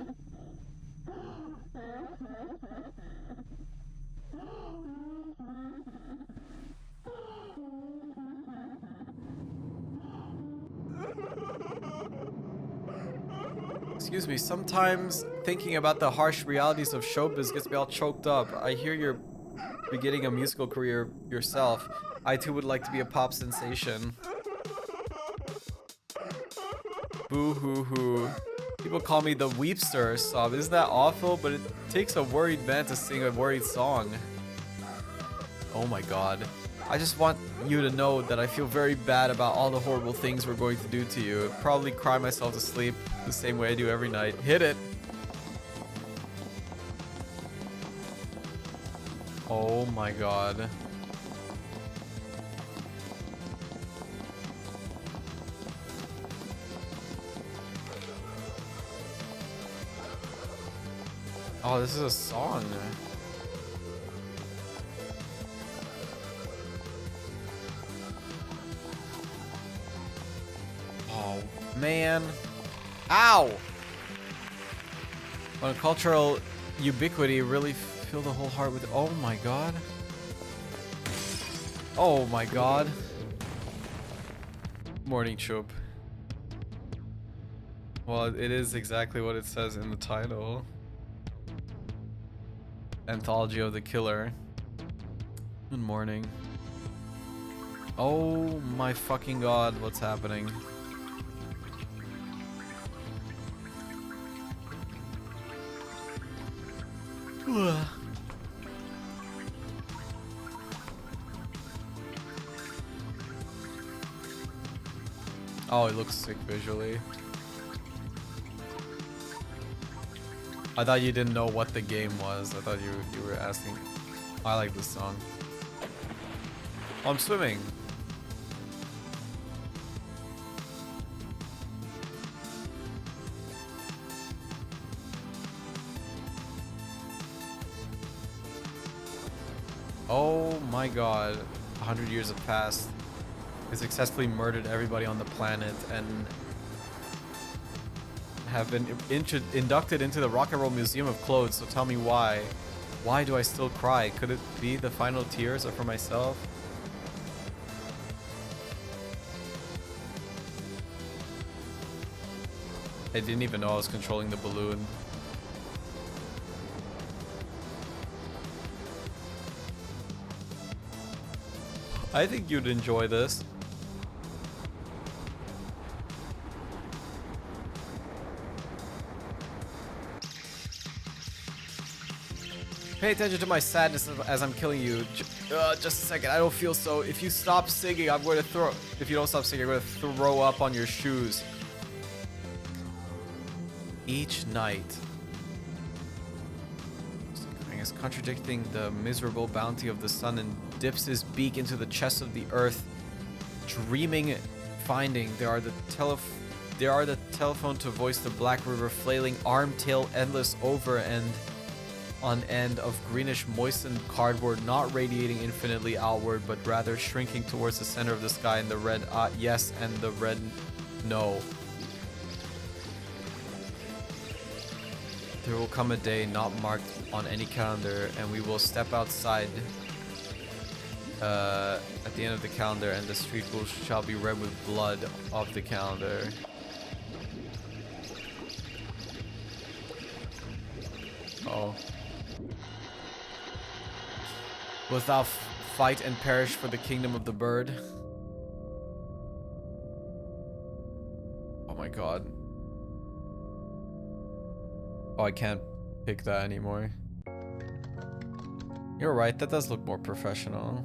Excuse me, sometimes thinking about the harsh realities of showbiz gets me all choked up. I hear you're beginning a musical career yourself. I too would like to be a pop sensation. Boo hoo hoo. People call me the weepster sob. Isn't that awful? But it takes a worried man to sing a worried song. Oh my god. I just want you to know that I feel very bad about all the horrible things we're going to do to you. Probably cry myself to sleep the same way I do every night. Hit it! Oh my god. Oh, this is a song. Oh, man. Ow! On cultural ubiquity, really fill the whole heart with... Oh my god. Oh my god. Morning Chup. Well, it is exactly what it says in the title. Anthology of the Killer. Good morning. Oh my fucking god, what's happening? Oh, it looks sick visually. I thought you didn't know what the game was. I thought you were asking. I like this song. Oh, I'm swimming. Oh my god. 100 years have passed. He successfully murdered everybody on the planet and have been inducted into the Rock and Roll Museum of Clothes. So tell me why. Why do I still cry? Could it be the final tears are for myself? I didn't even know I was controlling the balloon. I think you'd enjoy this. Pay attention to my sadness as I'm killing you. Just a second, I don't feel so. If you stop singing, I'm going to throw... If you don't stop singing, I'm going to throw up on your shoes. Each night. Is contradicting the miserable bounty of the sun and dips his beak into the chest of the earth, dreaming, finding there are the telephone to voice the black river, flailing arm tail endless over and on end of greenish moistened cardboard, not radiating infinitely outward but rather shrinking towards the center of the sky in the red yes and the red no. There will come a day not marked on any calendar, and we will step outside at the end of the calendar, and the street shall be red with blood of the calendar. Oh. Wilt thou fight and perish for the kingdom of the bird? Oh my god. Oh, I can't pick that anymore. You're right, that does look more professional.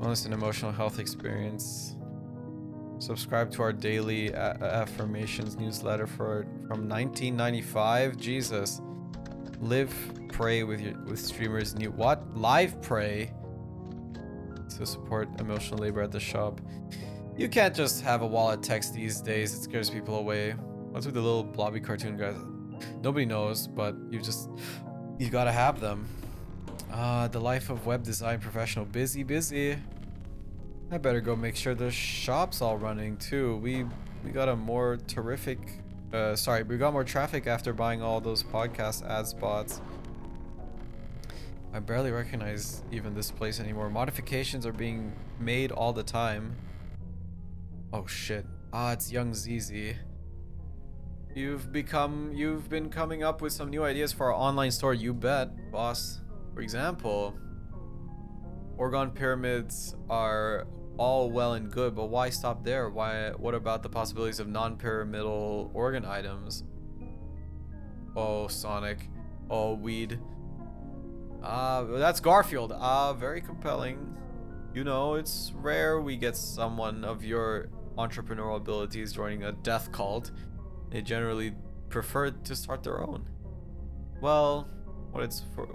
Wellness and emotional health experience. Subscribe to our daily affirmations newsletter from 1995. Jesus. Live pray with streamers new what? Live pray to support emotional labor at the shop. You can't just have a wallet text these days. It scares people away. What's with the little blobby cartoon guys? Nobody knows, but you gotta have them. The life of web design professional. Busy. I better go make sure the shop's all running too. We got a more terrific we got more traffic after buying all those podcast ad spots. I barely recognize even this place anymore. Modifications are being made all the time. Oh shit. It's young ZZ. You've been coming up with some new ideas for our online store, you bet, boss. For example, Orgon pyramids are all well and good, but why stop there? What about the possibilities of non-pyramidal organ items? Oh, Sonic. Oh, weed. That's Garfield. Very compelling. You know, it's rare we get someone of your entrepreneurial abilities joining a death cult. They generally prefer to start their own. Well,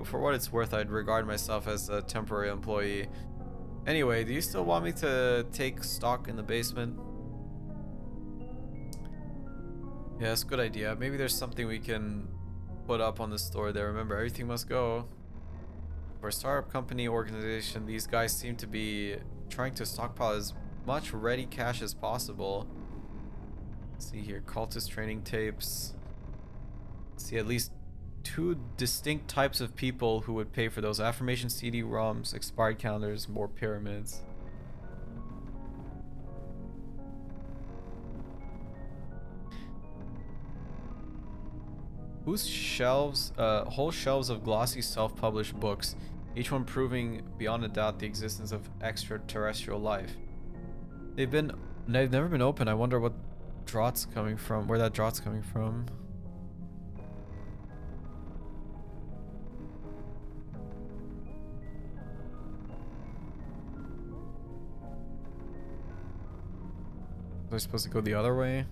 for what it's worth, I'd regard myself as a temporary employee. Anyway, do you still want me to take stock in the basement? Yes, good idea. Maybe there's something we can put up on the store there. Remember, everything must go. For a startup company organization, these guys seem to be trying to stockpile as much ready cash as possible. Let's see here, cultist training tapes. Let's see, at least 2 distinct types of people who would pay for those. Affirmation CD-ROMs, expired calendars, more pyramids. Whose shelves, whole shelves of glossy self-published books, each one proving beyond a doubt the existence of extraterrestrial life. They've never been opened. I wonder what draught's coming from, where that draught's coming from. Was I supposed to go the other way?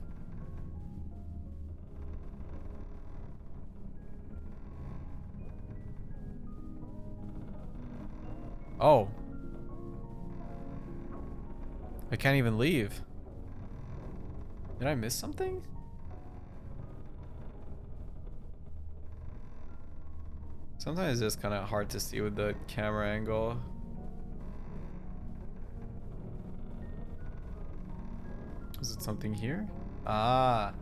Oh. I can't even leave. Did I miss something? Sometimes it's kind of hard to see with the camera angle. Is it something here? All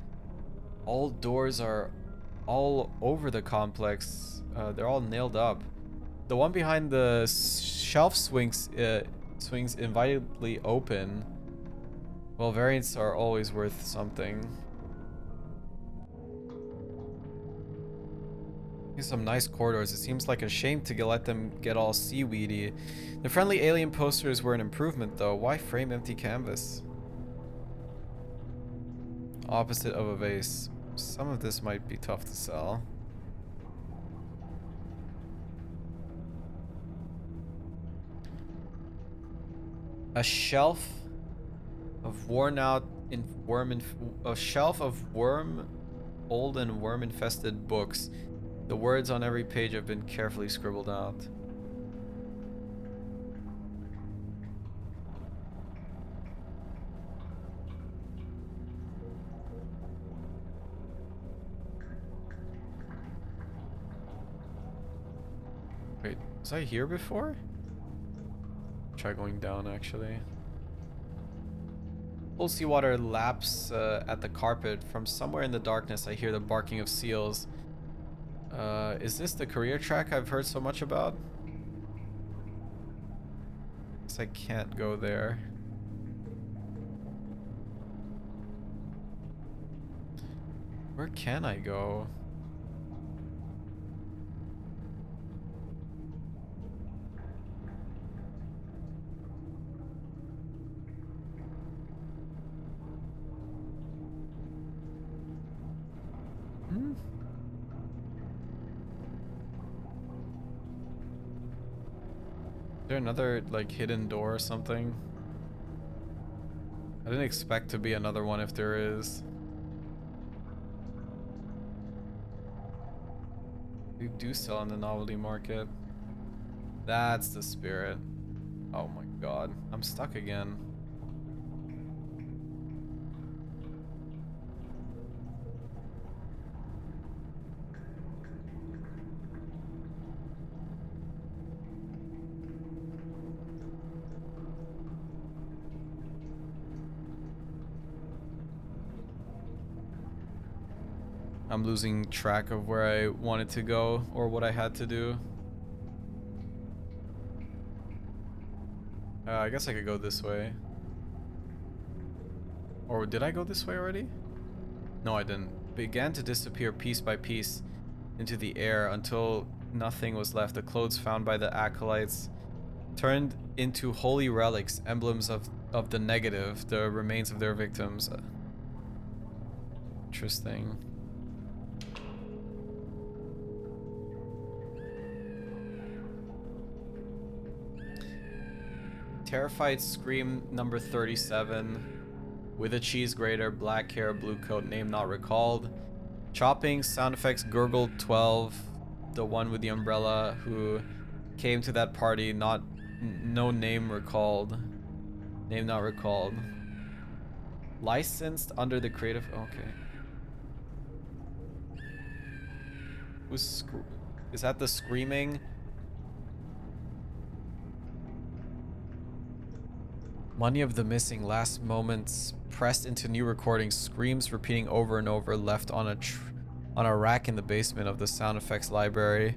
doors are all over the complex. They're all nailed up. The one behind the shelf swings invitingly open. Well, variants are always worth something. Here's some nice corridors. It seems like a shame to let them get all seaweedy. The friendly alien posters were an improvement, though. Why frame empty canvas? Opposite of a vase. Some of this might be tough to sell. A shelf of worn out old and worm infested books. The words on every page have been carefully scribbled out. Wait, was I here before? Try going down, actually. Full seawater laps at the carpet. From somewhere in the darkness, I hear the barking of seals. Is this the career track I've heard so much about? Guess I can't go there. Where can I go? Is there another, like, hidden door or something? I didn't expect to be another one if there is. We do sell on the novelty market. That's the spirit. Oh my god. I'm stuck again. I'm losing track of where I wanted to go or what I had to do. I guess I could go this way. Or did I go this way already? No, I didn't. Began to disappear piece by piece into the air until nothing was left. The clothes found by the acolytes turned into holy relics, emblems of the negative, the remains of their victims. Interesting. Terrified scream number 37. With a cheese grater, black hair, blue coat, name not recalled. Chopping, sound effects, gurgle 12. The one with the umbrella who came to that party, no name recalled. Name not recalled. Licensed under the creative, okay. Is that the screaming? Money of the missing last moments pressed into new recordings, screams repeating over and over, left on a rack in the basement of the sound effects library.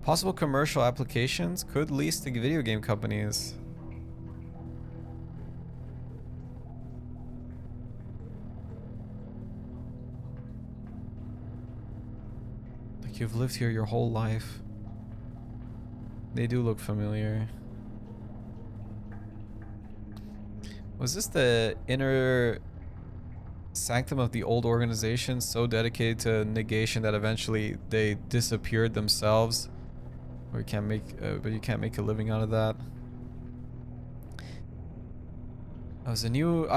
Possible commercial applications could lease to video game companies. Like you've lived here your whole life. They do look familiar. Was this the inner sanctum of the old organization, so dedicated to negation that eventually they disappeared themselves? Or you can't make, but you can't make a living out of that. I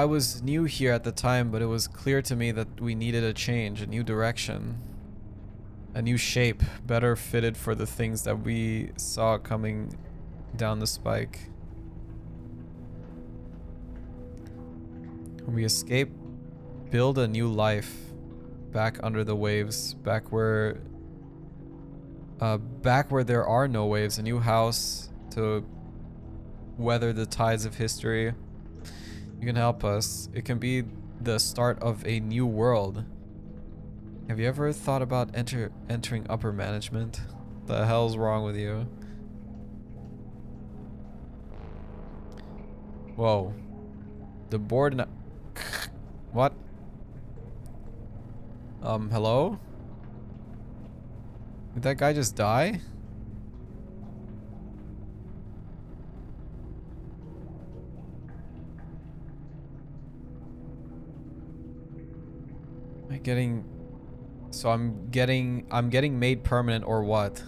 was new here at the time, but it was clear to me that we needed a change, a new direction, a new shape, better fitted for the things that we saw coming down the spike. When we escape, build a new life back under the waves, back where there are no waves, a new house to weather the tides of history. You can help us. It can be the start of a new world. Have you ever thought about entering upper management? The hell's wrong with you? Whoa. The board. What? Hello? Did that guy just die? Am I getting... So I'm getting made permanent or what?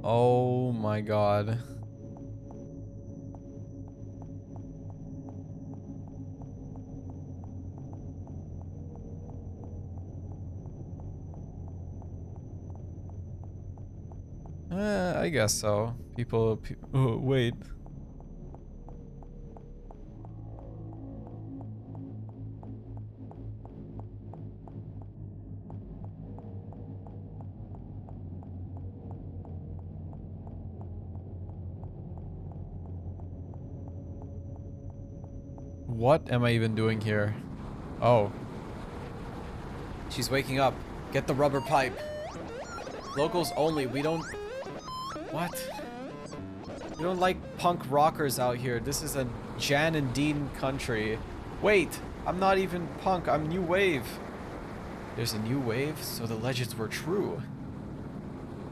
Oh my god. I guess so. Oh, wait. What am I even doing here? Oh. She's waking up. Get the rubber pipe. Locals only. We don't... What? We don't like punk rockers out here. This is a Jan and Dean country. Wait, I'm not even punk. I'm new wave. There's a new wave, so the legends were true.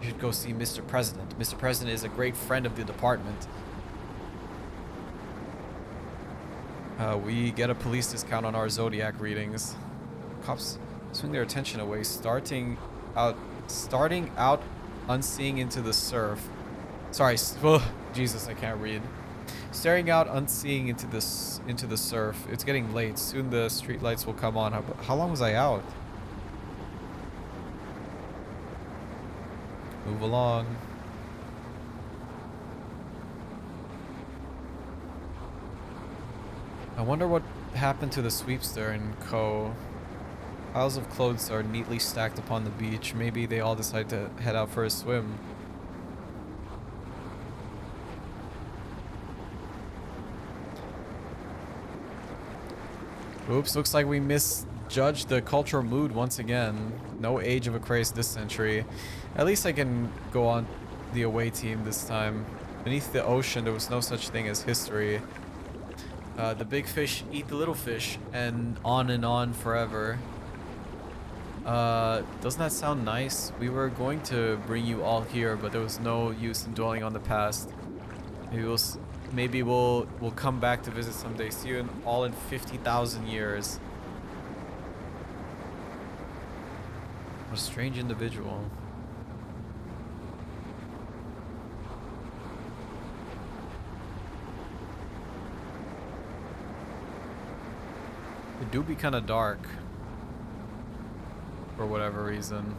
You should go see Mr. President. Mr. President is a great friend of the department. We get a police discount on our Zodiac readings. Cops swing their attention away, starting starting out unseeing into the surf. Sorry, ugh, Jesus, I can't read. Staring out unseeing into the surf. It's getting late. Soon the street lights will come on. How long was I out? Move along. I wonder what happened to the sweepster and co. Piles of clothes are neatly stacked upon the beach. Maybe they all decide to head out for a swim. Oops, looks like we misjudged the cultural mood once again. No age of Aquarius this century. At least I can go on the away team this time. Beneath the ocean, there was no such thing as history. The big fish eat the little fish, and on forever. Doesn't that sound nice? We were going to bring you all here, but there was no use in dwelling on the past. Maybe we'll come back to visit someday. See you all in 50,000 years. What a strange individual. It do be kind of dark. For whatever reason.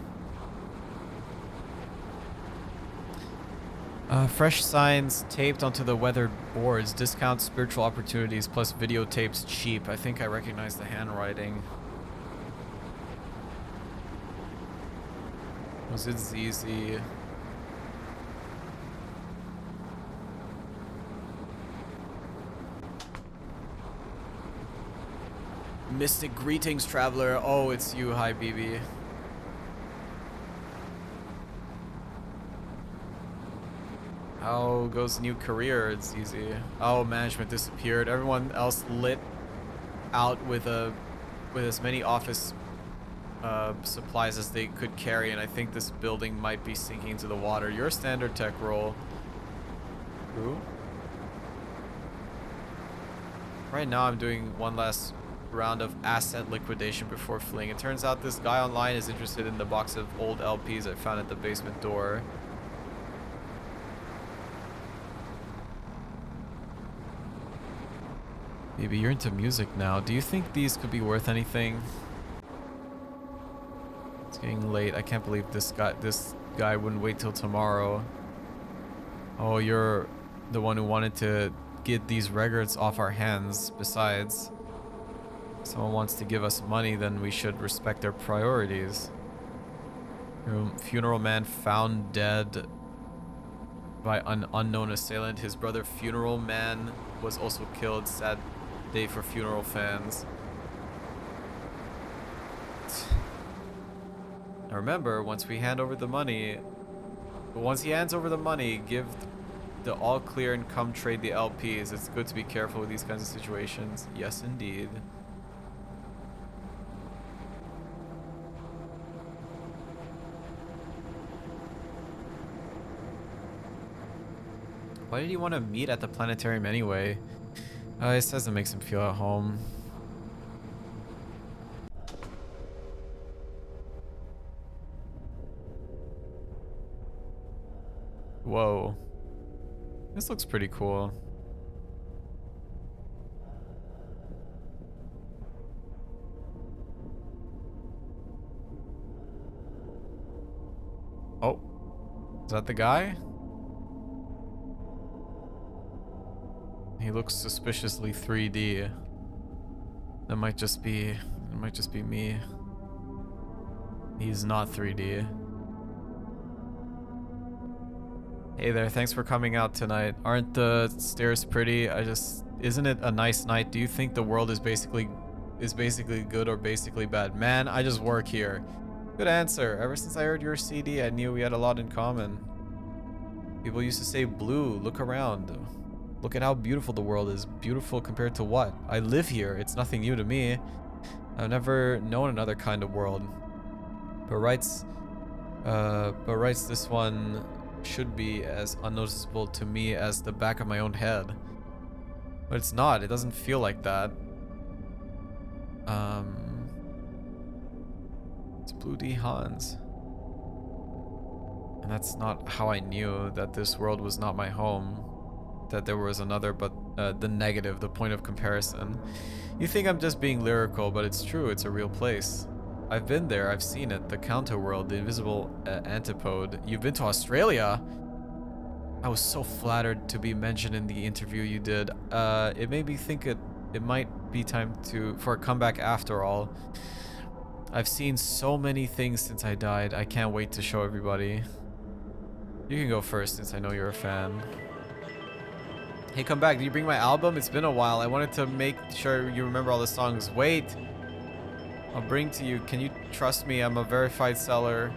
Fresh signs taped onto the weathered boards. Discount spiritual opportunities plus videotapes cheap. I think I recognize the handwriting. Was it ZZ? Mystic greetings, traveler. Oh, it's you. Hi, BB. How goes new career? It's easy. Oh, management disappeared. Everyone else lit out with as many office supplies as they could carry, and I think this building might be sinking into the water. Your standard tech role. Who? Right now, I'm doing one last round of asset liquidation before fleeing. It turns out this guy online is interested in the box of old LPs I found at the basement door. Maybe you're into music now. Do you think these could be worth anything? It's getting late. I can't believe this guy wouldn't wait till tomorrow. Oh, you're the one who wanted to get these records off our hands. Besides, if someone wants to give us money, then we should respect their priorities. Funeral man found dead by an unknown assailant. His brother funeral man was also killed. Sad day for funeral fans. Now remember, once he hands over the money, give the all clear and come trade the LPs. It's good to be careful with these kinds of situations. Yes, indeed. Why did he want to meet at the planetarium anyway? It says it makes him feel at home. Whoa. This looks pretty cool. Oh. Is that the guy? He looks suspiciously 3D. It might just be me. He's not 3D. Hey there, thanks for coming out tonight. Aren't the stairs pretty? Isn't it a nice night? Do you think the world is basically good or basically bad? Man, I just work here. Good answer. Ever since I heard your CD, I knew we had a lot in common. People used to say blue, look around. Look at how beautiful the world is. Beautiful compared to what? I live here. It's nothing new to me. I've never known another kind of world. But writes this one should be as unnoticeable to me as the back of my own head. But it's not. It doesn't feel like that. It's Blue D Hans. And that's not how I knew that this world was not my home. That there was another, but the negative, the point of comparison. You think I'm just being lyrical, but it's true, it's a real place. I've been there, I've seen it, the counter world, the invisible antipode. You've been to Australia? I was so flattered to be mentioned in the interview you did. It made me think it might be time for a comeback after all. I've seen so many things since I died, I can't wait to show everybody. You can go first since I know you're a fan. Hey, come back. Did you bring my album? It's been a while. I wanted to make sure you remember all the songs. Wait. I'll bring to you. Can you trust me? I'm a verified seller.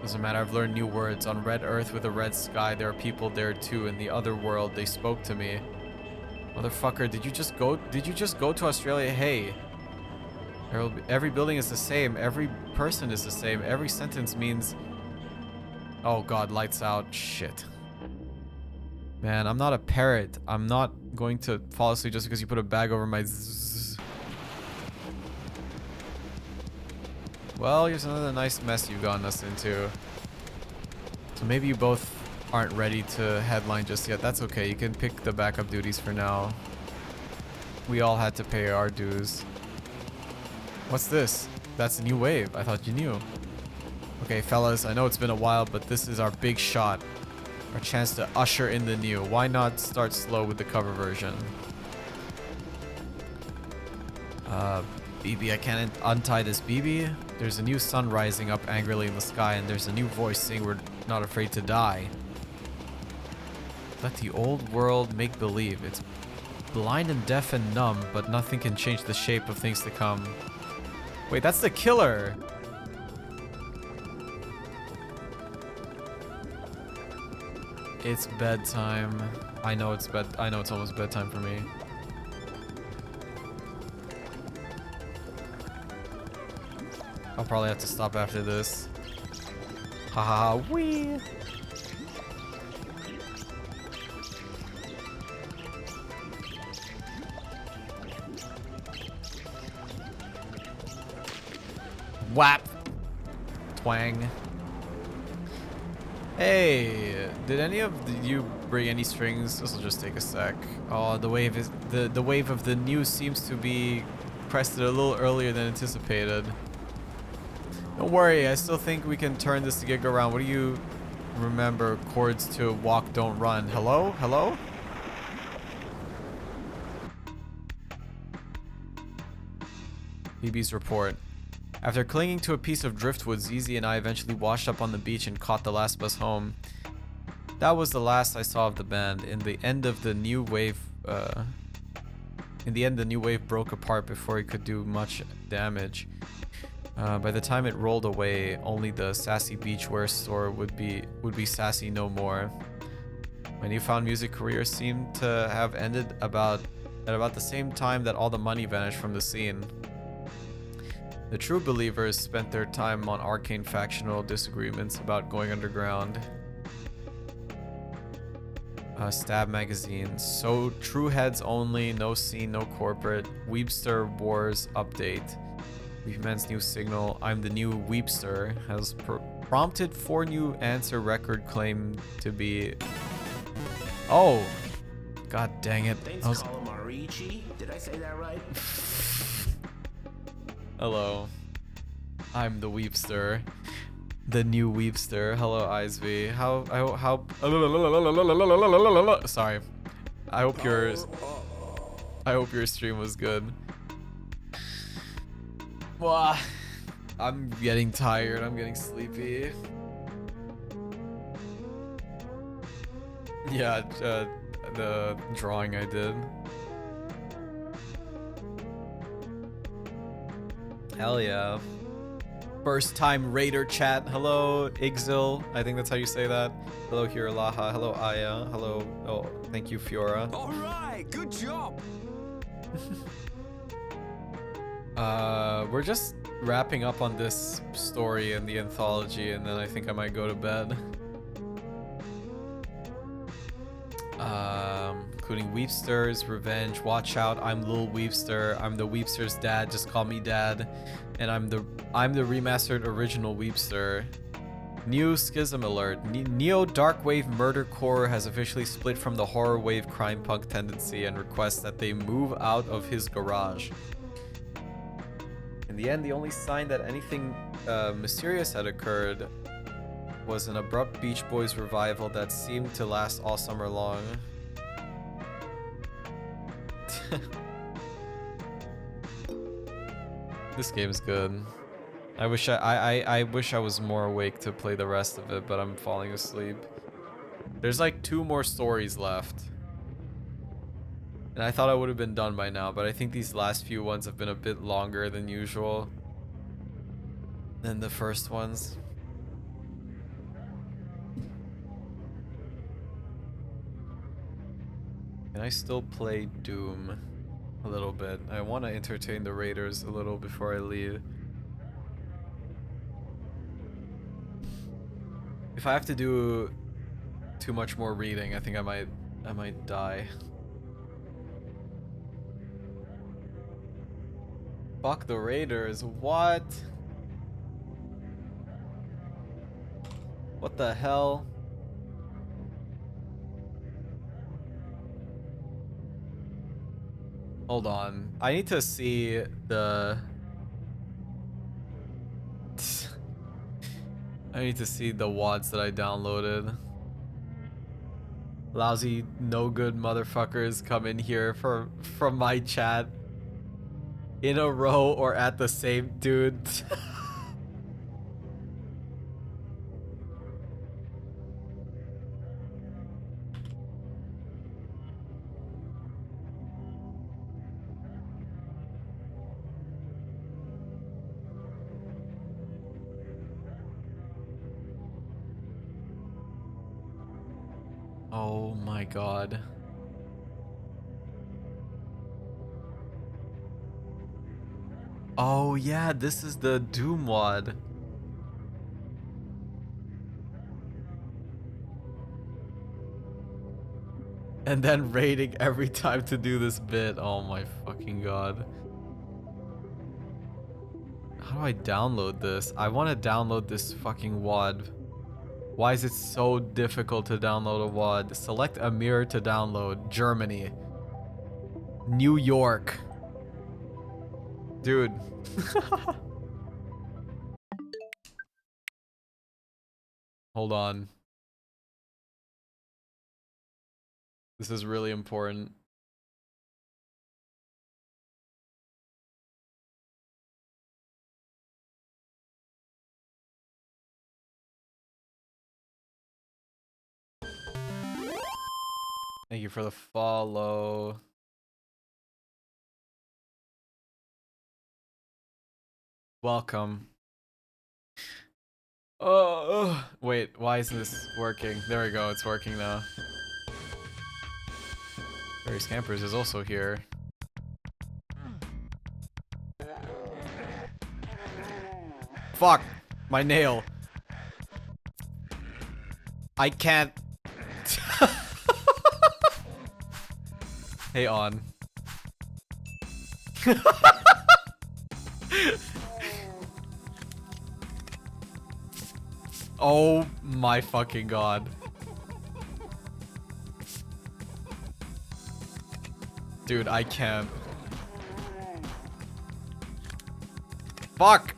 Doesn't matter. I've learned new words. On red earth with a red sky, there are people there too. In the other world, they spoke to me. Motherfucker, did you just go to Australia? Hey. Every building is the same. Every person is the same. Every sentence means... Oh god, lights out. Shit. Man, I'm not a parrot. I'm not going to fall asleep just because you put a bag over my zzz. Well, here's another nice mess you've gotten us into. So maybe you both aren't ready to headline just yet. That's okay. You can pick the backup duties for now. We all had to pay our dues. What's this? That's a new wave. I thought you knew. Okay, fellas, I know it's been a while, but this is our big shot. Our chance to usher in the new. Why not start slow with the cover version? BB, I can't untie this, BB. There's a new sun rising up angrily in the sky, and there's a new voice saying we're not afraid to die. Let the old world make believe. It's blind and deaf and numb, but nothing can change the shape of things to come. Wait, that's the killer. It's bedtime. I know it's almost bedtime for me. I'll probably have to stop after this. Haha, wee. Whap! Twang. Hey, did any of you bring any strings? This will just take a sec. Oh, the wave of the news seems to be crested a little earlier than anticipated. Don't worry, I still think we can turn this gig around. What do you remember? Chords to walk, don't run. Hello? Hello? BB's report. After clinging to a piece of driftwood, ZZ and I eventually washed up on the beach and caught the last bus home. That was the last I saw of the band. In the end, the new wave broke apart before it could do much damage. By the time it rolled away, only the sassy beachwear store would be sassy no more. My newfound music career seemed to have ended at about the same time that all the money vanished from the scene. The true believers spent their time on arcane factional disagreements about going underground. Stab magazine. So true heads only, no scene, no corporate. Weebster Wars update. Weebman's new signal, I'm the new Weebster, has prompted 4 new answer record claim to be... Oh! God dang it. Thanks, Calamarici. Did I say that right? Hello. I'm the Weebster. The new Weebster. Hello, Isv. How sorry. I hope your stream was good. Wah. I'm getting tired. I'm getting sleepy. Yeah, the drawing I did. Hell yeah. First time Raider chat. Hello, Igzil. I think that's how you say that. Hello, Hiralaha. Hello, Aya. Hello. Oh, thank you, Fiora. All right, good job. We're just wrapping up on this story and the anthology, and then I think I might go to bed. including Weepsters, Revenge, Watch Out, I'm Lil Weepster, I'm the Weepster's dad, just call me dad, and I'm the remastered original Weepster. New Schism alert. Neo Darkwave Murdercore has officially split from the horror wave crime punk tendency and requests that they move out of his garage. In the end, the only sign that anything mysterious had occurred was an abrupt Beach Boys revival that seemed to last all summer long. This game's good. I wish I wish I was more awake to play the rest of it, but I'm falling asleep. There's like 2 more stories left. And I thought I would have been done by now, but I think these last few ones have been a bit longer than usual than the first ones. Can I still play Doom a little bit? I want to entertain the Raiders a little before I leave. If I have to do too much more reading, I think I might die. Fuck the Raiders, what? What the hell? Hold on. I need to see the... I need to see the WADs that I downloaded. Lousy, no good motherfuckers come in here from my chat in a row or at the same dude. Oh my god. Oh yeah, this is the Doom WAD. And then raiding every time to do this bit. Oh my fucking god. How do I download this? I want to download this fucking WAD. Why is it so difficult to download a WAD? Select a mirror to download. Germany. New York. Dude. Hold on. This is really important. Thank you for the follow. Welcome. Oh, wait, why is this working? There we go, it's working now. Various Campers is also here. Fuck! My nail. I can't. Hey, on. Oh my fucking god. Dude, I can't. Fuck!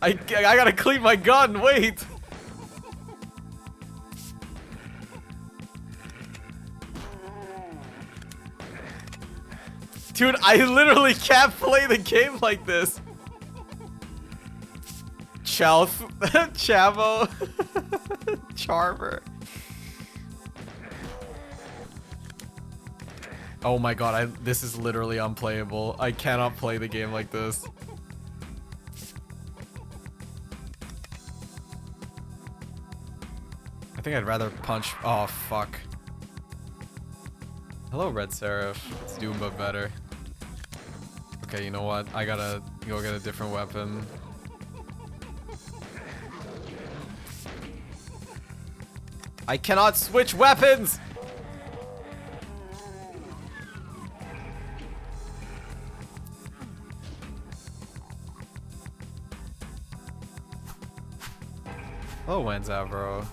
I gotta clean my gun, wait! Dude, I literally can't play the game like this. Chavo. Charmer. Oh my god, this is literally unplayable. I cannot play the game like this. I think I'd rather punch. Oh, fuck. Hello, Red Seraph. It's Doom, but better. Okay, you know what? I gotta go get a different weapon. I cannot switch weapons! Hello, Wanzavro.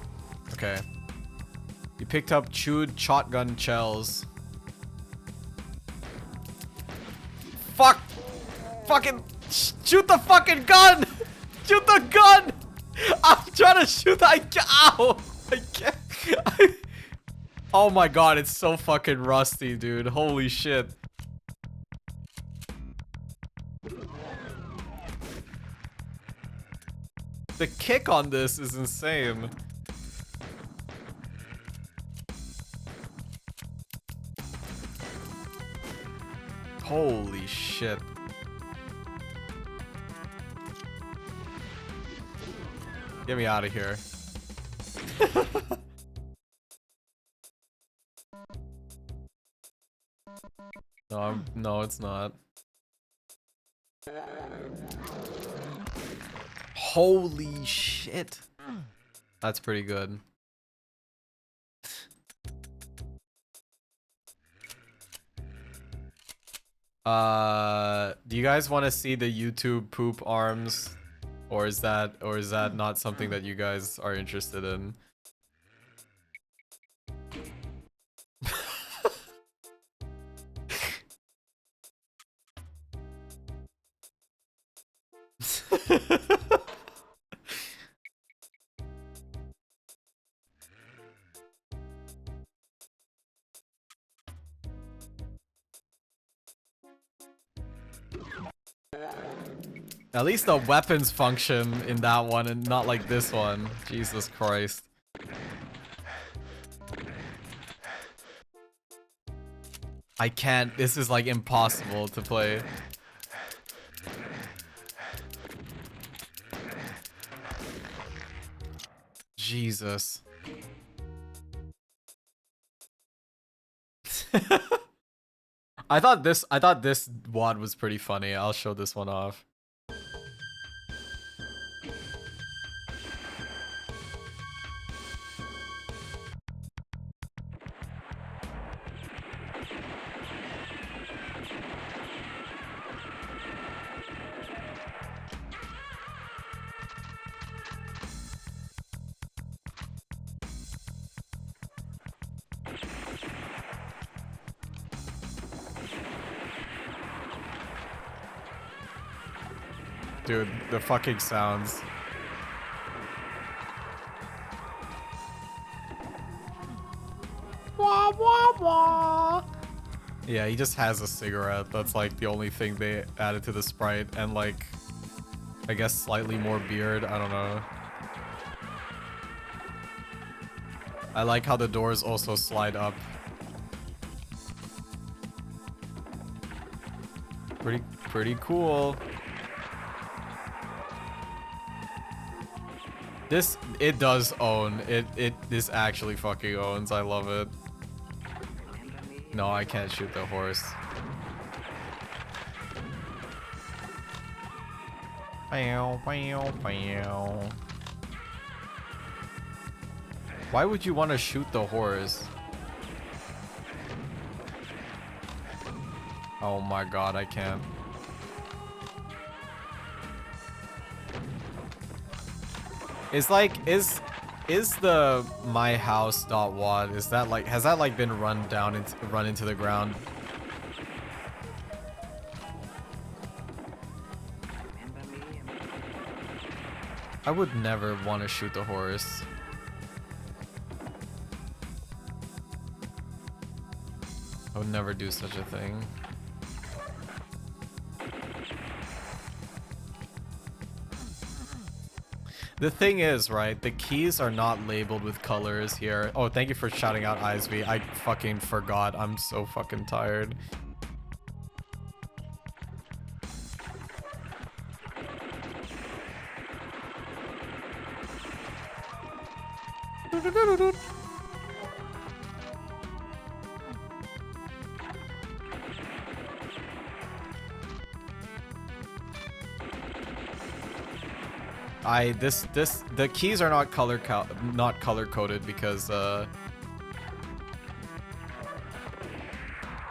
Okay. You picked up chewed shotgun shells. Fuck! Fucking shoot the fucking gun! Shoot the gun! I'm trying to shoot the ow! I can't. Oh my god, it's so fucking rusty, dude. Holy shit. The kick on this is insane. Holy shit. Get me out of here. No, it's not. Holy shit. That's pretty good. Do you guys want to see the YouTube poop arms? Or is that not something that you guys are interested in? At least the weapons function in that one and not like this one. Jesus Christ. I can't. This is like impossible to play. Jesus. I thought this WOD was pretty funny. I'll show this one off. Dude, the fucking sounds. Wah, wah, wah. Yeah, he just has a cigarette. That's like the only thing they added to the sprite. And like, I guess slightly more beard. I don't know. I like how the doors also slide up. Pretty cool. It does own. This actually fucking owns. I love it. No, I can't shoot the horse. Bow, bow, bow. Why would you want to shoot the horse? Oh my god, I can't. It's like, is the my house.wad, is that like, has that like been run into the ground? I would never want to shoot the horse. I would never do such a thing. The thing is, right, the keys are not labeled with colors here. Oh, thank you for shouting out Isv. I fucking forgot. I'm so fucking tired. The keys are not color coded because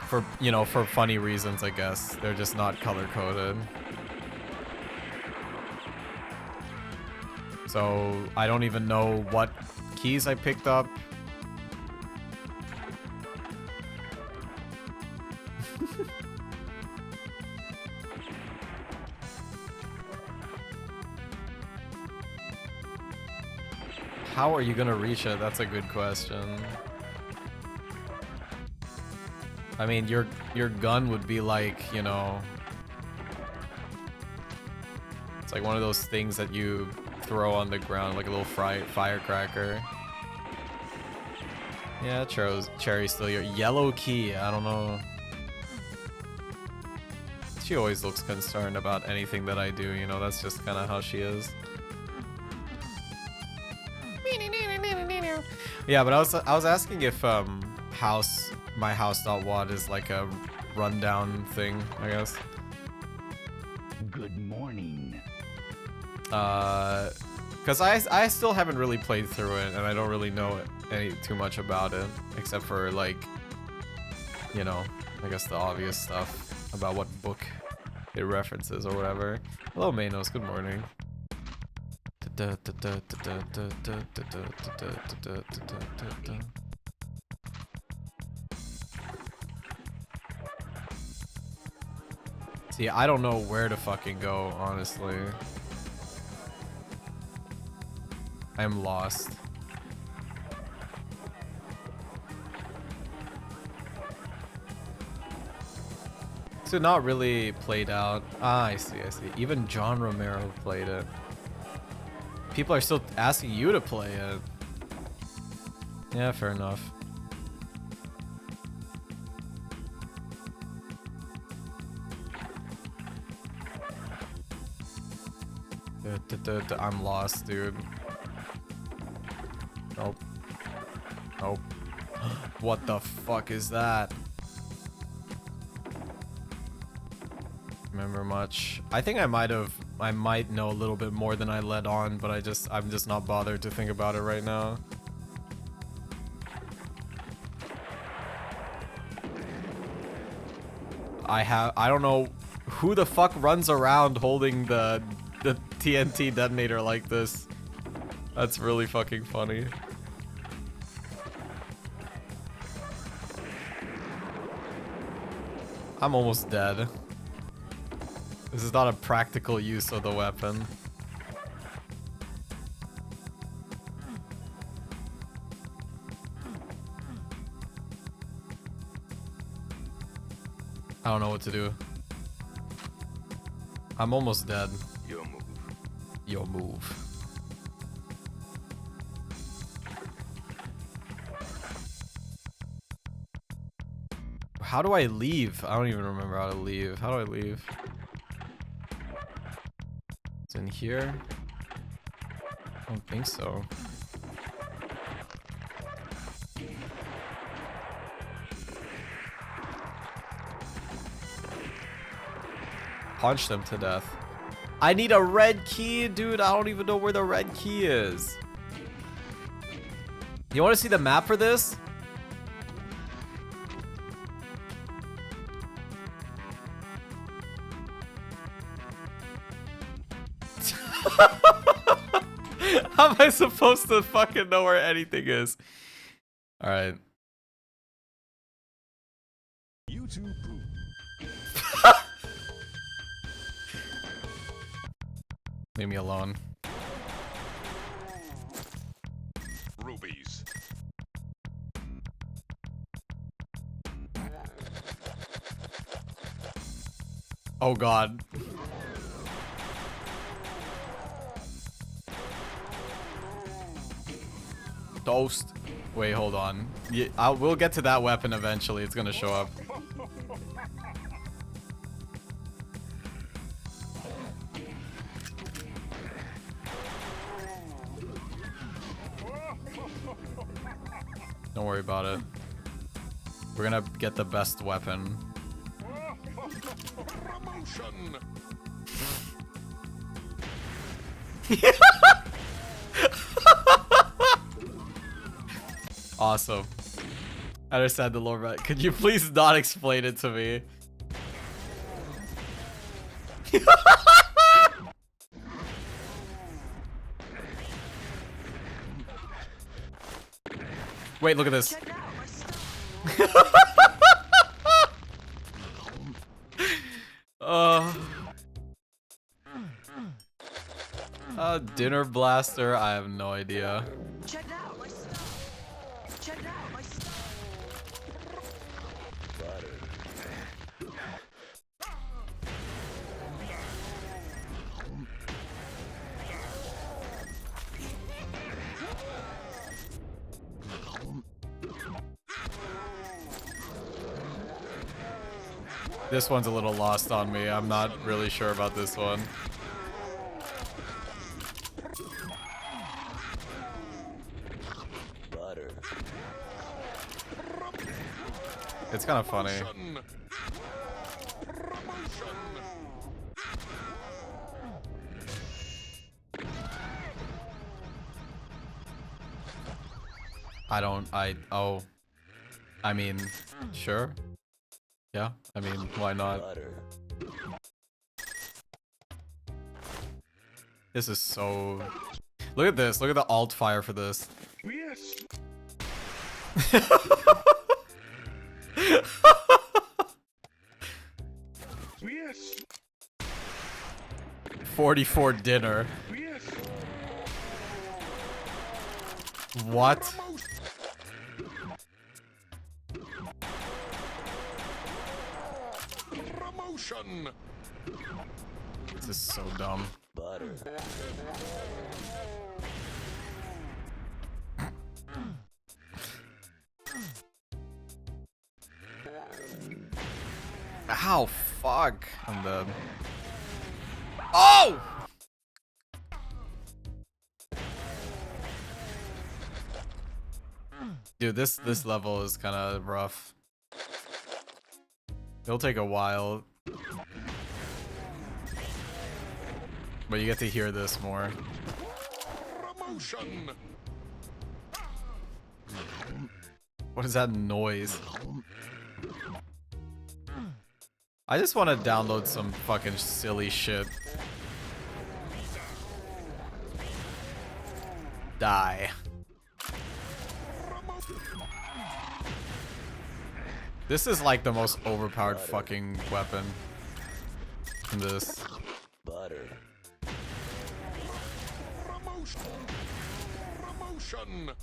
for, you know, for funny reasons, I guess. They're just not color coded. So I don't even know what keys I picked up. How are you gonna reach it? That's a good question. I mean, your gun would be like, you know, it's like one of those things that you throw on the ground, like a little firecracker. Yeah, Cherry's still your yellow key. I don't know. She always looks concerned about anything that I do, you know, that's just kind of how she is. Yeah, but I was asking if my house.wad is like a rundown thing, I guess. Good morning. Cause I still haven't really played through it, and I don't really know too much about it, except for like, you know, I guess the obvious stuff about what book it references or whatever. Hello, Manos. Good morning. See, I don't know where to fucking go, honestly. I'm lost. So not really played out. Ah, I see, I see. Even John Romero played it. People are still asking you to play it. Yeah, fair enough. I'm lost, dude. Nope. Nope. What the fuck is that? Remember much? I think I might know a little bit more than I let on, but I'm just not bothered to think about it right now. I don't know who the fuck runs around holding the TNT detonator like this. That's really fucking funny. I'm almost dead. This is not a practical use of the weapon. I don't know what to do. I'm almost dead. Your move. Your move. How do I leave? I don't even remember how to leave. How do I leave? It's in here? I don't think so. Punch them to death. I need a red key, dude. I don't even know where the red key is. You want to see the map for this? How am I supposed to fucking know where anything is? Alright. YouTube. Leave me alone. Rubies. Oh god. Toast. Wait, hold on. Yeah, we'll get to that weapon eventually. It's gonna show up. Don't worry about it. We're gonna get the best weapon. Promotion. Awesome. I understand the lore, but could you please not explain it to me? Wait, look at this. Dinner blaster. I have no idea. Check out my stuff. Check out my stuff. This one's a little lost on me. I'm not really sure about this one. It's kind of funny. I mean, sure. Yeah, I mean, why not? This is so... Look at this. Look at the alt fire for this. Yes. 44 dinner. What? Promotion. This is so dumb. Ow, fuck. I'm dead. Oh! Dude, this level is kind of rough. It'll take a while. But you get to hear this more. Promotion. What is that noise? I just want to download some fucking silly shit. Die. This is like the most overpowered fucking weapon in this. Promotion. Promotion.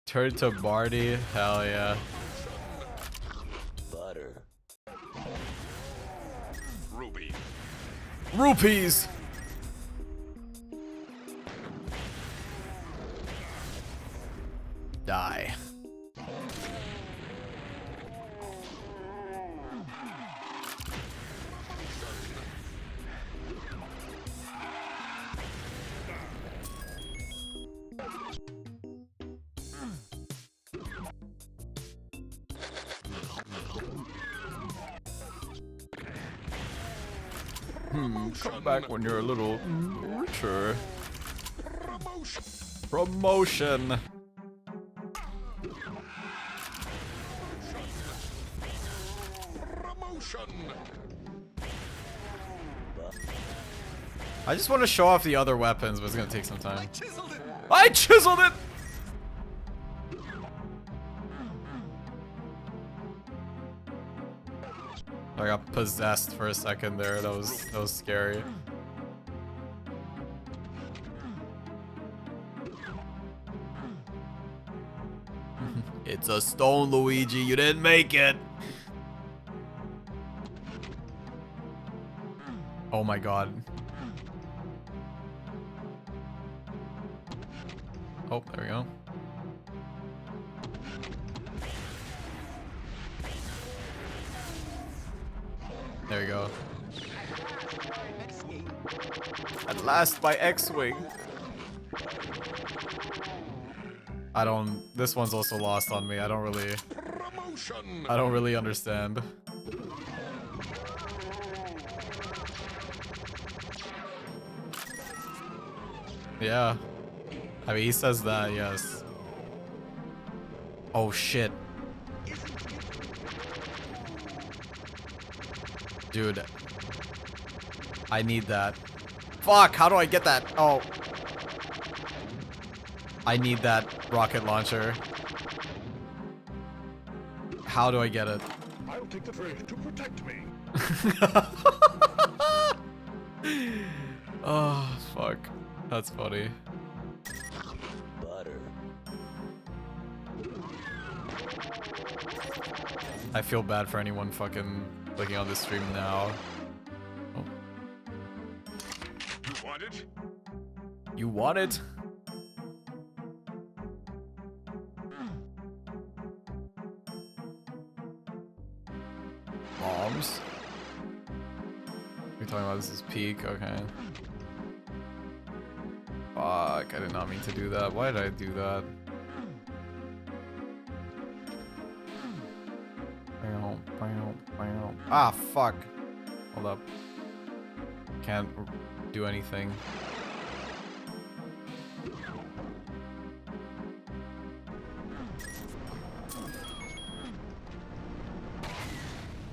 Turn to Barty? Hell yeah. Ruby. Rupees! Die. Come back when you're a little richer. Promotion. I just want to show off the other weapons, but it's gonna take some time. I chiseled it! I got possessed for a second there. That was scary. It's a stone, Luigi. You didn't make it. Oh my god. Oh, there we go. There you go. At last, my X-Wing. This one's also lost on me. I don't really understand. Yeah. I mean, he says that, yes. Oh shit. Dude. I need that. Fuck, how do I get that? Oh. I need that rocket launcher. How do I get it? I'll take the train to protect me. Oh, fuck. That's funny. Butter. I feel bad for anyone fucking clicking on this stream now. Oh. You want it? You want it? Bombs? We're talking about this is peak, okay. Fuck, I did not mean to do that. Why did I do that? Ah, fuck. Hold up. Can't do anything.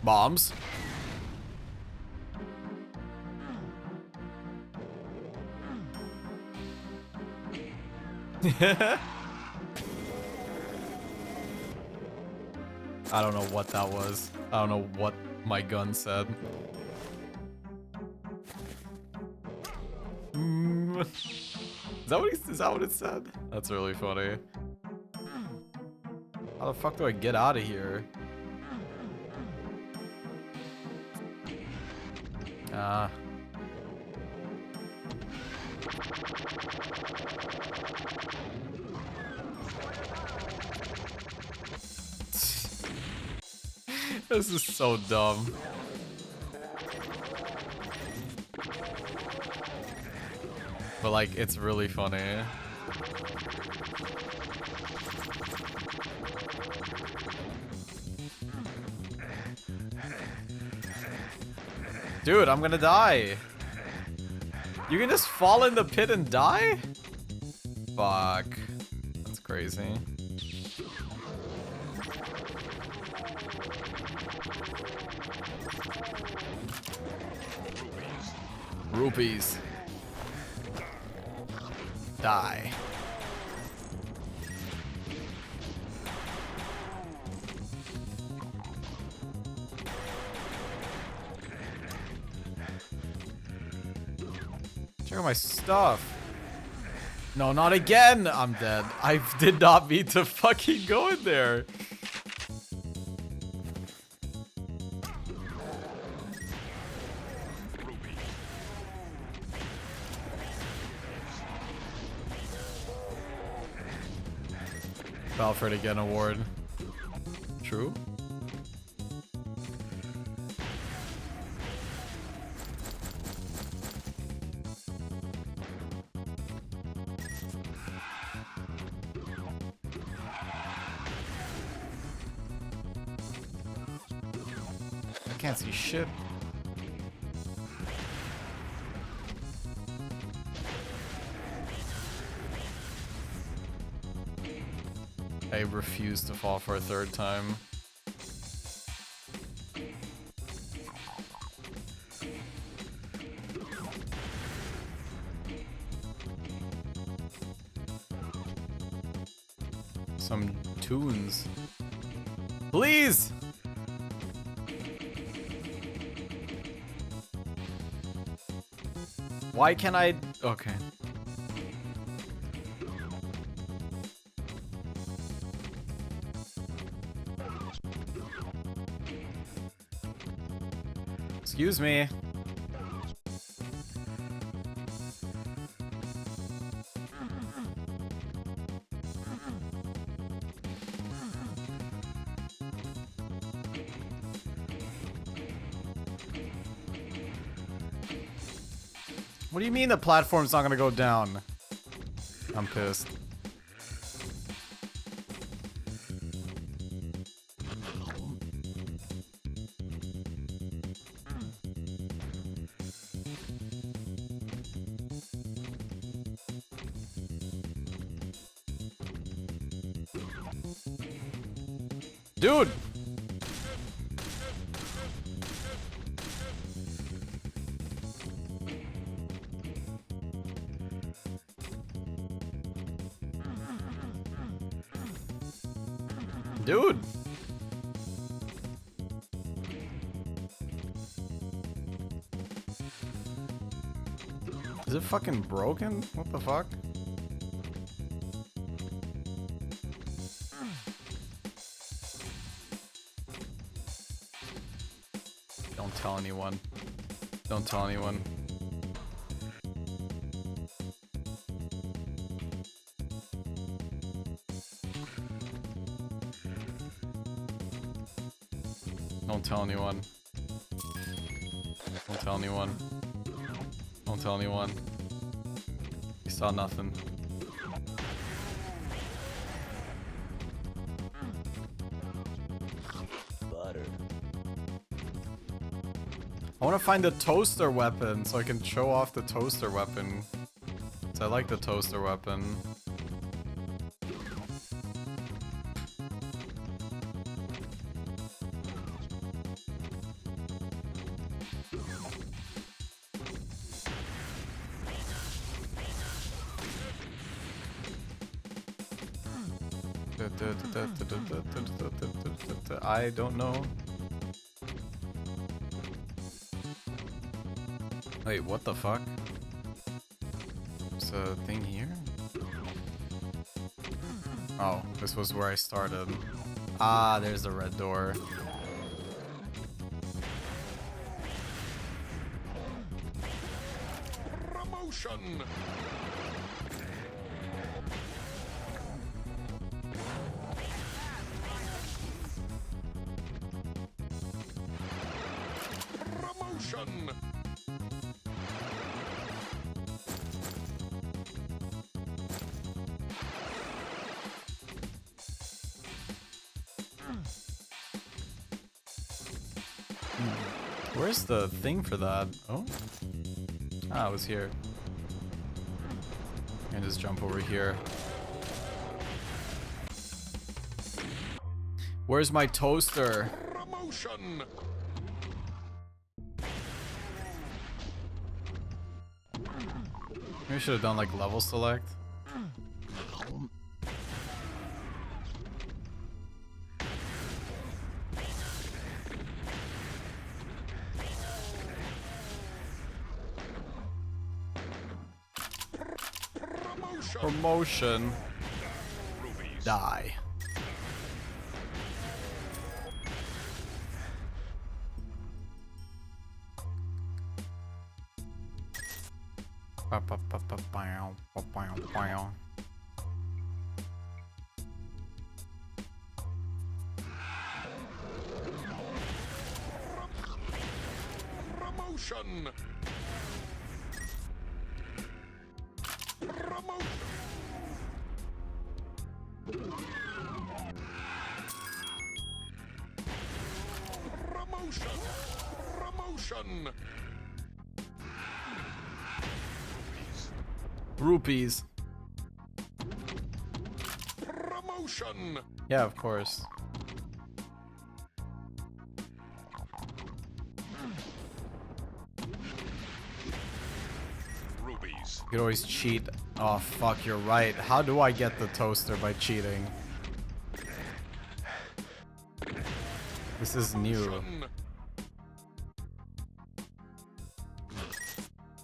Bombs. I don't know what that was. I don't know what my gun said. Is that what it said? That's really funny. How the fuck do I get out of here? Ah. This is so dumb. But like, it's really funny. Dude, I'm gonna die. You can just fall in the pit and die? Fuck. That's crazy. Rupees. Die. Check out my stuff. No, not again. I'm dead. I did not mean to fucking go in there. Alfred again award. True. I can't see shit. I refuse to fall for a third time. Some tunes. Please! Why can't I? Okay. Excuse me. What do you mean the platform's not gonna go down? I'm pissed. Dude! Dude! Is it fucking broken? What the fuck? Don't tell anyone. Don't tell anyone. Don't tell anyone. Don't tell anyone. Don't tell anyone. You saw nothing. Butter. I want to find the toaster weapon so I can show off the toaster weapon. 'Cause I like the toaster weapon. I don't know. Wait, what the fuck? There's a thing here? Oh, this was where I started. Ah, there's the red door. Promotion! Promotion! Where's the thing for that? Oh? Ah, it was here. I can just jump over here. Where's my toaster? Promotion! Maybe I should have done like level select. Promotion. Die. Promotion! Promotion! Promotion! Promotion! Rupees. Promotion! Yeah, of course. Rubies. You could always cheat. Oh fuck, you're right. How do I get the toaster by cheating? This is new.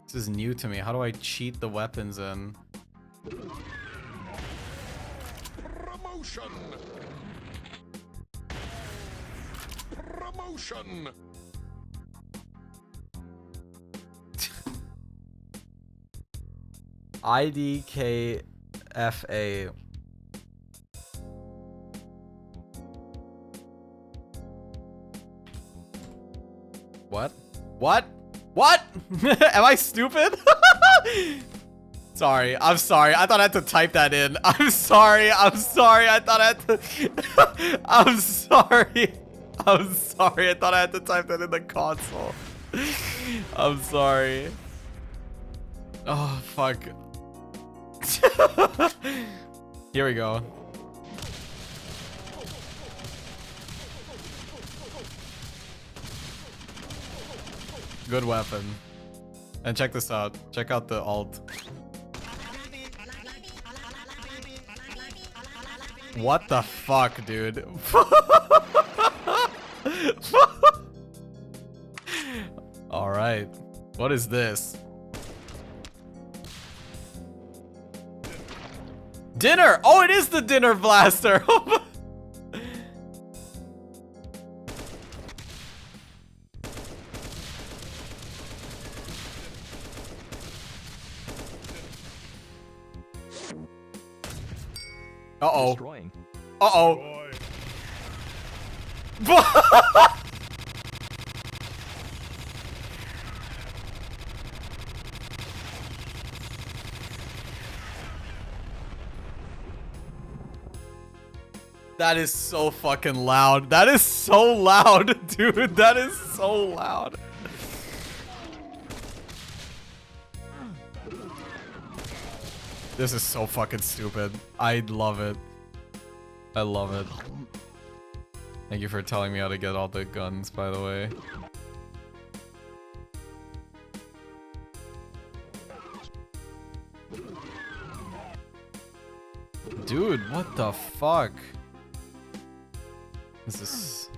This is new to me. How do I cheat the weapons in? Promotion! Promotion! IDKFA. What? What? What? Am I stupid? Sorry, I'm sorry. I thought I had to type that in. I'm sorry. I'm sorry. I thought I had to. I'm sorry. I'm sorry. I thought I had to type that in the console. I'm sorry. Oh, fuck. Here we go. Good weapon. And check this out. Check out the alt. What the fuck, dude? Alright. What is this? Dinner! Oh, it is the dinner blaster! Uh-oh. Destroying. Uh-oh. That is so fucking loud. That is so loud, dude. That is so loud. This is so fucking stupid. I love it. I love it. Thank you for telling me how to get all the guns, by the way. Dude, what the fuck? This is...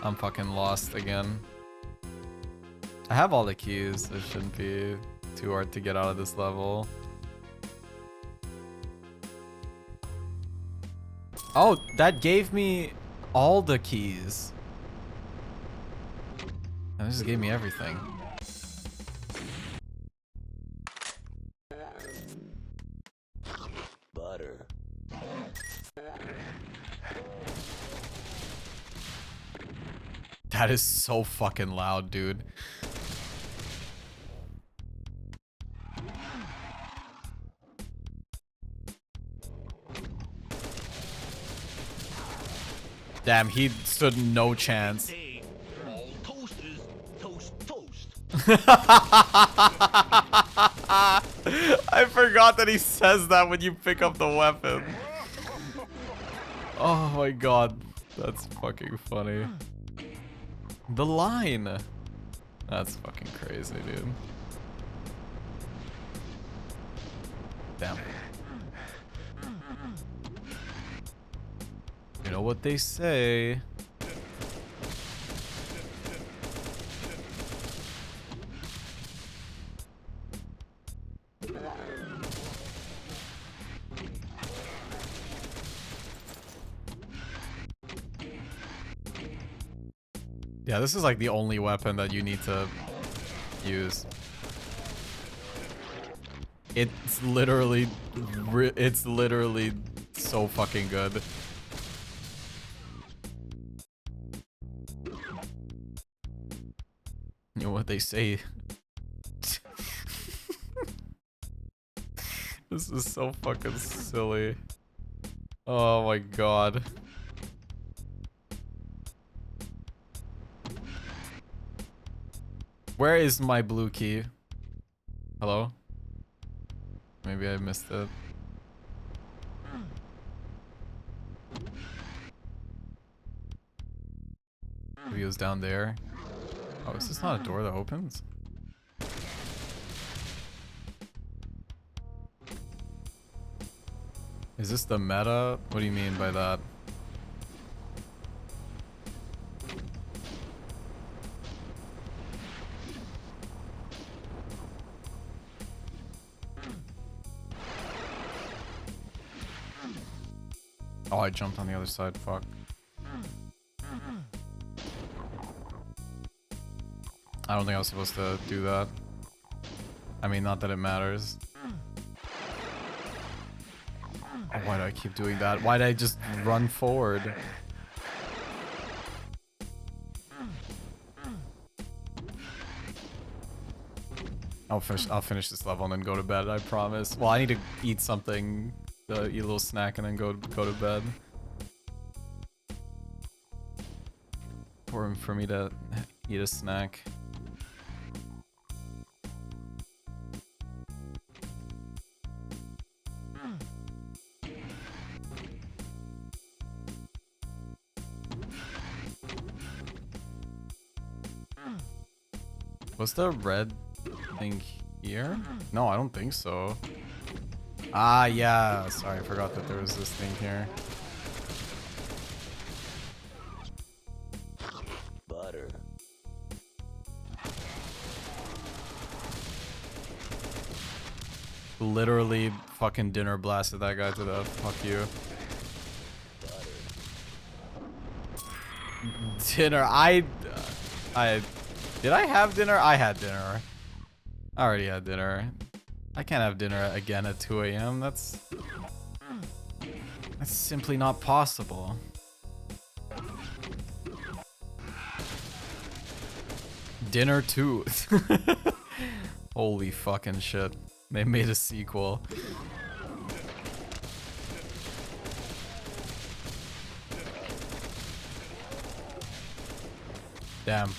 I'm fucking lost again. I have all the keys. It shouldn't be too hard to get out of this level. Oh, that gave me all the keys. That just gave me everything. Butter. That is so fucking loud, dude. Damn, he stood no chance. All toasters toast toast. I forgot that he says that when you pick up the weapon. Oh my god. That's fucking funny. The line. That's fucking crazy, dude. Damn. You know what they say. Yeah, this is like the only weapon that you need to use. It's literally so fucking good. You know what they say. This is so fucking silly. Oh my god. Where is my blue key? Hello? Maybe I missed it. Maybe it was down there. Oh, is this not a door that opens? Is this the meta? What do you mean by that? Oh, I jumped on the other side, fuck. I don't think I was supposed to do that. I mean, not that it matters. Oh, why do I keep doing that? Why did I just run forward? I'll finish this level and then go to bed, I promise. Well, I need to eat something, eat a little snack and then go to bed. For me to eat a snack. Was the red thing here? No, I don't think so. Ah, yeah. Sorry, I forgot that there was this thing here. Butter. Literally fucking dinner blasted that guy to death. Fuck you. Dinner. I did I have dinner? I had dinner. I already had dinner. I can't have dinner again at 2 a.m. That's simply not possible. Dinner 2. Holy fucking shit. They made a sequel. Damn.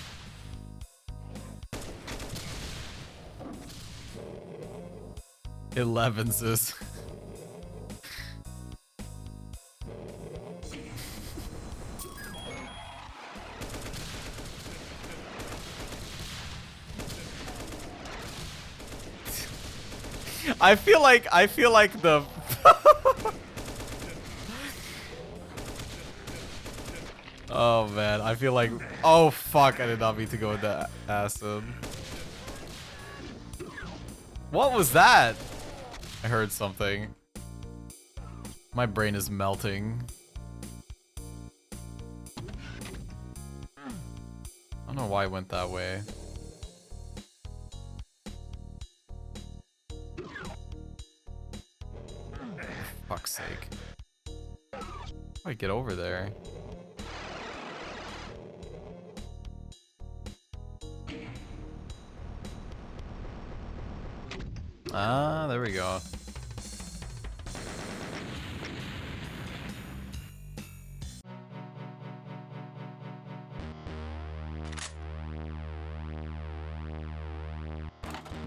Elevens is. I feel like the oh man, I feel like oh fuck, I did not mean to go with that acid. What was that? I heard something. My brain is melting. I don't know why I went that way. For fuck's sake. How do I get over there? Ah, there we go.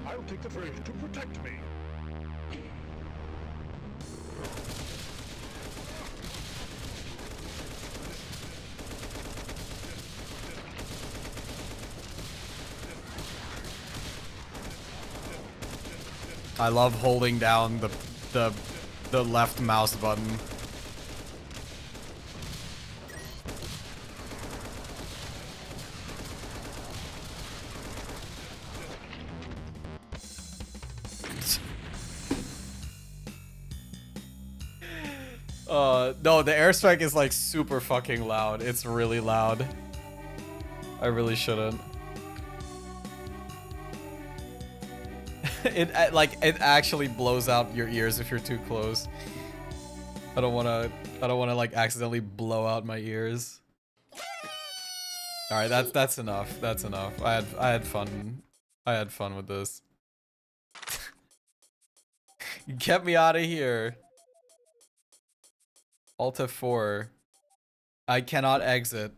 I'll take the bridge to protect me. I love holding down the left mouse button. No, the airstrike is like super fucking loud. It's really loud. I really shouldn't. It actually blows out your ears if you're too close. I don't wanna like accidentally blow out my ears. All right, that's enough. That's enough. I had fun. I had fun with this. Get me out of here. Alt F4. I cannot exit.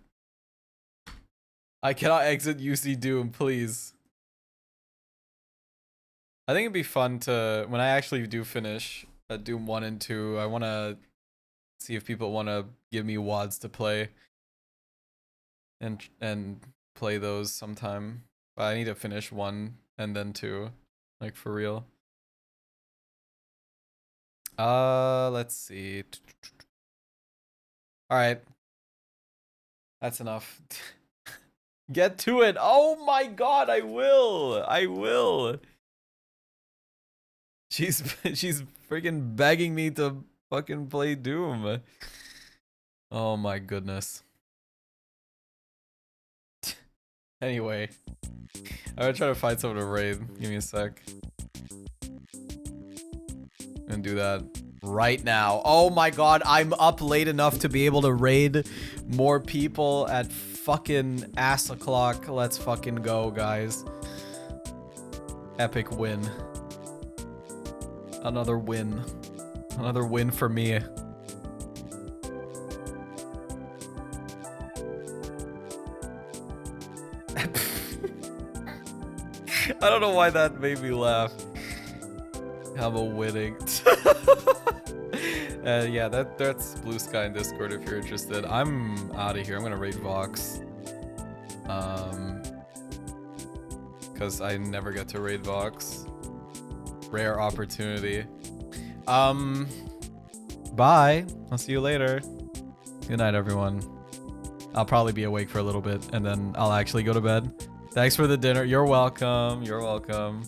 I cannot exit UC Doom, please. I think it'd be fun to, when I actually do finish Doom 1 and 2, I want to see if people want to give me WADs to play. And play those sometime. But I need to finish 1 and then 2. Like, for real. Let's see. Alright. That's enough. Get to it! Oh my god, I will! I will! She's freaking begging me to fucking play Doom. Oh my goodness. Anyway. I'm gonna try to find someone to raid. Give me a sec. I'm gonna do that right now. Oh my god, I'm up late enough to be able to raid more people at fucking ass o'clock. Let's fucking go, guys. Epic win. Another win. Another win for me. I don't know why that made me laugh. I'm a winning. Yeah, that's Blue Sky in Discord if you're interested. I'm out of here. I'm gonna raid Vox. because I never get to raid Vox. Rare opportunity. Bye. I'll see you later. Good night, everyone. I'll probably be awake for a little bit, and then I'll actually go to bed. Thanks for the dinner. You're welcome. You're welcome.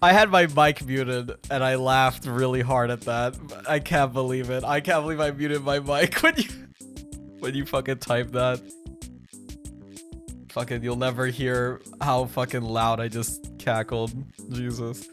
I had my mic muted and I laughed really hard at that. I can't believe it. I can't believe I muted my mic when you fucking type that. Fucking, you'll never hear how fucking loud I just cackled. Jesus.